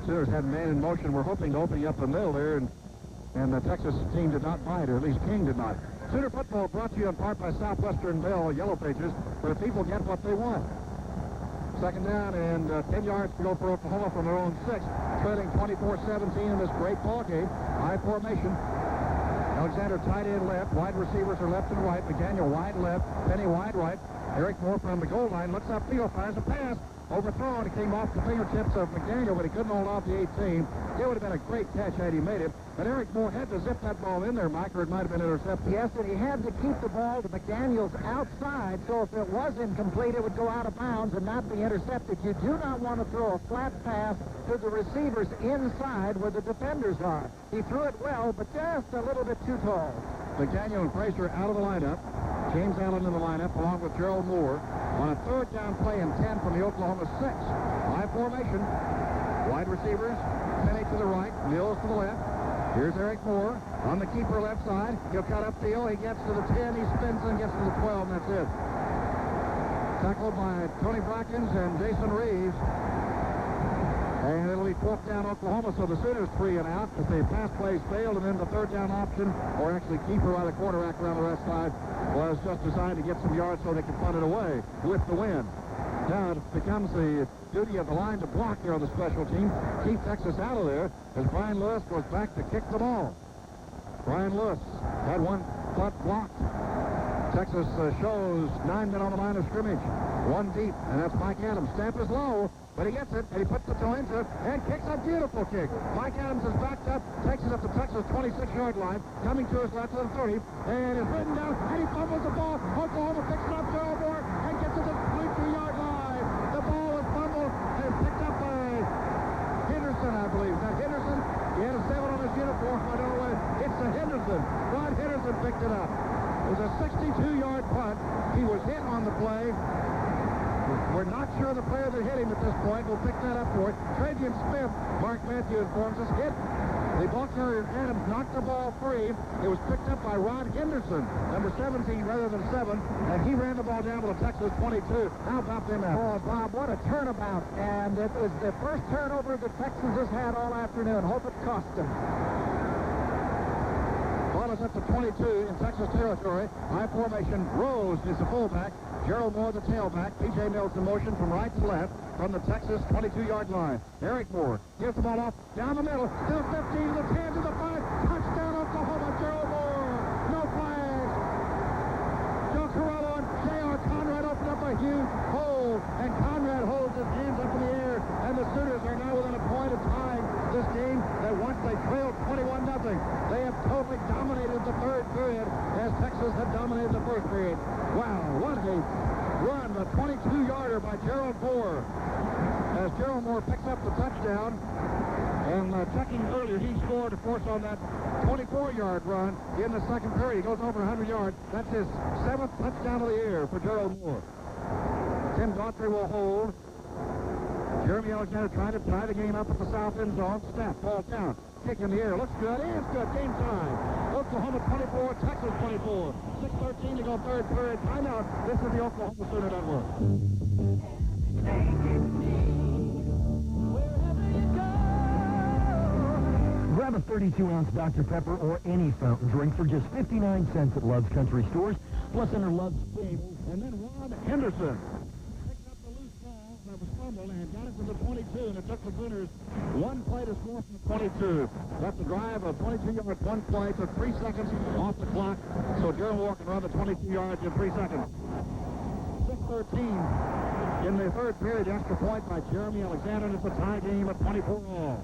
S1: Sooners had man in motion. We're hoping to open up the middle there, and the Texas team did not bite, or at least King did not. Sooner football brought to you in part by Southwestern Bell Yellow Pages, where people get what they want. Second down and 10 yards to go for Oklahoma from their own 6. Trailing 24-17 in this great ball game. High formation. Alexander tight end left. Wide receivers are left and right. McDaniel wide left. Penny wide right. Eric Moore from the goal line looks upfield, fires a pass. Overthrown. It came off the fingertips of McDaniel, but he couldn't hold off the 18. It would have been a great catch had he made it. But Eric Moore had to zip that ball in there, Mike, or it might have been intercepted.
S3: Yes, and he had to keep the ball to McDaniel's outside, so if it was incomplete, it would go out of bounds and not be intercepted. You do not want to throw a flat pass to the receivers inside where the defenders are. He threw it well, but just a little bit too tall.
S1: McDaniel and Frazier out of the lineup. James Allen in the lineup along with Gerald Moore on a third down play and 10 from the Oklahoma 6. High formation. Wide receivers. Penny to the right. Mills to the left. Here's Eric Moore on the keeper left side. He'll cut upfield. He gets to the 10. He spins and gets to the 12, and that's it. Tackled by Tony Brackens and Jason Reeves. And it'll be 4th down Oklahoma, so the Sooners 3 and out. If the pass plays failed, and then the third down option, or actually keeper by the quarterback around the left side, was just designed to get some yards so they could punt it away with the win. Now it becomes the duty of the line to block here on the special team. Keep Texas out of there as Brian Lewis goes back to kick the ball. Brian Lewis had one punt blocked. Texas shows 9 men on the line of scrimmage. 1 deep, and that's Mike Adams. Snap is low, but he gets it, and he puts the toe into it, and kicks a beautiful kick. Mike Adams is backed up, takes it up to Texas' 26-yard line, coming to his left to the 30, and is ridden down, and he fumbles the ball. Oklahoma picks it up, Gerald Moore, and gets it to the 22-yard line. The ball is fumbled and picked up by Henderson, I believe. Is that Henderson? He had a 7 on his uniform. I don't know where. It's the Henderson. Rod Henderson picked it up. It was a 62-yard punt. He was hit on the play. We're not sure the player that hit him at this point. We'll pick that up for it. Trajan Smith, Mark Matthew informs us, hit the ball carrier Adams, knocked the ball free. It was picked up by Rod Henderson, number 17 rather than 7, and he ran the ball down to the Texas 22. How about them apples?
S3: Oh, Bob, what a turnabout. And it was the first turnover the Texans has had all afternoon. Hope it cost them.
S1: Ball is up to 22 in Texas territory. High formation. Rose is the fullback. Gerald Moore, the tailback. P.J. Mills in motion from right to left from the Texas 22-yard line. Eric Moore gives the ball off down the middle. To the 15, to the 10, to the 5. Touchdown, Oklahoma. Gerald Moore. No flag. Joe Carollo and J.R. Conrad open up a huge hole, and Conrad holds his hands up in the air, and the Sooners are now within a point of tying this game that once they trailed 21-0. They have totally dominated the third period as Texas had dominated the first period. Wow, what a run, the 22-yarder by Gerald Moore. As Gerald Moore picks up the touchdown, and checking earlier, he scored, of course, on that 24-yard run in the second period. He goes over 100 yards. That's his 7th touchdown of the year for Gerald Moore. Tim Daughtry will hold. Jeremy Alexander trying to tie the game up at the south end zone. Snap, ball down. Kick in the air. Looks good. It's good. Game time. Oklahoma 24, Texas 24. 6:13 to go third period. Timeout. This is the Oklahoma Sooner Network.
S6: Grab a 32-ounce Dr. Pepper or any fountain drink for just 59 cents at Love's Country Stores, plus enter Love's Stable.
S1: And then Rod Henderson picked up the loose ball that was fumbled and got it to the 22, and it took the Sooners one play to score from the 22. Left the drive of 22 yards, one play, took 3 seconds off the clock, so Gerald Moore can run the 22 yards in 3 seconds. 6:13 in the third period, extra point by Jeremy Alexander. It's a tie game at 24 all.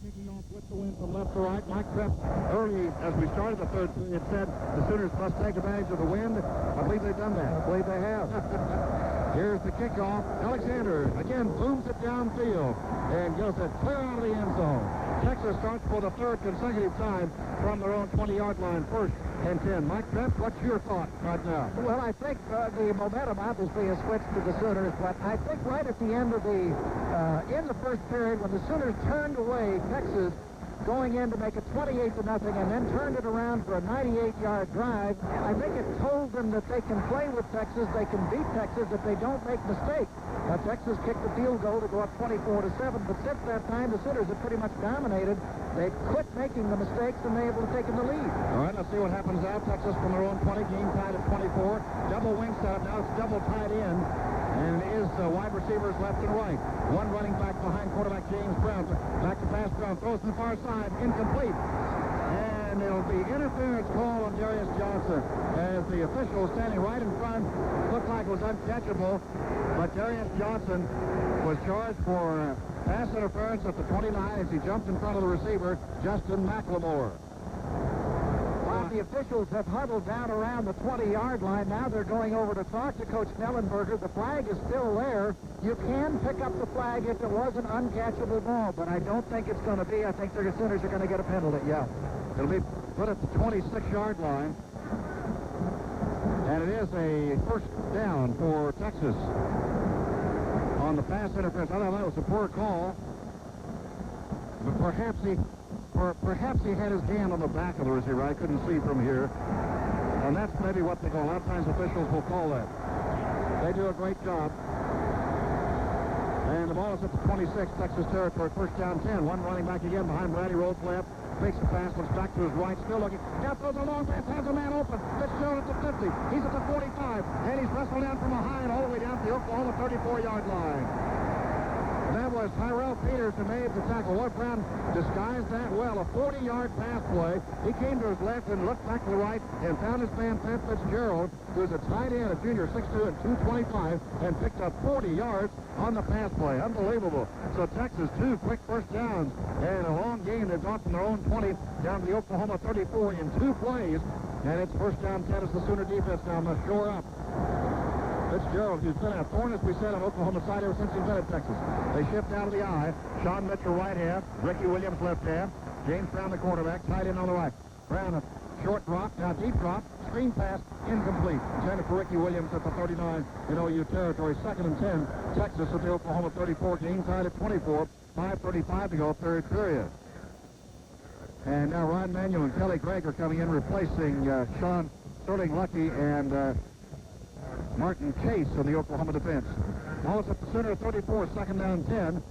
S1: Kicking off with the win from left to right. Mike Trepps, early as we started the third period, said the Sooners must take advantage of the wind. I believe they've done that. I believe they have. Here's the kickoff. Alexander again booms it downfield and goes it clear out of the end zone. Texas starts for the third consecutive time from their own 20-yard line, 1st and 10. Mike Trepps, what's your thought right now?
S3: Well, I think the momentum obviously has switched to the Sooners, but I think right at the end of in the first period, when the Sooners turned away Texas going in to make it 28-0 and then turned it around for a 98-yard drive, I think it told them that they can play with Texas, they can beat Texas if they don't make mistakes. Texas kicked the field goal to go up 24-7, but since that time, the Sooners have pretty much dominated. They quit making the mistakes and they're able to take in the lead.
S1: All right, let's see what happens now. Texas from their own 20, game tied at 24. Double wing setup. Now it's double tied in. And it is wide receivers left and right. One running back behind quarterback James Brown. Back to pass. Brown throws to the far side. Incomplete. And it'll be interference call on Darius Johnson as the official standing right in front looked like it was uncatchable. But Darius Johnson was charged for pass interference at the 29 as he jumped in front of the receiver, Justin McLemore.
S3: The officials have huddled down around the 20-yard line. Now they're going over to talk to Coach Snellenberger. The flag is still there. You can pick up the flag if it was an uncatchable ball, but I don't think it's going to be. I think the Sooners are going to get a penalty, yeah.
S1: It'll be put at the 26-yard line. And it is a first down for Texas on the pass interference. I thought that was a poor call, but perhaps he had his hand on the back of the receiver. I couldn't see from here. And that's maybe what they call. A lot of times officials will call that. They do a great job. And the ball is at the 26, Texas territory, first down 10. One running back again behind Brady, rolls left, fakes the pass, looks back to his right, still looking. Now throws a long pass, has a man open. Fitzgerald at the 50. He's at the 45. And he's wrestled down from behind all the way down to the Oklahoma 34-yard line. That was Tyrell Peters who made the tackle. What Brown disguised that well. A 40-yard pass play. He came to his left and looked back to the right and found his man Pat Fitzgerald, who's a tight end, a junior, 6'2" and 225, and picked up 40 yards on the pass play. Unbelievable. So Texas, 2 quick first downs and a long game. They've gone from their own 20 down to the Oklahoma 34 in 2 plays. And it's first down 10 as the Sooner defense now must shore up. Fitzgerald, who's been a thorn, as we said, on Oklahoma side ever since he's been at Texas. They shift out of the eye. Sean Mitchell right half. Ricky Williams left half. James Brown, the quarterback, tight end on the right. Brown, a short drop, now deep drop. Screen pass, incomplete. Intended for Ricky Williams at the 39 in OU territory. 2nd and 10. Texas at the Oklahoma 34. Game tied at 24. 5:35 to go, third period. And now Ryan Manuel and Kelly Gregg are coming in, replacing Sean Sterling Lucky and Martin Chase on the Oklahoma defense. Ball is at the Sooner 34, 2nd down 10.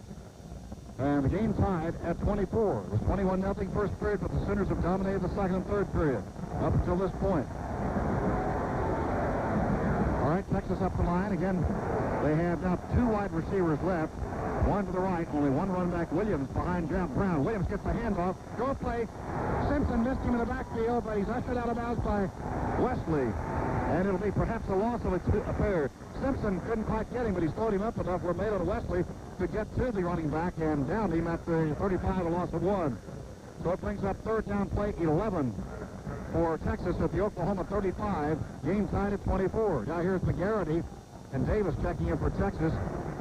S1: And the game tied at 24. It was 21-0 first period, but the Sooners have dominated the second and third period up until this point. All right, Texas up the line. Again, they have now 2 wide receivers left. One to the right, only one running back, Williams, behind Brown. Williams gets the handoff. Go play. Simpson missed him in the backfield, but he's ushered out of bounds by Wesley. And it'll be perhaps a loss of a pair. Simpson couldn't quite get him, but he slowed him up enough where Malin Wesley could get to the running back and downed him at the 35, a loss of 1. So it brings up third down play 11 for Texas at the Oklahoma 35. Game tied at 24. Now here's McGarity and Davis checking in for Texas,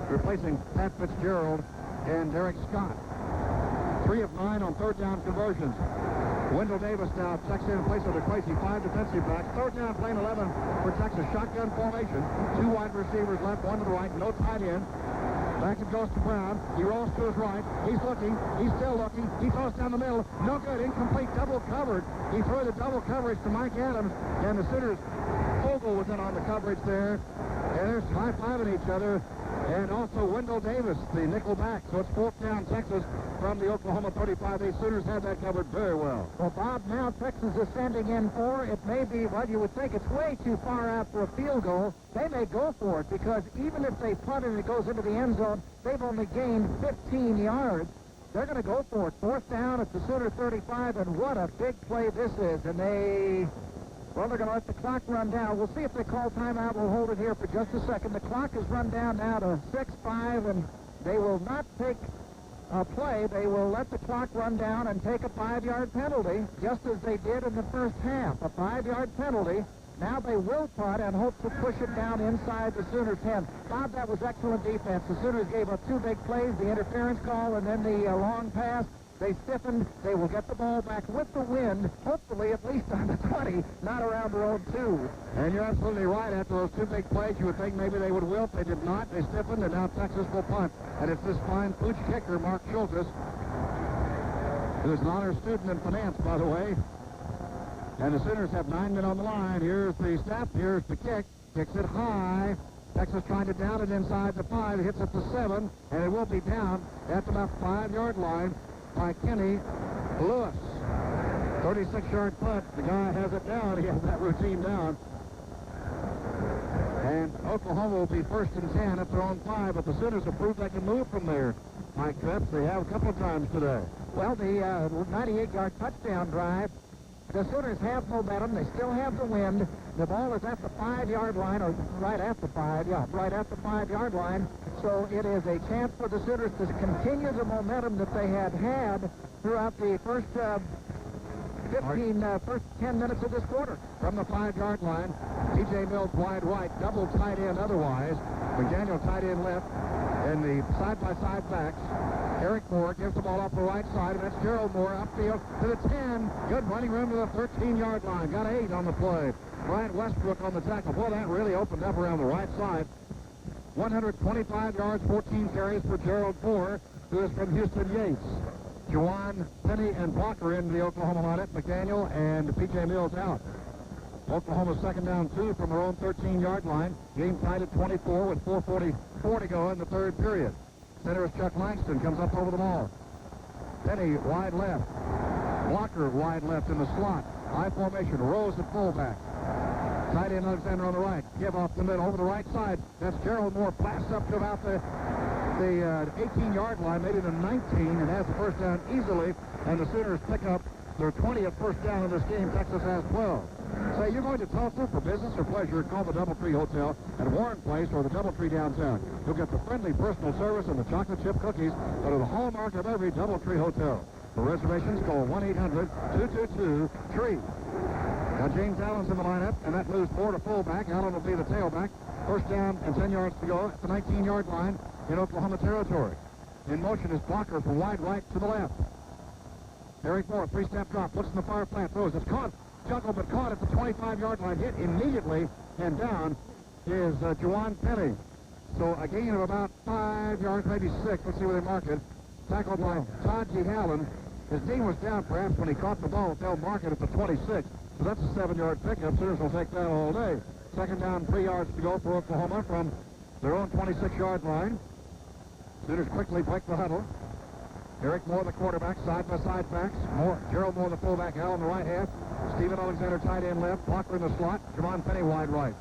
S1: replacing Pat Fitzgerald and Derek Scott. 3 of 9 on third down conversions. Wendell Davis now checks in place of DeQuacy, 5 defensive backs. Third down, play 11 for Texas. Shotgun formation. 2 wide receivers left, 1 to the right. No tight end. Back it goes to Brown. He rolls to his right. He's looking. He's still looking. He throws down the middle. No good. Incomplete. Double covered. He threw the double coverage to Mike Adams. And the Sooners, Fogle was in on the coverage there. And they're high-fiving each other. And also Wendell Davis, the nickel back. So it's 4th down Texas from the Oklahoma 35. The Sooners had that covered very well.
S3: Well, Bob, now Texas is sending in 4. It may be, well, you would think it's way too far out for a field goal. They may go for it because even if they punt and it goes into the end zone, they've only gained 15 yards. They're going to go for it. 4th down at the Sooner 35, and what a big play this is. And they're going to let the clock run down. We'll see if they call timeout. We'll hold it here for just a second. The clock has run down now to 6-5, and they will not take a play. They will let the clock run down and take a 5-yard penalty, just as they did in the first half. A 5-yard penalty. Now they will punt and hope to push it down inside the Sooners' 10. Bob, that was excellent defense. The Sooners gave up 2 big plays, the interference call and then the long pass. They stiffened. They will get the ball back with the wind, hopefully at least on the 20, not around their own 2.
S1: And you're absolutely right. After those 2 big plays, you would think maybe they would wilt. They did not. They stiffened, and now Texas will punt. And it's this fine pooch kicker, Mark Schultes, who's an honor student in finance, by the way. And the Sooners have 9 men on the line. Here's the snap. Here's the kick. Kicks it high. Texas trying to down it inside the 5. It hits at the 7, and it will be down at about 5-yard line by Kenny Lewis. 36-yard punt. The guy has it down. He has that routine down. And Oklahoma will be 1st and 10 at their own 5, but the Sooners have proved they can move from there. Mike Trepps, they have a couple of times today.
S3: Well, the 98-yard touchdown drive, the Sooners have momentum. They still have the wind. The ball is at the 5-yard line, or right at the 5-yard line. So it is a chance for the Sooners to continue the momentum that they had throughout the first 10 minutes of this quarter.
S1: From the 5-yard line, T.J. Mills wide right, double tight end otherwise. McDaniel tight end left, and the side-by-side backs. Eric Moore gives the ball off the right side, and that's Gerald Moore upfield to the 10. Good running room to the 13-yard line. Got 8 on the play. Bryant Westbrook on the tackle. Boy, that really opened up around the right side. 125 yards, 14 carries for Gerald Moore, who is from Houston Yates. Juwan Penny and Blocker into the Oklahoma lineup. McDaniel and P.J. Mills out. Oklahoma 2nd down 2 from their own 13-yard line. Game tied at 24 with 4:44 to go in the 3rd period. Center is Chuck Langston, comes up over the ball. Penny wide left. Blocker wide left in the slot. High formation. Rose at fullback. Tight end Alexander on the right. Give off the middle over the right side. That's Gerald Moore. Blasts up to about the 18-yard line, made it a 19, and has the first down easily. And the Sooners pick up their 20th first down in this game. Texas has 12. Say, you're going to Tulsa for business or pleasure, call the Doubletree Hotel at Warren Place or the Doubletree downtown. You'll get the friendly personal service and the chocolate chip cookies that are the hallmark of every Doubletree hotel. For reservations, call 1-800-222-TREE. Now, James Allen's in the lineup, and that moves Moore to fullback. Allen will be the tailback. First down and 10 yards to go at the 19-yard line in Oklahoma territory. In motion is Blocker from wide right to the left. Eric Moore, 3-step drop, looks in the far flat, throws. It's caught. Juggled, but caught at the 25-yard line. Hit immediately, and down is Juwan Penny. So a gain of about 5 yards, maybe 6. Let's see where they mark it. Tackled by Todd G. Allen. His knee was down perhaps when he caught the ball. They'll mark it at the 26. So that's a 7-yard pickup. Sooners will take that all day. 2nd down, 3 yards to go for Oklahoma from their own 26-yard line. Sooners quickly break the huddle. Eric Moore, the quarterback, side-by-side backs. Gerald Moore, the fullback, Allen, the right half. Stephen Alexander, tight end left. Blocker in the slot. Javon Penny, wide right.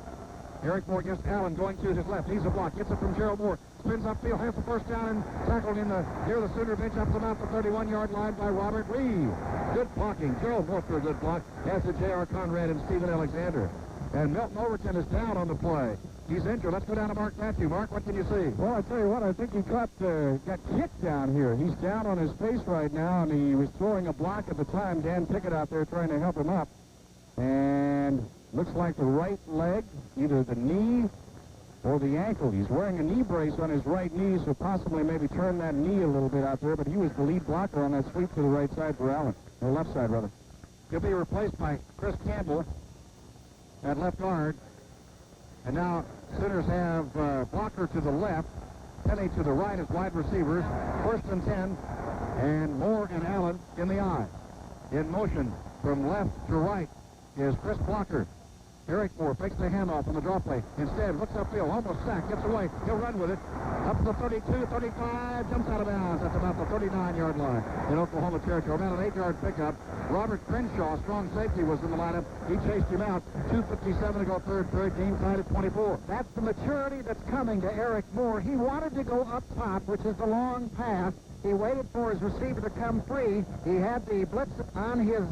S1: Eric Moore against Allen, going to his left. He's a block. Gets it from Gerald Moore. Spins upfield, has the first down, and tackled near the Sooner bench up to about the 31-yard line by Robert Lee. Good blocking. Gerald Moore for a good block, as did J.R. Conrad and Stephen Alexander. And Milton Overton is down on the play. He's injured. Let's go down to Mark Matthew. Mark, what can you see?
S2: Well, I tell you what, I think he got kicked down here. He's down on his face right now, and he was throwing a block at the time. Dan Pickett out there trying to help him up. And looks like the right leg, either the knee or the ankle. He's wearing a knee brace on his right knee, so possibly maybe turn that knee a little bit out there, but he was the lead blocker on that sweep to the right side for Allen. Or left side, rather.
S1: He'll be replaced by Chris Campbell at left guard. And now Sooners have Blocker to the left, Penny to the right as wide receivers. 1st and 10, and Moore and Allen in the eye. In motion from left to right is Chris Blocker. Eric Moore fakes the handoff on the draw play. Instead, looks upfield, almost sacked, gets away. He'll run with it. Up to the 32, 35, jumps out of bounds. That's about the 39-yard line in Oklahoma territory. About an 8-yard pickup. Robert Crenshaw, strong safety, was in the lineup. He chased him out. 2:57 to go, 3rd period. Game tied at 24.
S3: That's the maturity that's coming to Eric Moore. He wanted to go up top, which is the long pass. He waited for his receiver to come free. He had the blitz on his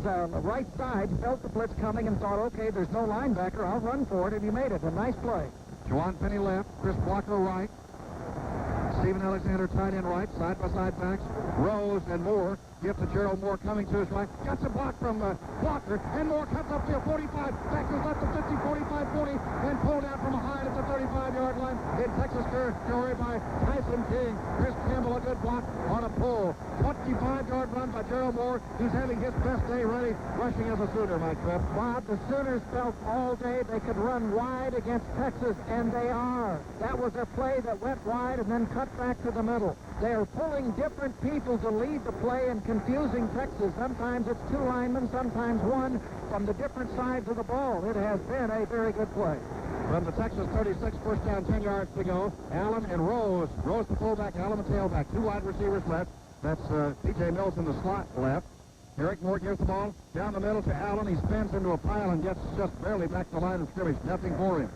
S3: right side, felt the blitz coming, and thought, okay, there's no linebacker. I'll run for it, and he made it. A nice play.
S1: Juwan Penny left, Chris Blocker right. Stephen Alexander tight end right, side-by-side backs. Rose and Moore give to Gerald Moore coming to his right. Gets a block from Walker, and Moore cuts up field, 45. Texas left the 50, 45, 40, and pulled out from behind at the 35-yard line in Texas territory by Tyson King. Chris Campbell, a good block on a pull. 25-yard run by Gerald Moore, who's having his best day ready, rushing as a Sooner, Mike Trepps.
S3: Bob, the Sooners felt all day they could run wide against Texas, and they are. That was a play that went wide and then cut back to the middle. They are pulling different people to lead the play and confusing Texas. Sometimes it's two linemen, sometimes one from the different sides of the ball. It has been a very good play.
S1: From the Texas 36, first down, 10 yards to go. Allen and Rose. Rose the fullback, Allen the tailback. Two wide receivers left. That's P.J. Mills in the slot left. Eric Moore gives the ball down the middle to Allen. He spins into a pile and gets just barely back to the line of scrimmage. Nothing for him.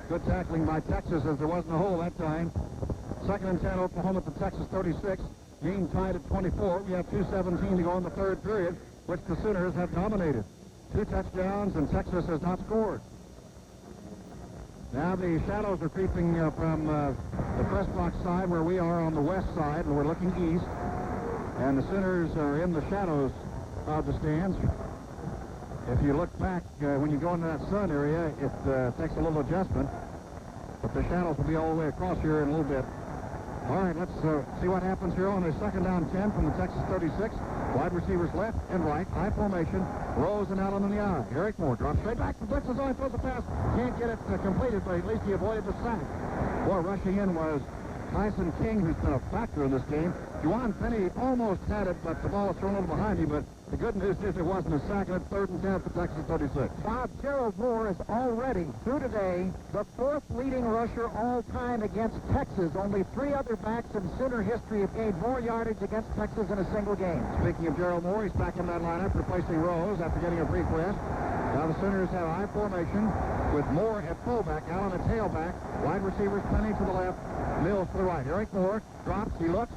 S1: Good tackling by Texas as there wasn't a hole that time. 2nd and 10, Oklahoma at the Texas 36. Game tied at 24. We have 2:17 to go in the third period, which the Sooners have dominated. 2 touchdowns, and Texas has not scored. Now the shadows are creeping from the press box side where we are on the west side, and we're looking east. And the Sooners are in the shadows of the stands. If you look back, when you go into that sun area, it takes a little adjustment. But the shadows will be all the way across here in a little bit. All right, let's see what happens here on a 2nd down 10 from the Texas 36. Wide receivers left and right, high formation. Rose and Allen in the eye. Eric Moore drops straight back. The blitz is on, throws a pass. Can't get it completed, but at least he avoided the sack. Boy, rushing in was Tyson King, who's been a factor in this game. Juwan Penny almost had it, but the ball was thrown over behind him. But the good news is it wasn't a sack, and it's 3rd and 10 for Texas 36.
S3: Bob, Gerald Moore is already, through today, the 4th leading rusher all time against Texas. Only 3 other backs in Sooner history have gained more yardage against Texas in a single game.
S1: Speaking of Gerald Moore, he's back in that lineup, replacing Rose after getting a brief rest. Now the Sooners have high formation with Moore at fullback, Allen at tailback, wide receivers Penny to the left, Mills to the right. Eric Moore drops, he looks,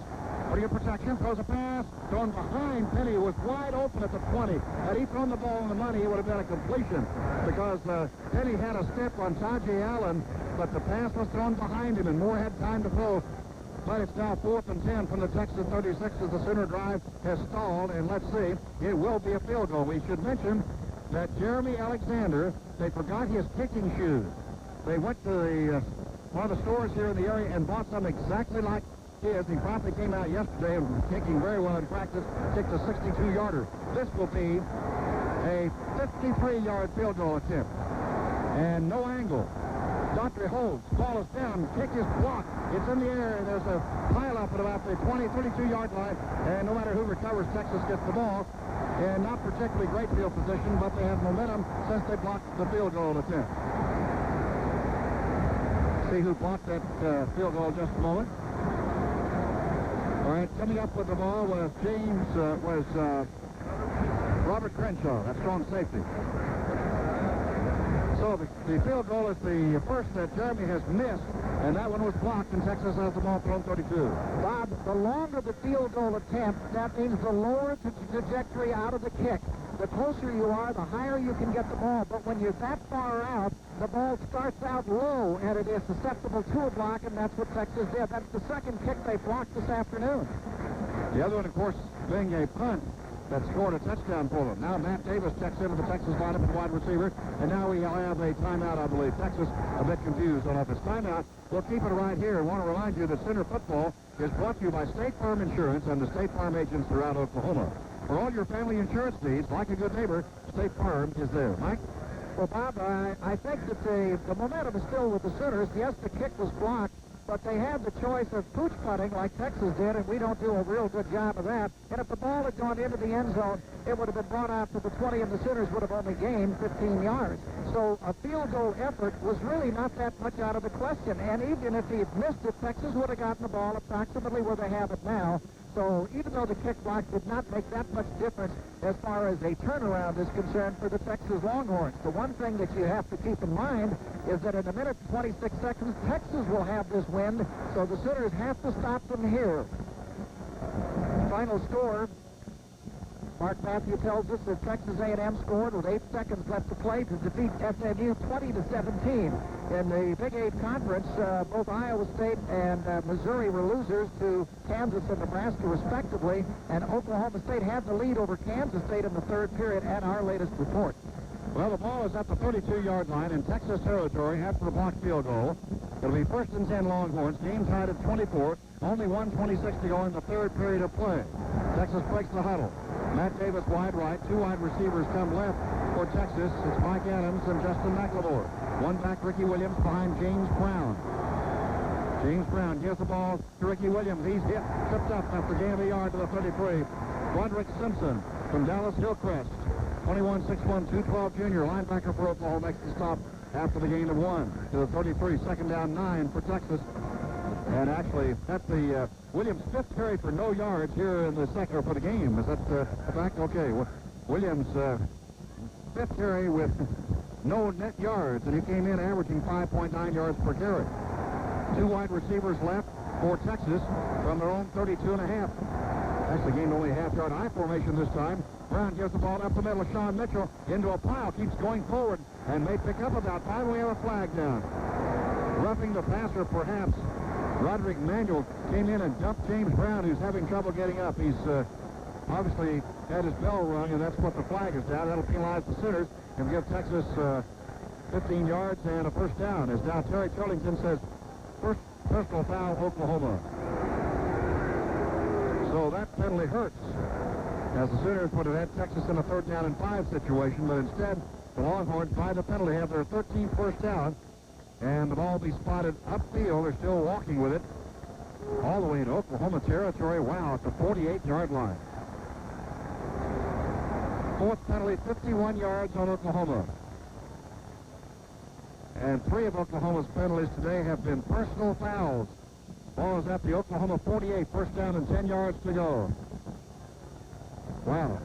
S1: putting in protection, throws a pass, thrown behind Penny, was wide open at the 20. Had he thrown the ball on the money, it would have been a completion because Penny had a step on Tajay Allen, but the pass was thrown behind him and Moore had time to throw. But it's now 4th and 10 from the Texas 36 as the Sooner drive has stalled, and let's see, it will be a field goal. We should mention that Jeremy Alexander, they forgot his kicking shoes. They went to one of the stores here in the area and bought some exactly like his. He promptly came out yesterday and was kicking very well in practice, kicked a 62-yarder. This will be a 53-yard field goal attempt. And no angle. Daughtry holds, ball is down, kick is blocked. It's in the air, and there's a pile-up at about the 32-yard line, and no matter who recovers, Texas gets the ball. And not particularly great field position, but they have momentum since they blocked the field goal attempt. See who blocked that field goal just a moment. All right, coming up with the ball was Robert Crenshaw, that strong safety. So the field goal is the first that Jeremy has missed, and that one was blocked, and Texas has the ball thrown 32.
S3: Bob, the longer the field goal attempt, that means the lower the trajectory out of the kick. The closer you are, the higher you can get the ball. But when you're that far out, the ball starts out low, and it is susceptible to a block, and that's what Texas did. That's the second kick they blocked this afternoon.
S1: The other one, of course, being a punt that scored a touchdown for them. Now Matt Davis checks into the Texas lineup at wide receiver, and now we have a timeout, I believe. Texas a bit confused on this timeout. We'll keep it right here. I want to remind you that Sooner football is brought to you by State Farm Insurance and the State Farm agents throughout Oklahoma. For all your family insurance needs, like a good neighbor, State Farm is there. Mike?
S3: Well, Bob, I think that the momentum is still with the Sooners. Yes, the kick was blocked, but they had the choice of pooch putting like Texas did, and we don't do a real good job of that. And if the ball had gone into the end zone, it would have been brought out to the 20, and the Sooners would have only gained 15 yards. So a field goal effort was really not that much out of the question. And even if he had missed it, Texas would have gotten the ball approximately where they have it now. So even though the kick block did not make that much difference as far as a turnaround is concerned for the Texas Longhorns, the one thing that you have to keep in mind is that in a minute and 26 seconds, Texas will have this wind, so the Sooners have to stop them here. Final score, Mark Matthew tells us that Texas A&M scored with 8 seconds left to play to defeat SMU 20-17. In the Big 8 Conference, both Iowa State and Missouri were losers to Kansas and Nebraska, respectively, and Oklahoma State had the lead over Kansas State in the third period at our latest report.
S1: Well, the ball is at the 32-yard line in Texas territory after the blocked field goal. It'll be 1st and 10 Longhorns. Game tied at 24. Only 1:26 to go in the third period of play. Texas breaks the huddle. Matt Davis wide right. 2 wide receivers come left for Texas. It's Mike Adams and Justin McLemore. One back, Ricky Williams, behind James Brown. James Brown gives the ball to Ricky Williams. He's hit, tripped up after gain of a yard to the 33. Roderick Simpson from Dallas Hillcrest. 21-6'1", 212 junior linebacker for Oklahoma makes the stop after the gain of 1 to the 33. 2nd down 9 for Texas. And actually, that's the Williams' 5th carry for no yards here in the second for the game. Is that a fact? Okay. Williams' 5th carry with no net yards, and he came in averaging 5.9 yards per carry. 2 wide receivers left for Texas from their own 32.5. Actually gained only a half-yard I formation this time. Brown gives the ball up the middle. Sean Mitchell into a pile, keeps going forward, and may pick up about 5. We have a flag down. Roughing the passer, perhaps. Roderick Manuel came in and dumped James Brown, who's having trouble getting up. He's obviously had his bell rung, and that's what the flag is down. That'll penalize the Sooners and give Texas 15 yards and a 1st down. As now Terry Turlington says, first personal foul, Oklahoma. So that penalty hurts, as the Sooners would have had Texas in a 3rd down and 5 situation, but instead the Longhorns, by the penalty, have their 13th 1st down, and the ball will be spotted upfield. They're still walking with it all the way into Oklahoma territory. Wow, at the 48-yard line. 4th penalty, 51 yards on Oklahoma. And 3 of Oklahoma's penalties today have been personal fouls. Ball is at the Oklahoma 48, 1st down and 10 yards to go. Wow.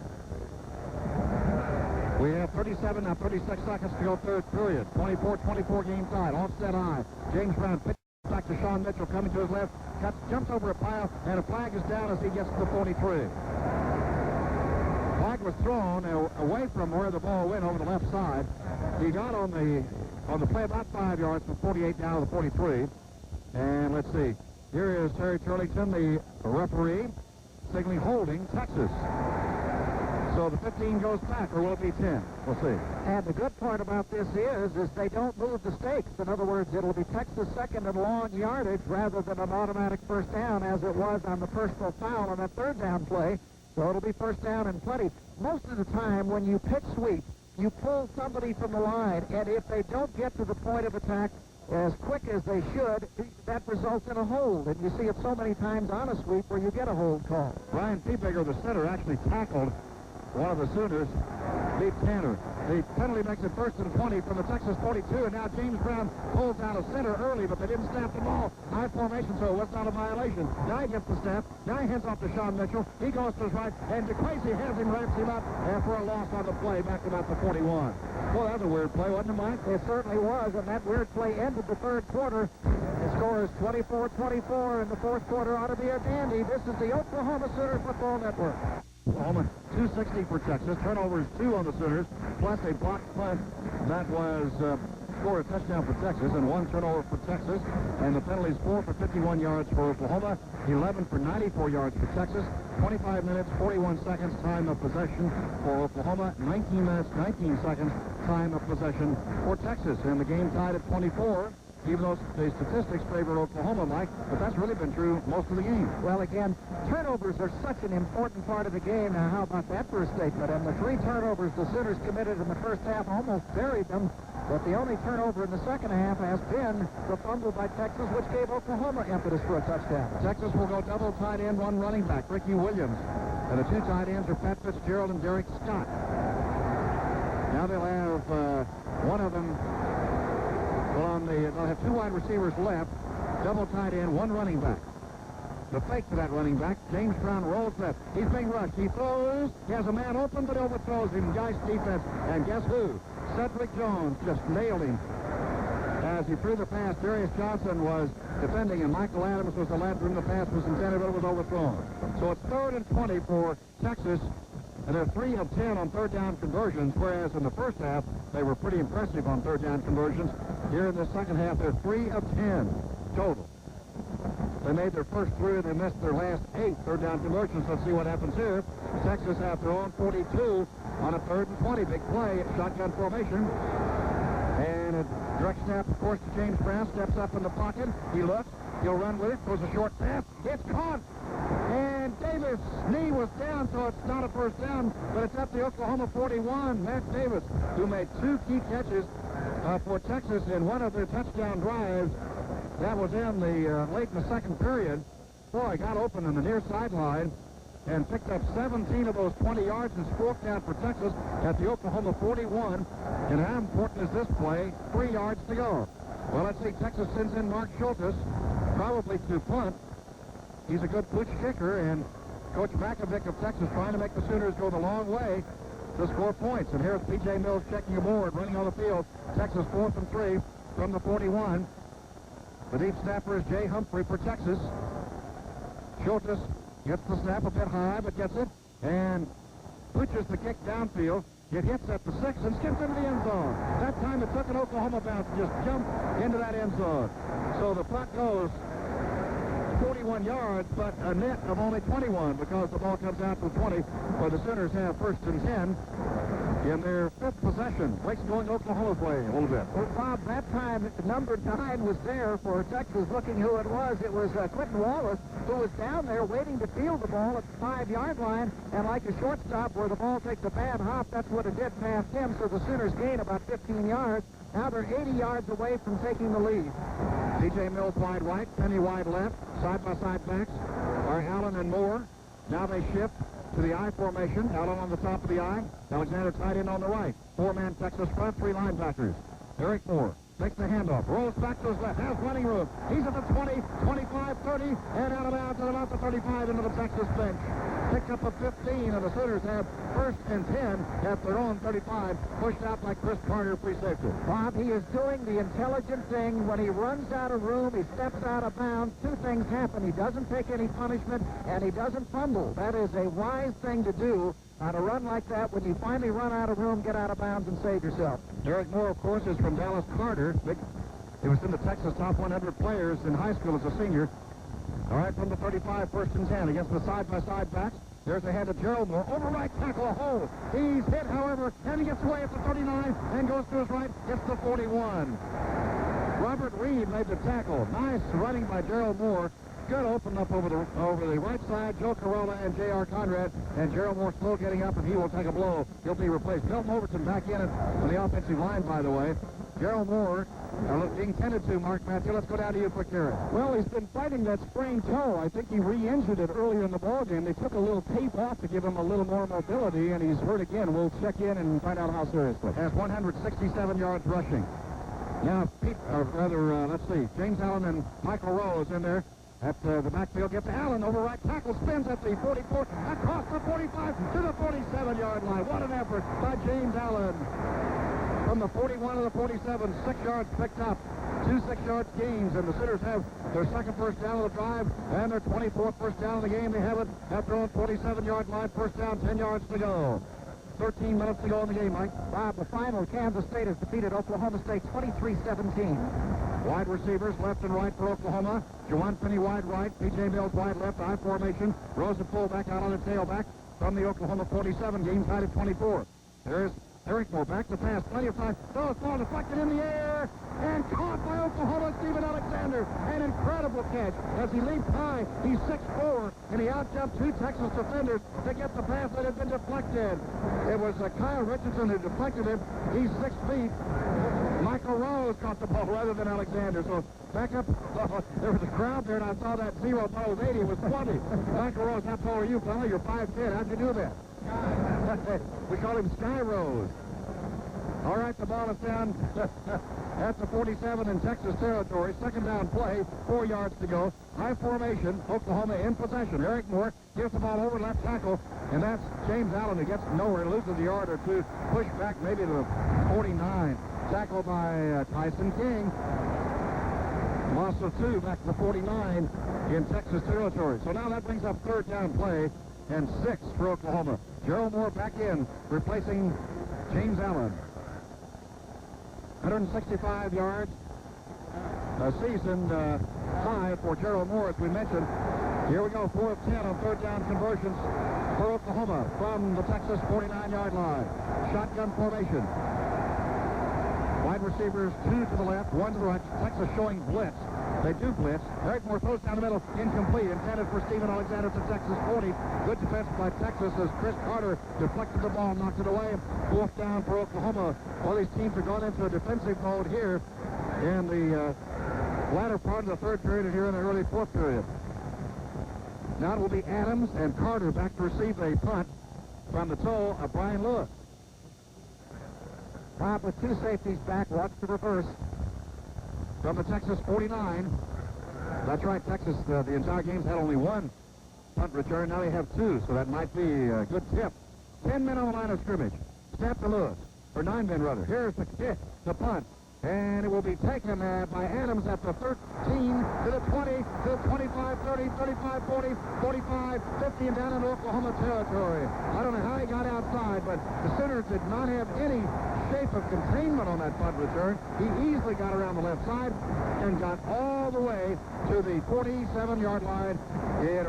S1: We have 36 seconds to go, 3rd period. 24-24 game tied. Offset high. James Brown pitches back to Sean Mitchell, coming to his left. Jumps over a pile, and a flag is down as he gets to the 43. Flag was thrown away from where the ball went over the left side. He got on the play about 5 yards from 48 down to the 43. And let's see. Here is Terry Turlington, the referee, signaling holding Texas. So the 15 goes back, or will it be 10? We'll see.
S3: And the good part about this is they don't move the stakes. In other words, it'll be Texas 2nd and long yardage rather than an automatic 1st down as it was on the personal foul on that 3rd down play. So it'll be 1st down and plenty. Most of the time when you pitch sweep, you pull somebody from the line, and if they don't get to the point of attack as quick as they should, that results in a hold. And you see it so many times on a sweep where you get a hold call.
S1: Ryan Peebigger, the center, actually tackled one of the Sooners, Lee Tanner. The penalty makes it 1st and 20 from the Texas 42, and now James Brown pulls down a center early, but they didn't snap the ball. High formation, so it was not a violation. Now he gets the snap. Now he hands off to Sean Mitchell. He goes to his right, and DeQuasey has him, wraps him up, and for a loss on the play, back about the 41. Well, that was a weird play, wasn't it, Mike?
S3: It certainly was, and that weird play ended the 3rd quarter. The score is 24-24, and the 4th quarter ought to be a dandy. This is the Oklahoma Sooner Football Network.
S1: Oklahoma 260 for Texas. Turnovers 2 on the Sooners, plus a blocked punt that was scored a touchdown for Texas, and 1 turnover for Texas. And the penalties 4 for 51 yards for Oklahoma, 11 for 94 yards for Texas. 25 minutes, 41 seconds time of possession for Oklahoma. 19 minutes, 19 seconds time of possession for Texas. And the game tied at 24. Even though the statistics favor Oklahoma, Mike, but that's really been true most of the game.
S3: Well, again, turnovers are such an important part of the game. Now, how about that for a statement? And the 3 turnovers the Sooners committed in the 1st half almost buried them, but the only turnover in the 2nd half has been the fumble by Texas, which gave Oklahoma impetus for a touchdown.
S1: Texas will go double tight end, 1 running back, Ricky Williams. And the 2 tight ends are Pat Fitzgerald and Derek Scott. Now they'll have one of them. They'll have 2 wide receivers left, double tight end, 1 running back. The fake to that running back, James Brown rolls left. He's being rushed. He throws. He has a man open, but overthrows him. Nice defense. And guess who? Cedric Jones just nailed him. As he threw the pass, Darius Johnson was defending, and Michael Adams was the lad for whom the pass was intended, but it was overthrown. So it's 3rd and 20 for Texas and they're 3 of 10 on third down conversions, whereas in the first half, they were pretty impressive on third down conversions. Here in the second half, they're 3 of 10 total. They made their first 3, and they missed their last 8 third down conversions. Let's see what happens here. Texas have their own 42 on a 3rd and 20. Big play, shotgun formation. And a direct snap, of course, to James Brown. Steps up in the pocket. He looks. He'll run with it. Goes a short pass. It's caught. And Davis' knee was down, so it's not a first down, but it's at the Oklahoma 41. Matt Davis, who made 2 key catches for Texas in one of their touchdown drives. That was in the late in the second period. Boy, got open on the near sideline and picked up 17 of those 20 yards and squawked out for Texas at the Oklahoma 41. And how important is this play? 3 yards to go. Well, let's see. Texas sends in Mark Schultes, probably to punt. He's a good push kicker, and Coach Makovic of Texas trying to make the Sooners go the long way to score points. And here's P.J. Mills checking a board, running on the field. Texas 4th and 3 from the 41. The deep snapper is Jay Humphrey for Texas. Schultes gets the snap a bit high, but gets it, and pushes the kick downfield. It hits at the 6 and skips into the end zone. That time it took an Oklahoma bounce to just jump into that end zone. So the punt goes 41 yards, but a net of only 21 because the ball comes out to 20, where the Sooners have 1st and 10 in their 5th possession. Blake's going Oklahoma's way a little bit.
S3: Well, Bob, that time number 9 was there for Texas, looking who it was. It was Quentin Wallace, who was down there waiting to field the ball at the 5-yard line, and like a shortstop where the ball takes a bad hop, that's what it did past him, so the Sooners gain about 15 yards. Now they're 80 yards away from taking the lead.
S1: P.J. Mills wide right, Penny wide left. Side-by-side backs are Allen and Moore. Now they shift to the I formation. Allen on the top of the I. Alexander tight end on the right. 4-man Texas front, 3 linebackers. Eric Moore takes the handoff, rolls back to his left, has running room. He's at the 20, 25, 30, and out of bounds at about the 35 into the Texas bench. Picked up a 15, and the Sooners have 1st and 10 at their own 35, pushed out by Chris Carter, free safety.
S3: Bob, he is doing the intelligent thing. When he runs out of room, he steps out of bounds. 2 things happen. He doesn't take any punishment, and he doesn't fumble. That is a wise thing to do. To run like that, when you finally run out of room, get out of bounds and save yourself.
S1: Eric Moore, of course, is from Dallas Carter. He was in the Texas top 100 players in high school as a senior. All right, from the 35, 1st and 10 against the side-by-side backs. There's a head of Gerald Moore. Over right tackle, a hole. He's hit, however, and he gets away at the 39 and goes to his right. It's the 41. Robert Reed made the tackle. Nice running by Gerald Moore. Good open up over the right side. Joe Corolla and J.R. Conrad. And Gerald Moore slow getting up, and he will take a blow. He'll be replaced. Milton Overton back in on the offensive line, by the way. Gerald Moore being tended to, Mark Matthew. Let's go down to you quick here.
S2: Well, he's been fighting that sprained toe. I think he re-injured it earlier in the ballgame. They took a little tape off to give him a little more mobility, and he's hurt again. We'll check in and find out how seriously.
S1: Has 167 yards rushing. Now, let's see. James Allen and Michael Rose in there. At the backfield, gets Allen over right tackle, spins at the 44, across the 45 to the 47-yard line. What an effort by James Allen. From the 41 to the 47, 6 yards picked up, 2 6-yard gains, and the Sooners have their 2nd first down of the drive and their 24th first down of the game. They have it at their own 47-yard line, first down, 10 yards to go. 13 minutes to go in the game, Mike.
S3: Bob, the final, Kansas State has defeated Oklahoma State 23-17.
S1: Wide receivers left and right for Oklahoma. Juwan Finney wide right, P.J. Mills wide left, I formation. Rosa fullback out on the tailback from the Oklahoma 47, game tied at 24. There's Eric Moore back to pass, plenty of time. Throws ball deflected in the air and caught by Oklahoma, Stephen Alexander. An incredible catch as he leaped high. He's 6'4", and he outjumped 2 Texas defenders to get the pass that had been deflected. It was Kyle Richardson who deflected it. He's 6 feet. Michael Rose caught the ball rather than Alexander. So back up. There was a crowd there, and I saw that 0 ball was 80. It was 20. Michael Rose, how tall are you, fella? You're 5'10". How'd you do that? We call him Sky Rose. All right, the ball is down at the 47 in Texas territory. 2nd down play, 4 yards to go. High formation, Oklahoma in possession. Eric Moore gives the ball over left tackle, and that's James Allen who gets nowhere, loses a yard or 2. Push back maybe to the 49. Tackled by Tyson King. Loss of 2 back to the 49 in Texas territory. So now that brings up 3rd down play. and 6 for Oklahoma. Gerald Moore back in, replacing James Allen. 165 yards. A season high for Gerald Moore, as we mentioned. Here we go, 4 of 10 on third down conversions for Oklahoma from the Texas 49-yard line. Shotgun formation. Wide receivers, 2 to the left, 1 to the right. Texas showing blitz. They do blitz. Eric Moore throws down the middle, incomplete. Intended for Stephen Alexander to Texas 40. Good defense by Texas as Chris Carter deflected the ball, knocked it away. 4th down for Oklahoma. All these teams are going into a defensive mode here in the latter part of the third period and here in the early fourth period. Now it will be Adams and Carter back to receive a punt from the toe of Brian Lewis.
S3: Bob, with 2 safeties back, watch the reverse.
S1: From the Texas 49. That's right, Texas, the entire game's had only 1 punt return. Now they have 2, so that might be a good tip. 10 men on the line of scrimmage. Snap to Lewis, or 9 men rather. Here's the kick, the punt. And it will be taken by Adams at the 13, to the 20, to the 25, 30, 35, 40, 45, 50, and down in Oklahoma territory. I don't know how he got outside, but the Sooners did not have any shape of containment on that punt return. He easily got around the left side and got all the way to the 47-yard line,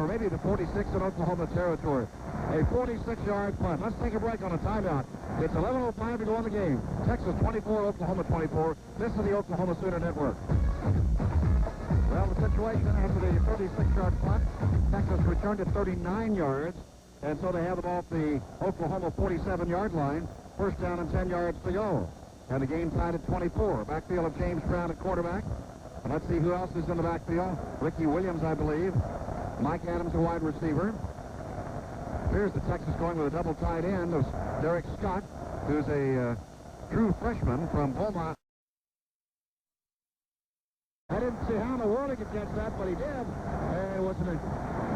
S1: or maybe the 46 in Oklahoma territory. A 46-yard punt. Let's take a break on a timeout. It's 11:05 to go in the game. Texas 24, Oklahoma 24. This is the Oklahoma Sooner Network. Well, the situation after the 36-yard punt, Texas returned it 39 yards, and so they have the ball at the Oklahoma 47-yard line. First down and 10 yards to go. And the game tied at 24. Backfield of James Brown at quarterback. And let's see who else is in the backfield. Ricky Williams, I believe. Mike Adams, a wide receiver. Here's the Texas going with a double tight end of Derek Scott, who's a true freshman from Beaumont. I didn't see how in the world he could catch that, but he did.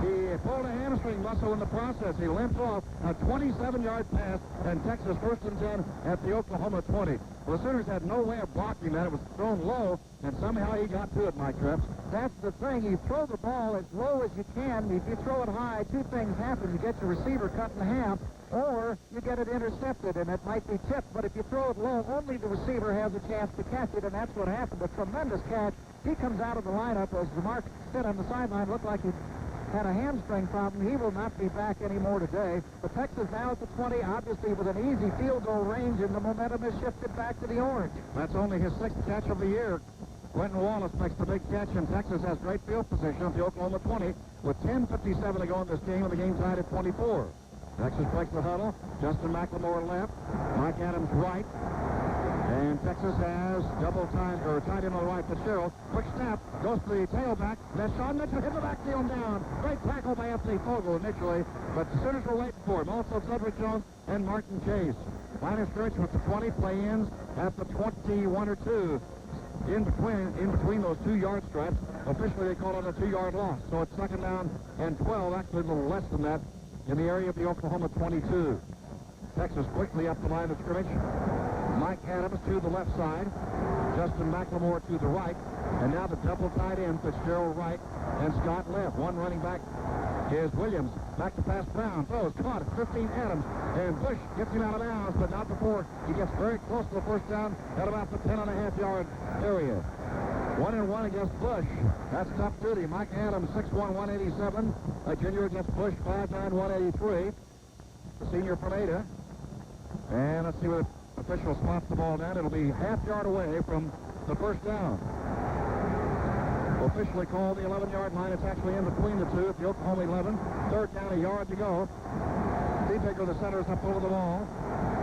S1: He pulled a hamstring muscle in the process. He limped off a 27-yard pass, and Texas first and 10 at the Oklahoma 20. Well, the Sooners had no way of blocking that. It was thrown low, and somehow he got to it, Mike Trepps.
S3: That's the thing. You throw the ball as low as you can. If you throw it high, 2 things happen. You get your receiver cut in half, or you get it intercepted, and it might be tipped. But if you throw it low, only the receiver has a chance to catch it, and that's what happened. A tremendous catch. He comes out of the lineup as Mark said on the sideline. Looked like he had a hamstring problem. He will not be back anymore today. But Texas now at the 20, obviously with an easy field goal range, and the momentum has shifted back to the Orange.
S1: That's only his 6th catch of the year. Quentin Wallace makes the big catch, and Texas has great field position at the Oklahoma 20 with 10:57 to go in this game, and the game tied at 24. Texas breaks the huddle. Justin McLemore left. Mike Adams right. And Texas has double tight end on the right. Fitzgerald. Quick snap. Goes to the tailback. That's Sean Mitchell hit the backfield down. Great tackle by Anthony Fogel initially, but the Sooners were waiting for him. Also Cedric Jones and Martin Chase. Line of scrimmage with the 20. Play ends at the 21 or 2. In between those 2-yard stripes. Officially they call it a 2-yard loss. So it's second down and 12. Actually a little less than that in the area of the Oklahoma 22. Texas quickly up the line of scrimmage. Mike Adams to the left side. Justin McLemore to the right. And now the double tight end, Fitzgerald right and Scott left. One running back is Williams. Back to pass Brown. Throws caught at 15 Adams. And Bush gets him out of bounds, but not before he gets very close to the first down at about the 10.5-yard area. 1-1 against Bush. That's tough duty. Mike Adams, 6'1", 187. A junior against Bush, 5'9", 183. The senior from Ada. And let's see where the official spots the ball down. It'll be half-yard away from the first down. Officially called the 11-yard line. It's actually in between the two at the Oklahoma 11. Third down, a yard to go. Deepinger, the center, is up over the ball.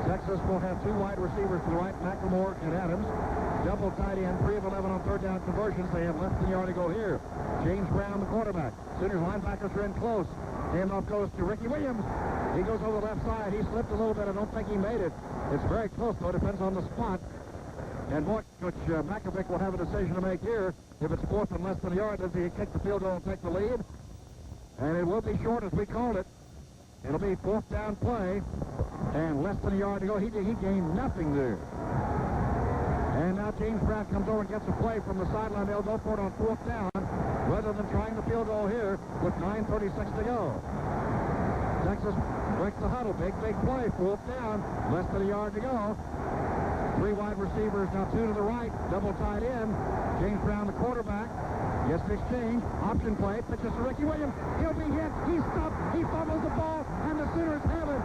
S1: Texas will have 2 wide receivers to the right, McLemore and Adams. Double tight end, 3 of 11 on third down conversions. They have less than a yard to go here. James Brown, the quarterback. Sooners linebackers are in close. Handoff goes to Ricky Williams. He goes over the left side. He slipped a little bit. I don't think he made it. It's very close, though. It depends on the spot. And Coach Makovic will have a decision to make here. If it's 4th and less than a yard, does he kick the field goal and take the lead? And it will be short as we called it. It'll be 4th down play. And less than a yard to go. He gained nothing there. And now James Brown comes over and gets a play from the sideline. They'll go for it on 4th down rather than trying the field goal here with 9:36 to go. Texas breaks the huddle. Big play. Fourth down. Less than a yard to go. Three wide receivers, now two to the right. Double tight end. James Brown, the quarterback. Gets the exchange. Option play. Pitches to Ricky Williams. He'll be hit. He's stopped. He fumbles the ball, and the Sooners have it.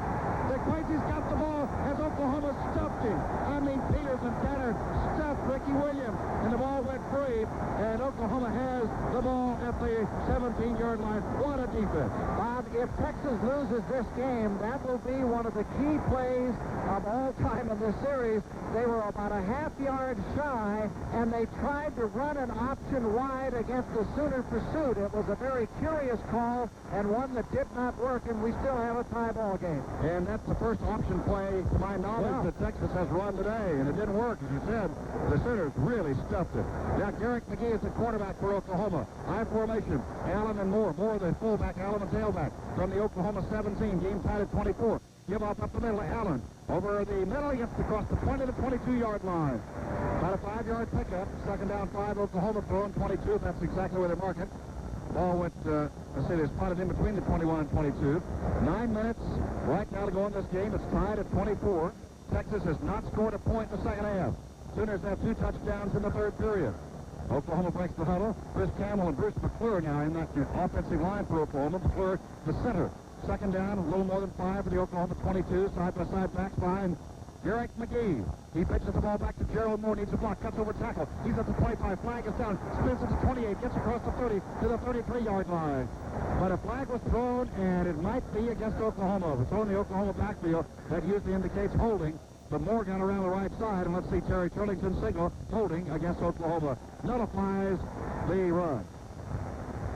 S1: The Quincy's got the ball as Oklahoma stuffed him. I mean, Peters and Tanner stuffed Ricky Williams, and the ball went free, and Oklahoma has the ball at the 17-yard line. What a defense.
S3: Bob, if Texas loses this game, that will be one of the key plays of all time in this series. They were about a half yard shy, and they tried to run an option wide against the Sooner pursuit. It was a very curious call, and one that did not work, and we still have a tie ball game.
S1: And that's the first option play, to my knowledge, that Texas has run today, and it didn't work, as you said. The Sooners really stuffed it. Now, Garrick McGee is the quarterback for Oklahoma. High formation. Allen and Moore the fullback, Allen the tailback. From the Oklahoma 17, game tied at 24. Give off up the middle, Allen. Over the middle, he gets across the 20 to 22-yard line. About a 5-yard pickup. Second down 5, Oklahoma throwing 22. That's exactly where they mark it. Ball went, let's say they spotted in between the 21 and 22. 9 minutes right now to go in this game. It's tied at 24. Texas has not scored a point in the second half. Sooners have 2 touchdowns in the third period. Oklahoma breaks the huddle. Chris Campbell and Bruce McClure now in that offensive line for Oklahoma. McClure, the center. Second down, a little more than 5 for the Oklahoma 22. Side-by-side backs behind Garrick McGee. He pitches the ball back to Gerald Moore. Needs a block. Cuts over tackle. He's at the 25. Flag is down. Spins it to 28. Gets across the 30 to the 33-yard line. But a flag was thrown, and it might be against Oklahoma. It's on the Oklahoma backfield. That usually indicates holding. But Moore got around the right side, and let's see Terry Turlington's signal holding against Oklahoma. Nullifies the run.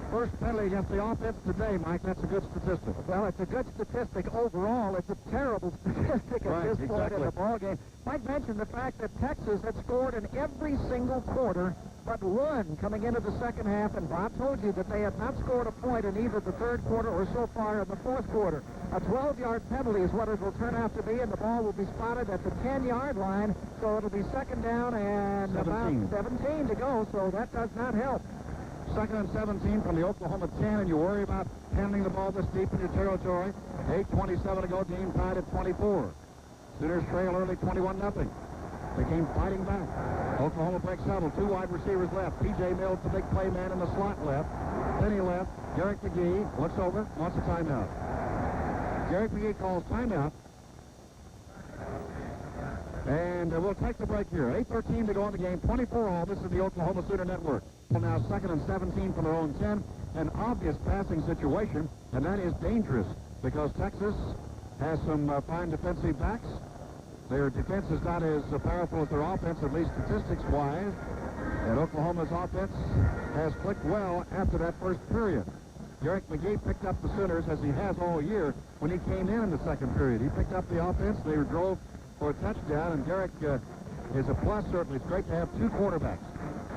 S1: First penalty against the offense today, Mike. That's a good statistic.
S3: Well, it's a good statistic overall. It's a terrible statistic at this point in the ballgame. Mike mentioned the fact that Texas had scored in every single quarter but one coming into the second half, and Bob told you that they had not scored a point in either the third quarter or so far in the fourth quarter. A 12-yard penalty is what it will turn out to be, and the ball will be spotted at the 10-yard line, so it'll be second down and
S1: 17.
S3: About 17 to go, so that does not help.
S1: Second and 17 from the Oklahoma 10, and you worry about handling the ball this deep in your territory. 8:27 to go, game tied at 24. Sooners trail early 21-0. They came fighting back. Oklahoma breaks huddle. 2 wide receivers left. P.J. Mills, the big play man in the slot left. Penny left. Garrick McGee looks over, wants a timeout. Garrick McGee calls timeout. And we'll take the break here. 8:13 to go in the game. 24-all. This is the Oklahoma Sooner Network. Now second and 17 from their own 10. An obvious passing situation, and that is dangerous because Texas has some fine defensive backs. Their defense is not as powerful as their offense, at least statistics-wise. And Oklahoma's offense has clicked well after that first period. Garrick McGee picked up the Sooners, as he has all year, when he came in the second period. He picked up the offense. They drove for a touchdown, and Garrick is a plus, certainly. It's great to have 2 quarterbacks.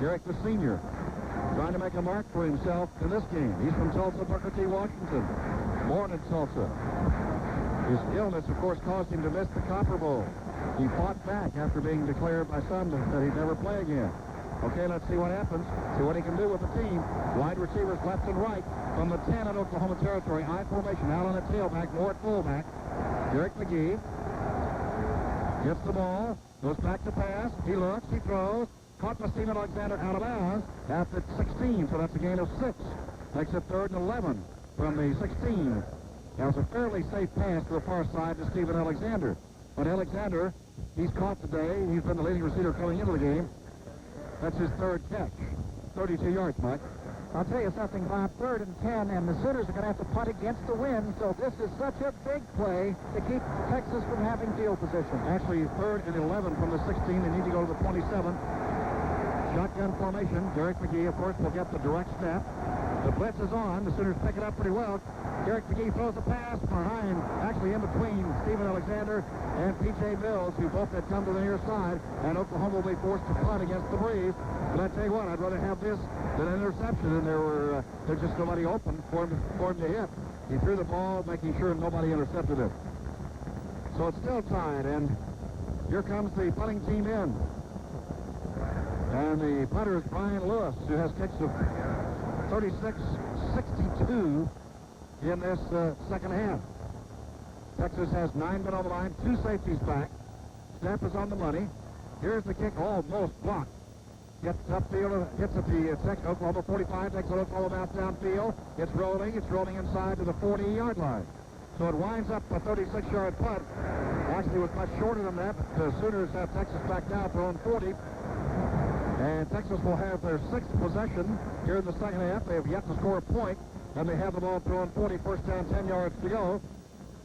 S1: Garrick, the senior, trying to make a mark for himself in this game. He's from Tulsa, Booker T. Washington, born in Tulsa. His illness, of course, caused him to miss the Copper Bowl. He fought back after being declared by some that he'd never play again. Okay, let's see what happens. See what he can do with the team. Wide receivers left and right from the 10 in Oklahoma territory. I formation. Allen at tailback, Moore at fullback. Garrick McGee gets the ball, goes back to pass. He looks, he throws. Caught by Steven Alexander out of bounds after 16, so that's a gain of 6. Makes it 3rd and 11 from the 16. That was a fairly safe pass to the far side to Steven Alexander. But Alexander, he's caught today. He's been the leading receiver coming into the game. That's his 3rd catch. 32 yards, Mike.
S3: I'll tell you something, Bob. 3rd and 10, and the Sooners are going to have to punt against the wind, so this is such a big play to keep Texas from having field position.
S1: Actually, 3rd and 11 from the 16. They need to go to the 27. Shotgun formation. Garrick McGee, of course, will get the direct snap. The blitz is on. The Sooners pick it up pretty well. Garrick McGee throws a pass behind, actually in between Steven Alexander and P.J. Mills, who both had come to the near side, and Oklahoma will be forced to punt against the breeze. But I tell you what, I'd rather have this than an interception, and there's just nobody open for him to hit. He threw the ball, making sure nobody intercepted it. So it's still tied, and here comes the punting team in. And the punter is Brian Lewis, who has kicks of 36-62 in this second half. Texas has 9 men on the line, 2 safeties back. Snap is on the money. Here's the kick, almost blocked. Gets upfield, hits at the Oklahoma 45, takes a look all about downfield. It's rolling inside to the 40-yard line. So it winds up a 36-yard punt. Actually, it was much shorter than that, but the Sooners have Texas back now throwing 40. And Texas will have their 6th possession here in the second half. They have yet to score a point, and they have the ball throwing 40, first down, 10 yards to go.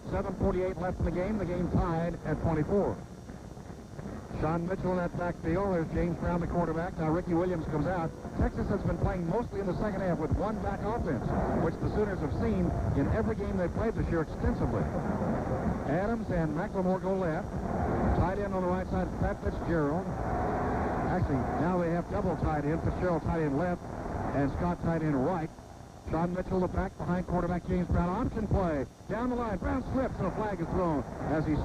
S1: 7:48 left in the game tied at 24. Sean Mitchell in that backfield. There's James Brown, the quarterback. Now Ricky Williams comes out. Texas has been playing mostly in the second half with one back offense, which the Sooners have seen in every game they've played this year extensively. Adams and McLemore go left. Tight end on the right side, Pat Fitzgerald. Actually, now they have double tight end. Fitzgerald tight end left and Scott tight end right. Sean Mitchell, the back behind quarterback James Brown. Option play. Down the line. Brown slips and a flag is thrown as he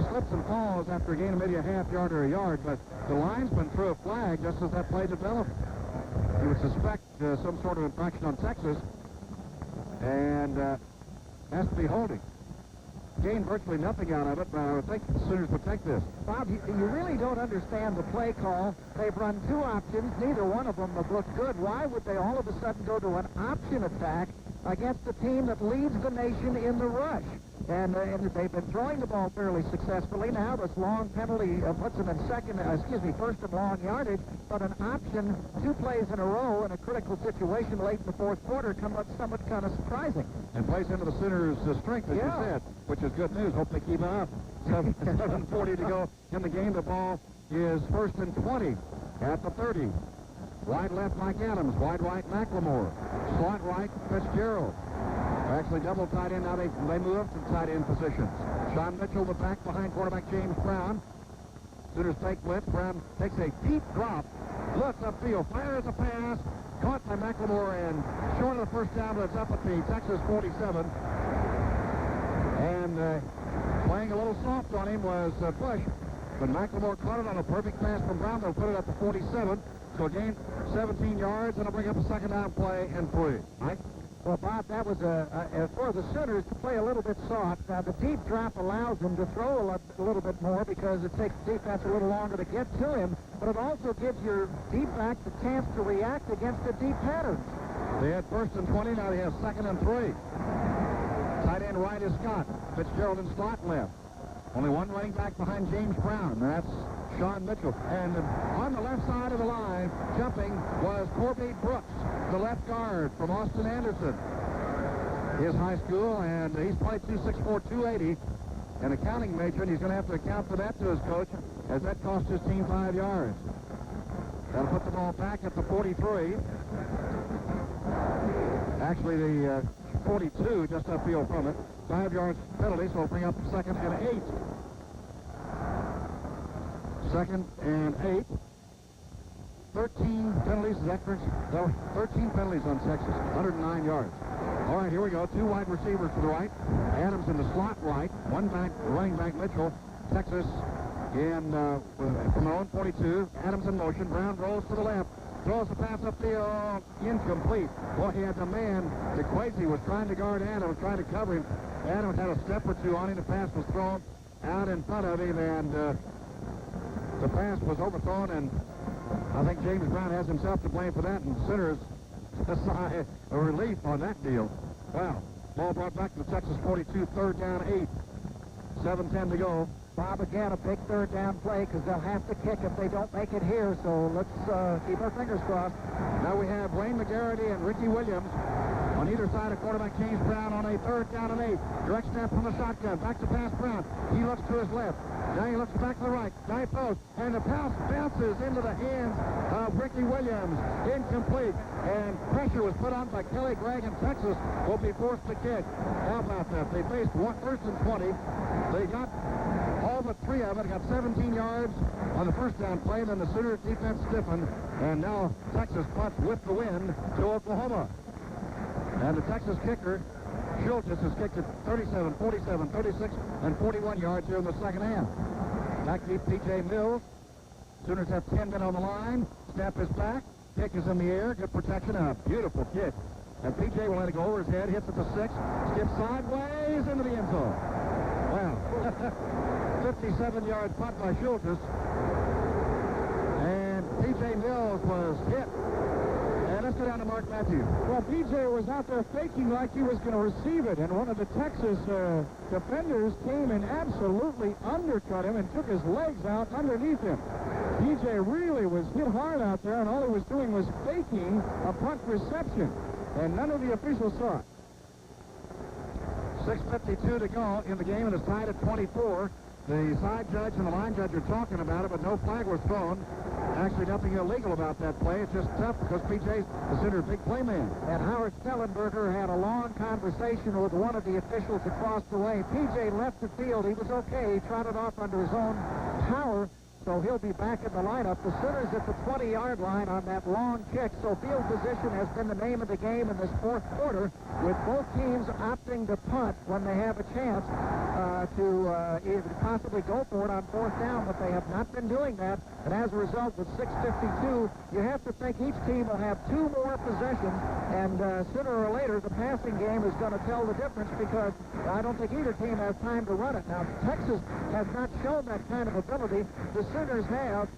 S1: slips and falls after a gain of maybe a half yard or a yard. But the linesman threw a flag just as that play developed. He would suspect some sort of infraction on Texas and has to be holding. Gained virtually nothing out of it, but I would think the Sooners would take this.
S3: Bob, you really don't understand the play call. They've run 2 options. Neither one of them have looked good. Why would they all of a sudden go to an option attack against a team that leads the nation in the rush? And they've been throwing the ball fairly successfully. Now this long penalty puts them in first and long yardage. But an option, 2 plays in a row in a critical situation late in the fourth quarter come up somewhat kind of surprising.
S1: And plays into the Sooners' strength, as you said, which is good news. Hope they keep it up. 7:40 to go in the game. The ball is first and 20 at the 30. Wide left, Mike Adams. Wide right, McLemore. Slot right, Fitzgerald. Actually double tight end. Now they move up to tight end positions. Sean Mitchell, the back behind quarterback James Brown. Sooners take blitz. Brown takes a deep drop. Looks upfield. Fires a pass. Caught by McLemore and short of the first down, but it's up at the Texas 47. And playing a little soft on him was Bush. But McLemore caught it on a perfect pass from Brown. They'll put it at the 47. So gain 17 yards, and it'll bring up a second down play and 3. Mike?
S3: Well, Bob, that was for the Sooners to play a little bit soft. Now, the deep drop allows them to throw a little bit more because it takes the defense a little longer to get to him, but it also gives your deep backs a chance to react against the deep patterns.
S1: They had first and 20, now they have second and 3. Tight end right is Scott. Fitzgerald in slot left. Only one running back behind James Brown. That's Sean Mitchell. And on the left side of the line, jumping, was Corby Brooks, the left guard from Austin Anderson. His high school, and he's played 264, 280. An accounting major, and he's going to have to account for that to his coach, as that cost his team 5 yards. That'll put the ball back at the 43. Actually, the 42, just upfield from it. 5 yards penalty, so it'll bring up second and 8. Second and 8. 13 penalties, is that correct? No, 13 penalties on Texas, 109 yards. All right, here we go. 2 wide receivers to the right. Adams in the slot right. One back, running back Mitchell. Texas in from their own 42. Adams in motion. Brown rolls to the left. Throws the pass upfield, incomplete. Well, he had the man. DeQuazy was trying to guard Adams, trying to cover him. Adams had a step or two on him. The pass was thrown out in front of him, and the pass was overthrown, and I think James Brown has himself to blame for that, and Sooners a sigh of relief on that deal. Wow. Ball brought back to the Texas 42, third down 8. 7:10 to go.
S3: Bob, again, a big third down play because they'll have to kick if they don't make it here, so let's keep our fingers crossed.
S1: Now we have Wayne McGarity and Ricky Williams on either side of quarterback James Brown on a third down and 8. Direct snap from the shotgun. Back to pass Brown. He looks to his left. Now he looks back to the right. Nine post. And the pass bounces into the hands of Ricky Williams. Incomplete. And pressure was put on by Kelly Gregg, and Texas will be forced to kick. How about that? They faced first and 20. They got all but 3 of it. Got 17 yards on the first down play. Then the Sooners defense stiffened. And now Texas punts with the wind to Oklahoma. And the Texas kicker, Schultz, has kicked it 37, 47, 36, and 41 yards here in the second half. Back deep, P.J. Mills. Sooners have 10 men on the line. Snap is back. Kick is in the air. Good protection. A beautiful kick. And P.J. will let it go over his head. Hits at the 6. Skips sideways into the end zone. Wow. 57-yard punt by Schultes. And P.J. Mills was hit. And let's go down to Mark Matthews.
S2: Well, P.J. was out there faking like he was going to receive it, and one of the Texas defenders came and absolutely undercut him and took his legs out underneath him. P.J. really was hit hard out there, and all he was doing was faking a punt reception, and none of the officials saw it.
S1: 6:52 to go in the game, and it's tied at 24. The side judge and the line judge are talking about it, but no flag was thrown. Actually, nothing illegal about that play. It's just tough because P.J.'s considered a big play man.
S3: And Howard Stellenberger had a long conversation with one of the officials across the way. P.J. left the field. He was okay. He trotted off under his own power, so he'll be back in the lineup. The Sooners at the 20-yard line on that long kick, so field position has been the name of the game in this fourth quarter, with both teams opting to punt when they have a chance to possibly go for it on fourth down, but they have not been doing that. And as a result, with 6:52, you have to think each team will have two more possessions, and sooner or later, the passing game is going to tell the difference, because I don't think either team has time to run it. Now, Texas has not shown that kind of ability. The Sooners have,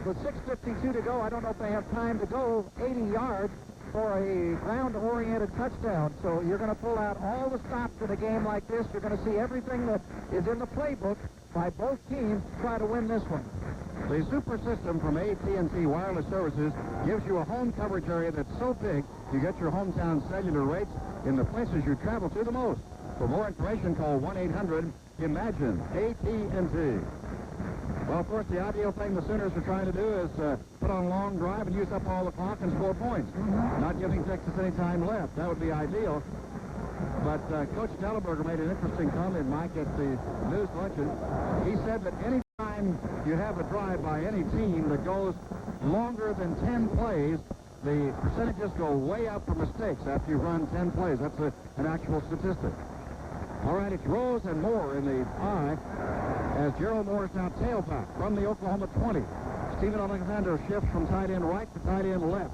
S3: with 6:52 to go, I don't know if they have time to go 80 yards for a ground-oriented touchdown. So you're going to pull out all the stops in a game like this. You're going to see everything that is in the playbook by both teams to try to win this one.
S1: The super system from AT&T Wireless Services gives you a home coverage area that's so big, you get your hometown cellular rates in the places you travel to the most. For more information, call 1-800-IMAGINE, AT&T. Well, of course, the ideal thing the Sooners are trying to do is put on a long drive and use up all the clock and score points. Not giving Texas any time left. That would be ideal. But Coach Stellenberger made an interesting comment, Mike, at the news luncheon. He said that any time you have a drive by any team that goes longer than 10 plays, the percentages go way up for mistakes after you run 10 plays. That's an actual statistic. All right, it's Rose and Moore in the I, as Gerald Moore is now tailback from the Oklahoma 20. Stephen Alexander shifts from tight end right to tight end left.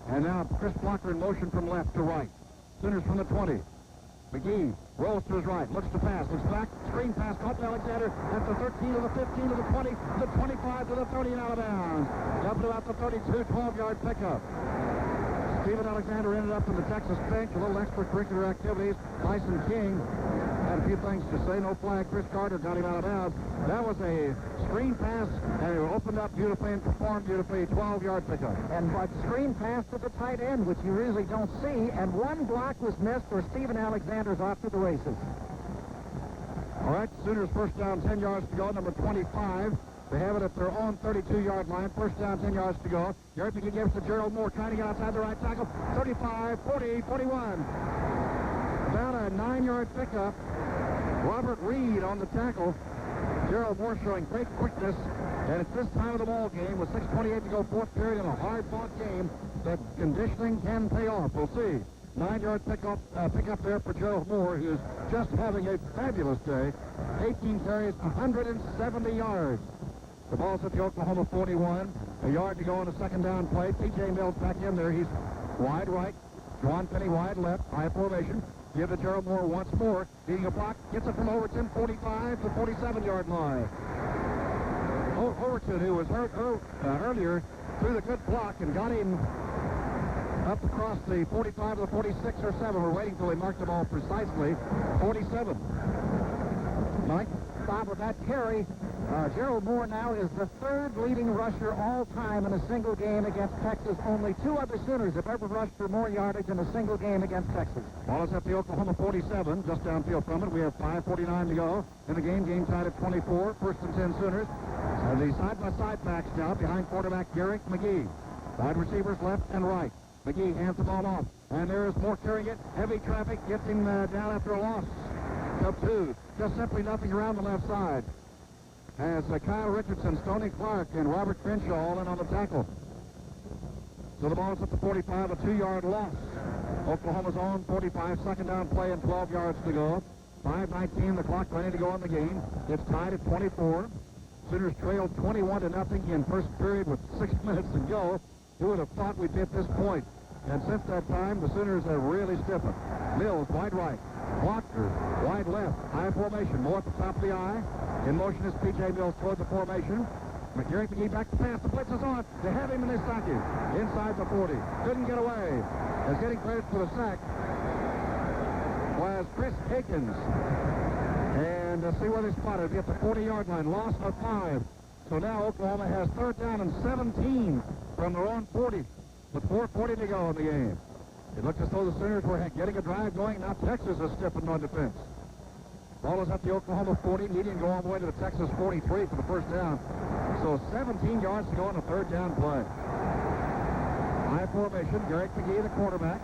S1: And now Chris Blocker in motion from left to right. Sooners from the 20. McGee rolls to his right, looks to pass, looks back, screen pass, caught by Alexander at the 13 to the 15 to the 20, the 25 to the 30 and out of bounds. Up to about the 32, 12-yard pickup. Stephen Alexander ended up in the Texas bench, a little extracurricular activities. Tyson King had a few things to say. No flag. Chris Carter got him out of bounds. That was a screen pass, and it opened up beautifully and performed beautifully. 12-yard pickup.
S3: And a screen pass to the tight end, which you usually don't see, and one block was missed for Stephen Alexander's off to the races.
S1: All right, Sooners first down, 10 yards to go, number 25. They have it at their own 32-yard line. First down, 10 yards to go. Garrett McGee gives to Gerald Moore, trying to get outside the right tackle. 35, 40, 41. About a 9-yard pickup. Robert Reed on the tackle. Gerald Moore showing great quickness. And it's this time of the ball game with 6:28 to go, fourth period in a hard-fought game, that conditioning can pay off. We'll see. 9-yard pickup there for Gerald Moore, who's just having a fabulous day. 18 carries, 170 yards. The ball's at the Oklahoma 41. A yard to go on a second down play. P.J. Mills back in there. He's wide right. Juwan Penny wide left. High formation. Give to Gerald Moore once more. Beating a block. Gets it from Overton, 45 to 47-yard line. Overton, who was hurt earlier, threw the good block and got him up across the 45 to the 46 or 7. We're waiting till he marked the ball precisely. 47. Mike?
S3: Bob, with that carry, Gerald Moore now is the third leading rusher all time in a single game against Texas. Only two other Sooners have ever rushed for more yardage in a single game against Texas.
S1: Ball is at the Oklahoma 47, just downfield from it. We have 5:49 to go in the game. Game tied at 24. First and 10 Sooners. The side-by-side backs now behind quarterback Garrett McGee. Wide receivers left and right. McGee hands the ball off. And there is Moore carrying it. Heavy traffic gets him down after a loss. Up two. Just simply nothing around the left side. As Kyle Richardson, Stoney Clark, and Robert Crenshaw all in on the tackle. So the ball is at the 45, a 2-yard loss. Oklahoma's own 45, second down play and 12 yards to go. 5:19, the clock running to go in the game. It's tied at 24. Sooners trailed 21-0 in first period with 6 minutes to go. Who would have thought we'd be at this point? And since that time, the Sooners have really stiffened. Mills, wide right. Blocker, wide left, high formation, more at the top of the eye. In motion is P.J. Mills toward the formation. Gary McGee back to pass. The blitz is on. They have him in his socket. Inside the 40. Couldn't get away. As getting credit for the sack was Chris Akins. And see where they spotted. At the 40-yard line. Loss of 5. So now Oklahoma has third down and 17 from their own 40. With 4:40 to go in the game. It looks as though the Sooners were getting a drive going. Now Texas is stiffened on defense. Ball is at the Oklahoma 40. Needing to go all the way to the Texas 43 for the first down. So 17 yards to go on a third down play. High formation. Garrett McGee, the quarterback.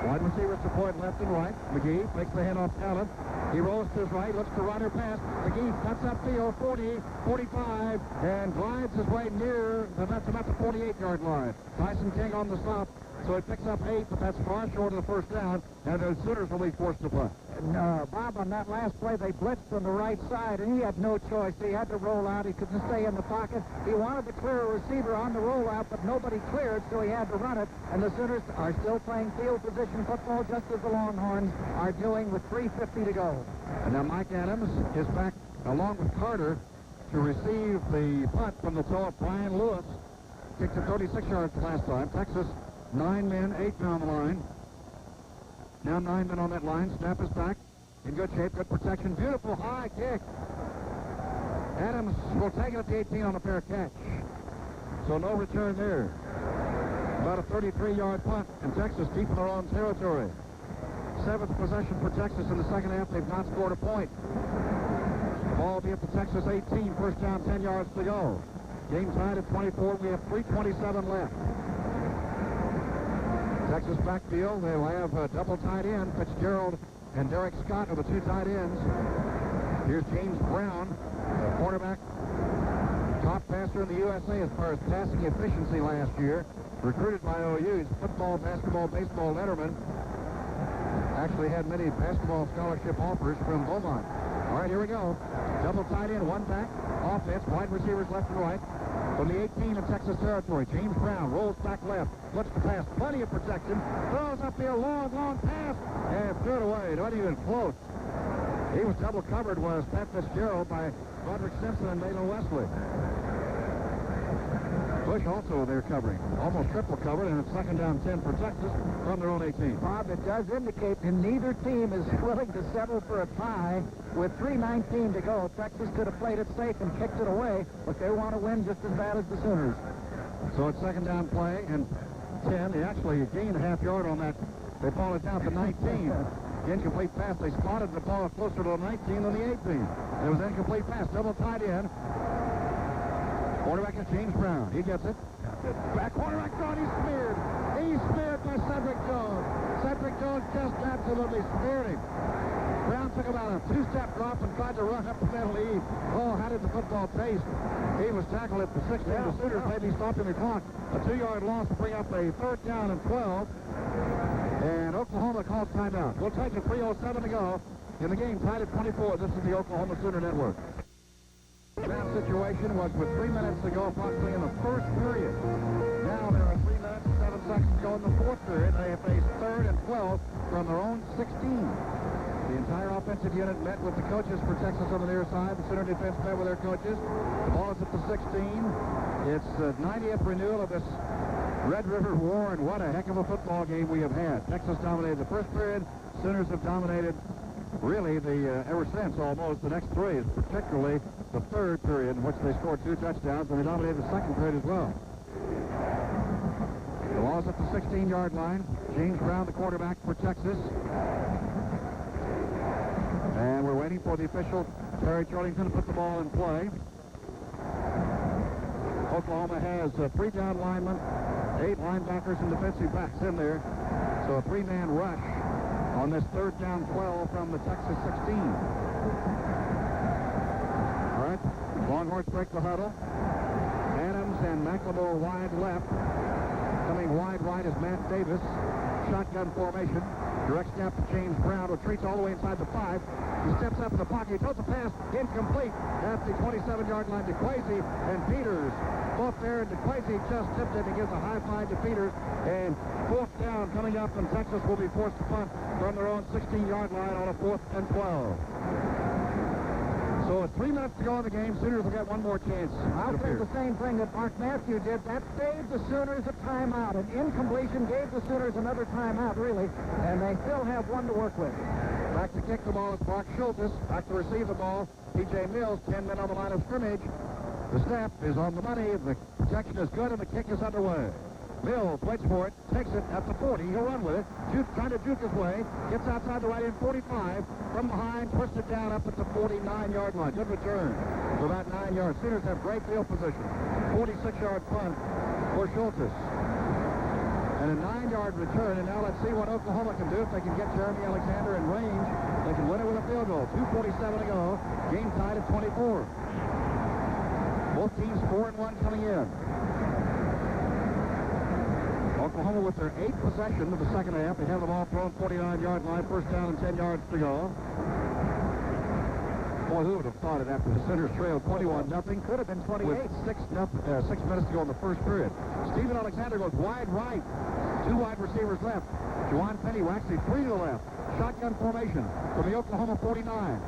S1: Wide receivers deployed left and right. McGee makes the handoff Allen. He rolls to his right, looks to run or pass. McGee cuts up field, 40, 45, and glides his way near, that's about the 48-yard line. Tyson King on the stop, so it picks up 8, but that's far short of the first down, and the Sooners will be forced to play.
S3: Bob, on that last play, they blitzed from the right side, and he had no choice. He had to roll out. He couldn't stay in the pocket. He wanted to clear a receiver on the rollout, but nobody cleared, so he had to run it. And the Sooners are still playing field position football, just as the Longhorns are doing with 3:50 to go.
S1: And now Mike Adams is back, along with Carter, to receive the punt from the toe of Brian Lewis. Kicked it 36 yards last time. Texas, 9 men, 8 men on the line. Now 9 men on that line. Snap is back. In good shape, good protection. Beautiful high kick. Adams will take it at the 18 on a fair catch. So no return there. About a 33-yard punt, and Texas deep in their own territory. 7th possession for Texas in the second half. They've not scored a point. The ball will be at the Texas 18. First down, 10 yards to go. Game tied at 24. We have 3:27 left. Texas backfield, they'll have a double tight end. Fitzgerald and Derek Scott are the 2 tight ends. Here's James Brown, the quarterback, top passer in the USA as far as passing efficiency last year. Recruited by OU. He's football, basketball, baseball letterman. Actually had many basketball scholarship offers from Beaumont. All right, here we go. Double tight end, 1 back. Offense, wide receivers left and right. From the 18 of Texas territory, James Brown rolls back left, looks to pass, plenty of protection, throws up the long pass, and threw it away, not even close. He was double covered, was Pat Fitzgerald, by Roderick Simpson and Dalen Wesley. Bush also they're covering, almost triple covered, and it's second down 10 for Texas from their own 18.
S3: Bob, it does indicate that neither team is willing to settle for a tie. With 3:19 to go, Texas could have played it safe and kicked it away, but they want to win just as bad as the Sooners.
S1: So it's second down play, and 10. They actually gained a half yard on that. They followed it down to 19. Incomplete pass. They spotted the ball closer to the 19 than the 18. It was incomplete pass. Double tight end. Quarterback is James Brown. He gets it. Back quarterback gone. He's speared. He's speared by Cedric Jones. Cedric Jones just absolutely speared him. Brown took about a 2-step drop and tried to run up the middle. Oh, how did the football taste? He was tackled at the 16. The Sooners maybe stopping the clock. A 2-yard loss to bring up a third down and 12. And Oklahoma calls timeout. We'll take it. 3:07 to go in the game, tied at 24. This is the Oklahoma Sooner Network. That situation was with 3 minutes to go approximately in the first period. Now there are 3 minutes and 7 seconds to go in the fourth period. They have faced third and 12 from their own 16. The entire offensive unit met with the coaches for Texas on the near side. The Sooner defense met with their coaches. The ball is at the 16. It's the 90th renewal of this Red River War, and what a heck of a football game we have had. Texas dominated the first period. Sooners have dominated really ever since almost the next 3, particularly the third period in which they scored 2 touchdowns, and they dominated the second period as well. The ball is at the 16-yard line. James Brown, the quarterback for Texas. And we're waiting for the official, Terry Charlington, to put the ball in play. Oklahoma has 3 down linemen, 8 linebackers and defensive backs in there. So a 3-man rush on this third down 12 from the Texas 16. All right, Longhorns break the huddle. Adams and McLemore wide left. Coming wide right is Matt Davis. shotgun formation. Direct snap to James Brown, retreats all the way inside the 5. He steps up in the pocket. He throws a pass, incomplete at the 27-yard line to Quasi and Peters. Both there, and DeQuasi just tipped it and gives a high five to Peters. And 4th down coming up, and Texas will be forced to punt from their own 16-yard line on a 4th and 12. So with 3 minutes to go in the game, Sooners will get one more chance.
S3: I'll say the same thing that Mark Matthew did. That saved the Sooners a timeout. An incompletion gave the Sooners another timeout, really, and they still have one to work with.
S1: Back to kick the ball is Mark Schultes. Back to receive the ball, P.J. Mills, 10 men on the line of scrimmage. The snap is on the money. The protection is good, and the kick is underway. Mills waits for it, takes it at the 40. He'll run with it. Trying to juke his way. Gets outside the right end 45. From behind, pushed it down up at the 49-yard line. Good return for about 9 yards. Sooners have great field position. 46-yard punt for Schultes. And a 9-yard return. And now let's see what Oklahoma can do. If they can get Jeremy Alexander in range, they can win it with a field goal. 2:47 to go. Game tied at 24. Both teams 4-1 coming in. Oklahoma with their 8th possession of the second half. They have the ball thrown 49-yard line, 1st down and 10 yards to go. Boy, who would have thought it after the Sooners trailed 21-0?
S3: Could have been 28.
S1: With 6 minutes to go in the first period. Stephen Alexander goes wide right. 2 wide receivers left. Juwan Penny, well, actually 3 to the left. Shotgun formation from the Oklahoma 49.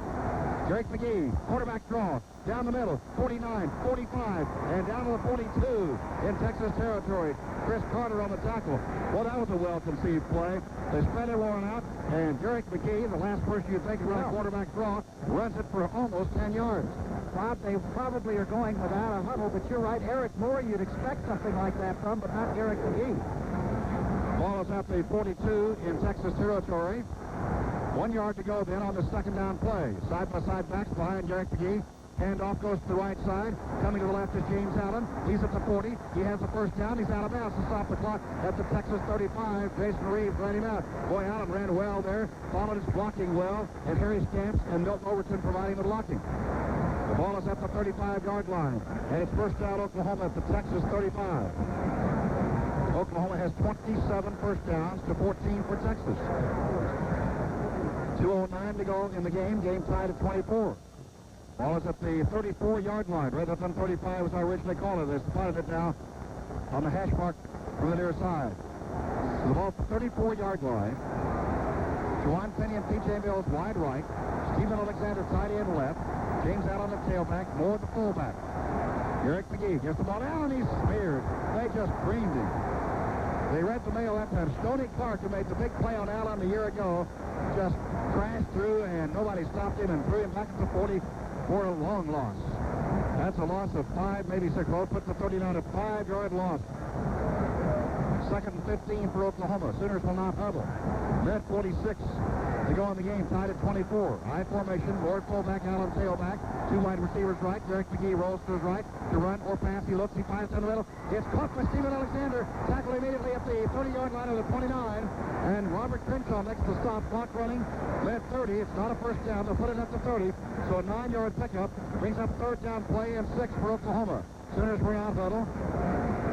S1: Derek McGee, quarterback draw, down the middle, 49, 45, and down to the 42 in Texas territory. Chris Carter on the tackle. Well, that was a well-conceived play. They spread everyone out, and Derek McGee, the last person you'd think around quarterback draw, runs it for almost 10 yards.
S3: Bob, they probably are going without a huddle, but you're right. Eric Moore, you'd expect something like that from, but not Derek McGee.
S1: Ball is at the 42 in Texas territory. 1 yard to go then on the second down play. Side-by-side backs behind Derek McGee. Handoff goes to the right side. Coming to the left is James Allen. He's at the 40. He has the first down. He's out of bounds to stop the clock at the Texas 35. Jason Reeves ran him out. Boy, Allen ran well there. Followed his blocking well. And Harry Stamps and Milton Overton providing the blocking. The ball is at the 35-yard line. And it's first down Oklahoma at the Texas 35. Oklahoma has 27 first downs to 14 for Texas. 2:09 to go in the game. Game tied at 24. Ball is at the 34-yard line, rather than 35 as I originally called it. They spotted it now on the hash mark from the near side. So the ball at the 34-yard line. Juwan Penny and P.J. Mills wide right. Stephen Alexander tight end left. James Allen the tailback. Moore the fullback. Eric McGee gives the ball down. He's smeared. They just creamed him. They read the mail that time. Stoney Clark, who made the big play on Allen a year ago, just crashed through, and nobody stopped him and threw him back at the 40 for a long loss. That's a loss of 5, maybe 6. Well, put the 39 a 5-yard loss. Second and 15 for Oklahoma. Sooners will not huddle. Net 46 to go in the game, tied at 24. I formation, Ward fullback, Allen tailback. 2 wide receivers right. Derek McGee rolls to his right to run or pass. He looks, he finds in the middle. It's caught by Stephen Alexander. Tackle immediately at the 30-yard line of the 29. And Robert Crenshaw makes the stop. Clock running. Led 30. It's not a first down. They'll put it at the 30. So a 9-yard pickup brings up third down play and 6 for Oklahoma. Sooners bring out huddle.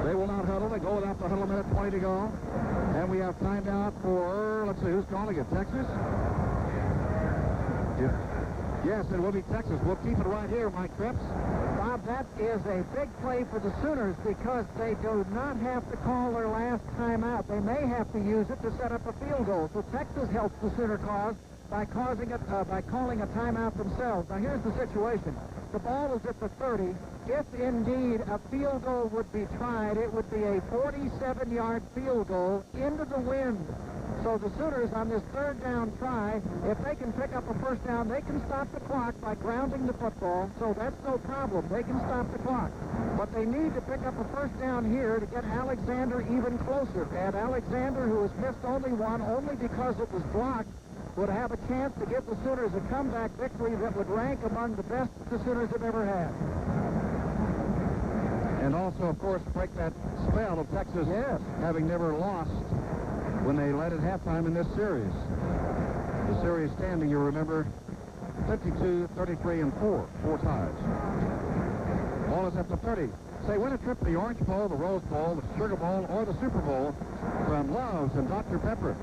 S1: They will not huddle. They go without the huddle. Minute 20 to go. And we have timeout for, let's see, who's calling it? Texas? Yes, it will be Texas. We'll keep it right here, Mike Trepps.
S3: Bob, that is a big play for the Sooners because they do not have to call their last timeout. They may have to use it to set up a field goal. So Texas helps the Sooner cause by calling a timeout themselves. Now here's the situation. The ball is at the 30. If indeed a field goal would be tried, it would be a 47-yard field goal into the wind. So the Sooners on this third down try, if they can pick up a first down, they can stop the clock by grounding the football. So that's no problem. They can stop the clock. But they need to pick up a first down here to get Alexander even closer. And Alexander, who has missed only one, only because it was blocked, would have a chance to give the Sooners a comeback victory that would rank among the best the Sooners have ever had.
S1: And also, of course, break that spell of Texas having never lost when they led at halftime in this series. The series standing, you remember, 52, 33, and 4 ties. Ball is at the 30. Say, win a trip to the Orange Bowl, the Rose Bowl, the Sugar Bowl, or the Super Bowl from Love's and Dr. Pepper.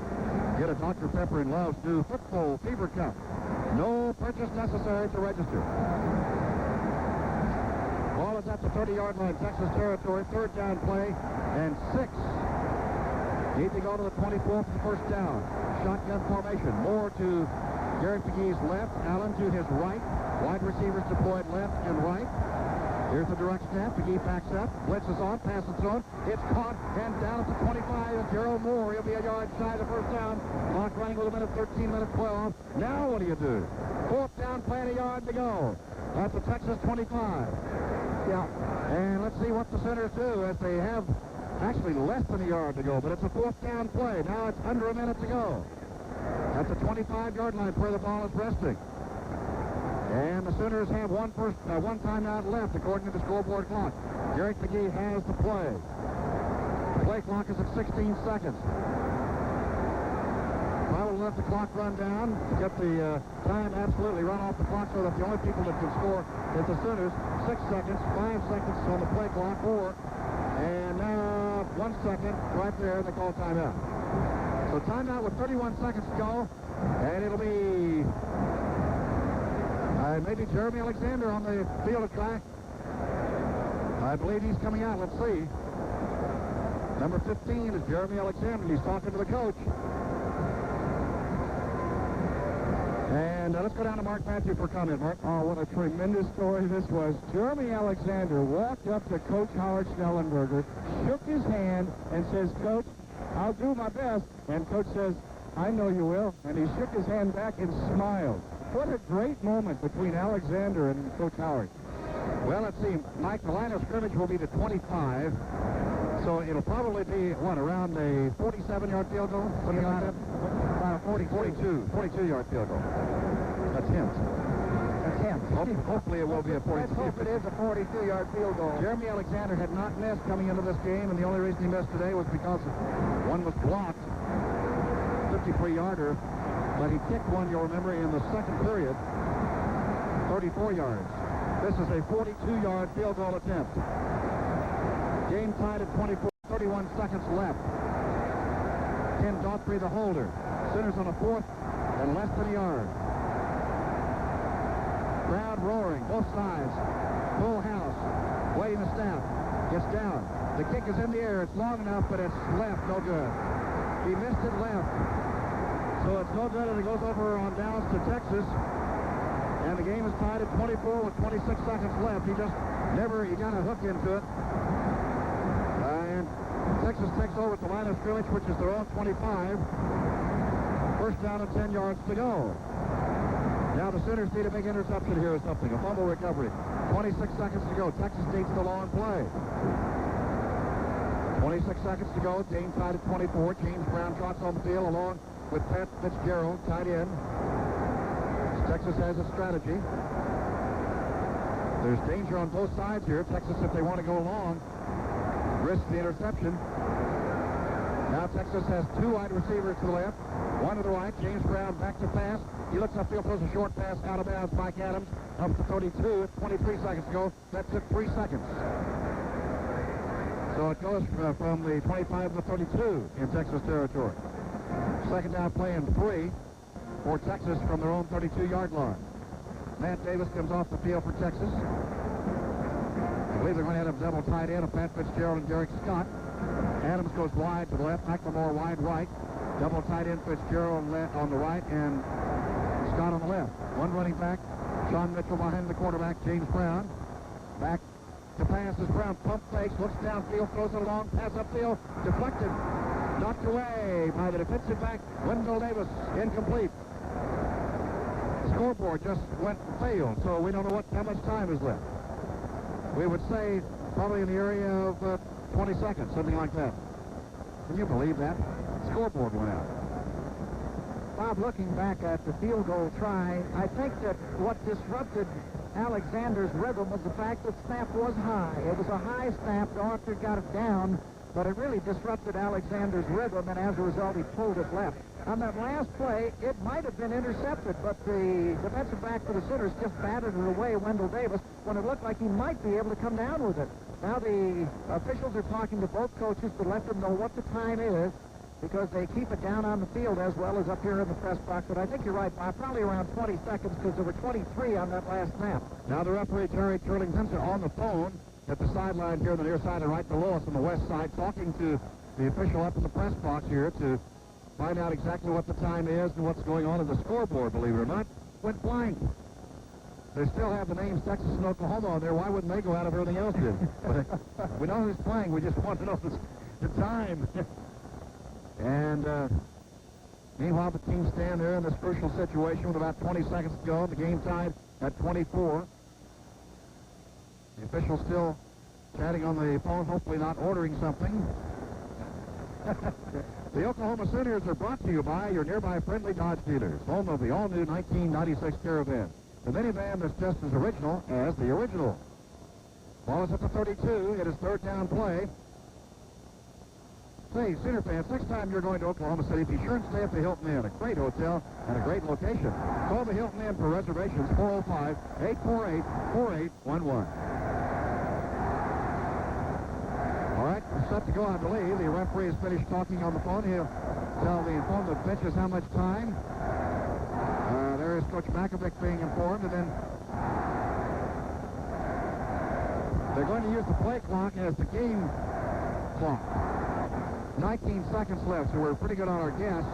S1: Get a Dr. Pepper in Love's new Football Fever Cup. No purchase necessary to register. Ball is at the 30-yard line, Texas territory, third down play, and 6. Need to go to the 24 for the first down. Shotgun formation. Moore to Garrett McGee's left, Allen to his right. Wide receivers deployed left and right. Here's the direct snap. McGee backs up. Blitz is on. Pass is thrown. It's caught and down at the 25. And Gerald Moore, he'll be a yard shy of the first down. Clock running with a minute, 13-minute play off. Now what do you do? Fourth down play and a yard to go. At the Texas 25. Yeah. And let's see what the Sooners do as they have actually less than a yard to go. But it's a fourth down play. Now it's under a minute to go. At the 25-yard line where the ball is resting. And the Sooners have one timeout left, according to the scoreboard clock. Garrett McGee has the play. The play clock is at 16 seconds. I will let the clock run down to get the time absolutely run off the clock so that the only people that can score is the Sooners. 6 seconds, 5 seconds on the play clock, 4. And now 1 second right there, they call timeout. So timeout with 31 seconds to go, and it'll be maybe Jeremy Alexander on the field of track. I believe he's coming out. Let's see. Number 15 is Jeremy Alexander. He's talking to the coach. And let's go down to Mark Matthew for comment, Mark.
S2: Oh, what a tremendous story this was. Jeremy Alexander walked up to Coach Howard Schnellenberger, shook his hand, and says, Coach, I'll do my best. And Coach says, I know you will. And he shook his hand back and smiled. What a great moment between Alexander and Coach Howard.
S1: Well, let's see. Mike, the line of scrimmage will be the 25. So it'll probably be, what, around a 47-yard field goal? Something like that?
S3: About a
S1: 42-yard field goal. That's him.
S3: That's him.
S1: Hopefully it will be a 42.
S3: Let's hope it is a 42-yard field goal.
S1: Jeremy Alexander had not missed coming into this game, and the only reason he missed today was because one was blocked. 53-yarder. But he kicked one, you'll remember, in the second period, 34 yards. This is a 42-yard field goal attempt. Game tied at 24, 31 seconds left. Ken Daughtry, the holder. Sooners on a fourth and less than a yard. Crowd roaring, both sides. Full house. Waiting the snap. Gets down. The kick is in the air. It's long enough, but it's left. No good. He missed it left. So it's no good, and it goes over on downs to Texas. And the game is tied at 24 with 26 seconds left. He got a hook into it. And Texas takes over at the line of scrimmage, which is their own 25. First down and 10 yards to go. Now the Sooners need a big interception here or something. A fumble recovery. 26 seconds to go. Texas needs the long play. 26 seconds to go. Game tied at 24. James Brown trots on the field along with Pat Fitzgerald, tight end. Texas has a strategy. There's danger on both sides here. Texas, if they want to go long, risk the interception. Now Texas has 2 wide receivers to the left, 1 to the right. James Brown back to pass. He looks upfield, throws a short pass out of bounds. Mike Adams up to 32 at 23 seconds to go. That took 3 seconds. So it goes from the 25 to 32 in Texas territory. Second down play and 3 for Texas from their own 32-yard line. Matt Davis comes off the field for Texas. I believe they're going to have a double tight end of Pat Fitzgerald and Derek Scott. Adams goes wide to the left, McLemore wide right. Double tight end Fitzgerald on the right and Scott on the left. One running back, Sean Mitchell behind the quarterback, James Brown. Back to pass as Brown pump fakes, looks downfield, throws it along, pass upfield, deflected. Knocked away by the defensive back, Wendell Davis, incomplete. The scoreboard just went and failed, so we don't know how much time is left. We would say probably in the area of 20 seconds, something like that. Can you believe that? The scoreboard went out.
S3: Bob, looking back at the field goal try, I think that what disrupted Alexander's rhythm was the fact that snap was high. It was a high snap. Daughtry got it down, but it really disrupted Alexander's rhythm, and as a result, he pulled it left. On that last play, it might have been intercepted, but the defensive back for the Sooners just batted it away, Wendell Davis, when it looked like he might be able to come down with it. Now the officials are talking to both coaches to let them know what the time is, because they keep it down on the field as well as up here in the press box. But I think you're right, Bob, probably around 20 seconds, because there were 23 on that last snap.
S1: Now the referee, Terry Turlington's on the phone at the sideline here on the near side and right below us on the west side, talking to the official up in the press box here to find out exactly what the time is and what's going on at the scoreboard, believe it or not. Went blank. They still have the names Texas and Oklahoma on there. Why wouldn't they go out if everything else did? But we know who's playing. We just want to know the time. And meanwhile, the teams stand there in this crucial situation with about 20 seconds to go. The game tied at 24. The official still chatting on the phone, hopefully not ordering something. The Oklahoma Sooners are brought to you by your nearby friendly Dodge dealers, home of the all-new 1996 Caravan. The minivan that's just as original as the original. Ball is at the 32. It is third down play. Say, Sooner fans, next time you're going to Oklahoma City, be sure and stay at the Hilton Inn, a great hotel and a great location. Call the Hilton Inn for reservations, 405-848-4811. All right, we're set to go, I believe. The referee has finished talking on the phone. He'll tell the benches how much time. There is Coach Makovic being informed, and then they're going to use the play clock as the game clock. 19 seconds left, so we're pretty good on our guess.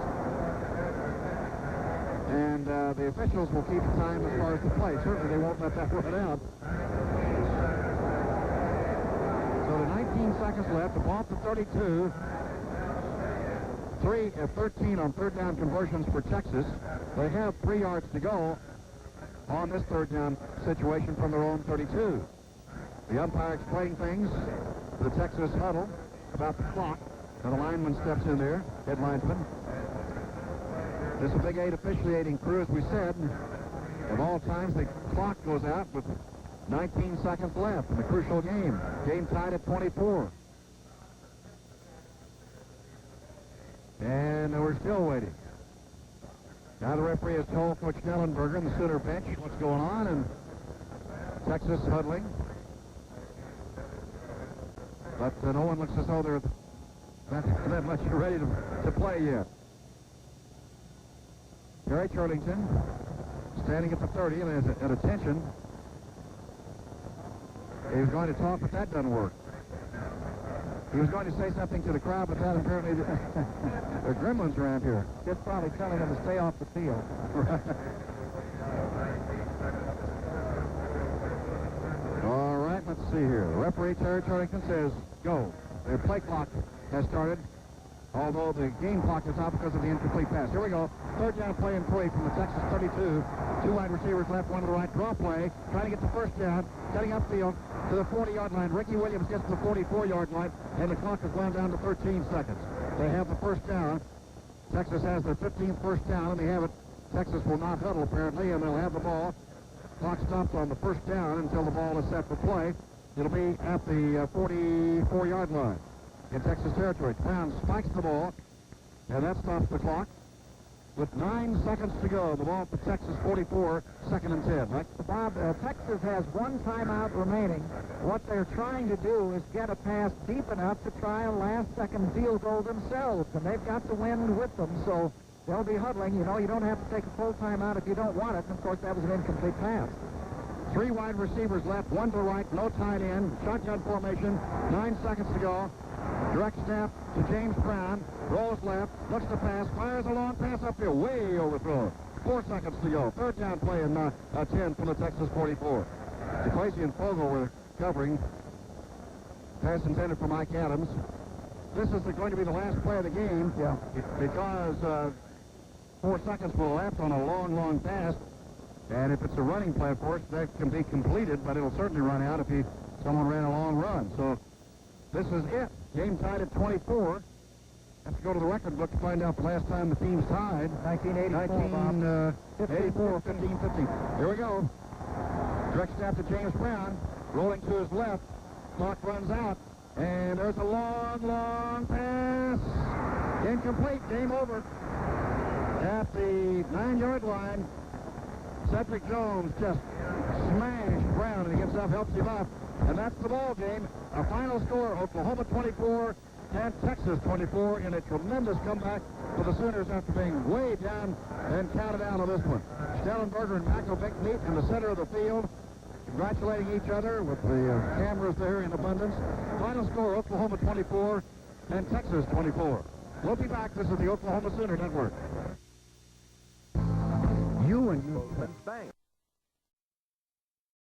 S1: And the officials will keep the time as far as the play. Certainly they won't let that run out. So the 19 seconds left, the ball to 32. 3 of 13 on third down conversions for Texas. They have 3 yards to go on this third down situation from their own 32. The umpire explaining things to the Texas huddle about the clock. Now the lineman steps in there, head linesman. This is a Big 8 officiating crew, as we said. Of all times, the clock goes out with 19 seconds left in the crucial game. Game tied at 24. And we're still waiting. Now the referee has told Coach Snellenberger and the Sooner bench what's going on, and Texas huddling. But no one looks as though they're that much ready to play yet. Terry Turlington standing at the 30 and is at attention. He was going to talk, but that doesn't work. He was going to say something to the crowd, but that apparently there are gremlins around here.
S3: Just probably telling them to stay off the field.
S1: All right, let's see here. The referee, Terry Turlington, says go. The play clock has started, although the game clock is out because of the incomplete pass. Here we go. Third down play and 3 from the Texas 32. 2 wide receivers left, 1 to the right. Draw play, trying to get the first down, cutting upfield to the 40-yard line. Ricky Williams gets to the 44-yard line, and the clock is wound down to 13 seconds. They have the first down. Texas has their 15th first down, and they have it. Texas will not huddle, apparently, and they'll have the ball. Clock stops on the first down until the ball is set for play. It'll be at the 44-yard line in Texas territory. Brown spikes the ball, and that stops the clock. With 9 seconds to go, the ball for Texas 44, 2nd and 10. Right?
S3: Bob, Texas has 1 timeout remaining. What they're trying to do is get a pass deep enough to try a last-second field goal themselves, and they've got the wind with them, so they'll be huddling. You know, you don't have to take a full timeout if you don't want it, and of course that was an incomplete pass.
S1: 3 wide receivers left, 1 to the right, no tight end, shotgun formation, 9 seconds to go. Direct snap to James Brown, rolls left, looks to pass, fires a long pass upfield, way overthrown. 4 seconds to go. Third down play in 10 from the Texas 44. DeQuasi and Fogle were covering. Pass intended for Mike Adams. This is going to be the last play of the game.
S3: Yeah.
S1: Because 4 seconds will elapse on a long pass. And if it's a running play, of course, that can be completed, but it'll certainly run out if someone ran a long run. So this is it. Game tied at 24. Have to go to the record book to find out the last time the teams tied.
S3: 1984,
S1: 15-15. Here we go. Direct snap to James Brown. Rolling to his left. Clock runs out. And there's a long pass. Incomplete. Game over. At the 9-yard line, Cedric Jones just smash Brown, and he gets up, helps him up. And that's the ball game. Our final score, Oklahoma 24 and Texas 24 in a tremendous comeback for the Sooners after being way down and counted out on this one. Stellenberger and Mackovic meet in the center of the field, congratulating each other with the cameras there in abundance. Final score, Oklahoma 24 and Texas 24. We'll be back. This is the Oklahoma Sooner Network.
S7: You and your Bank.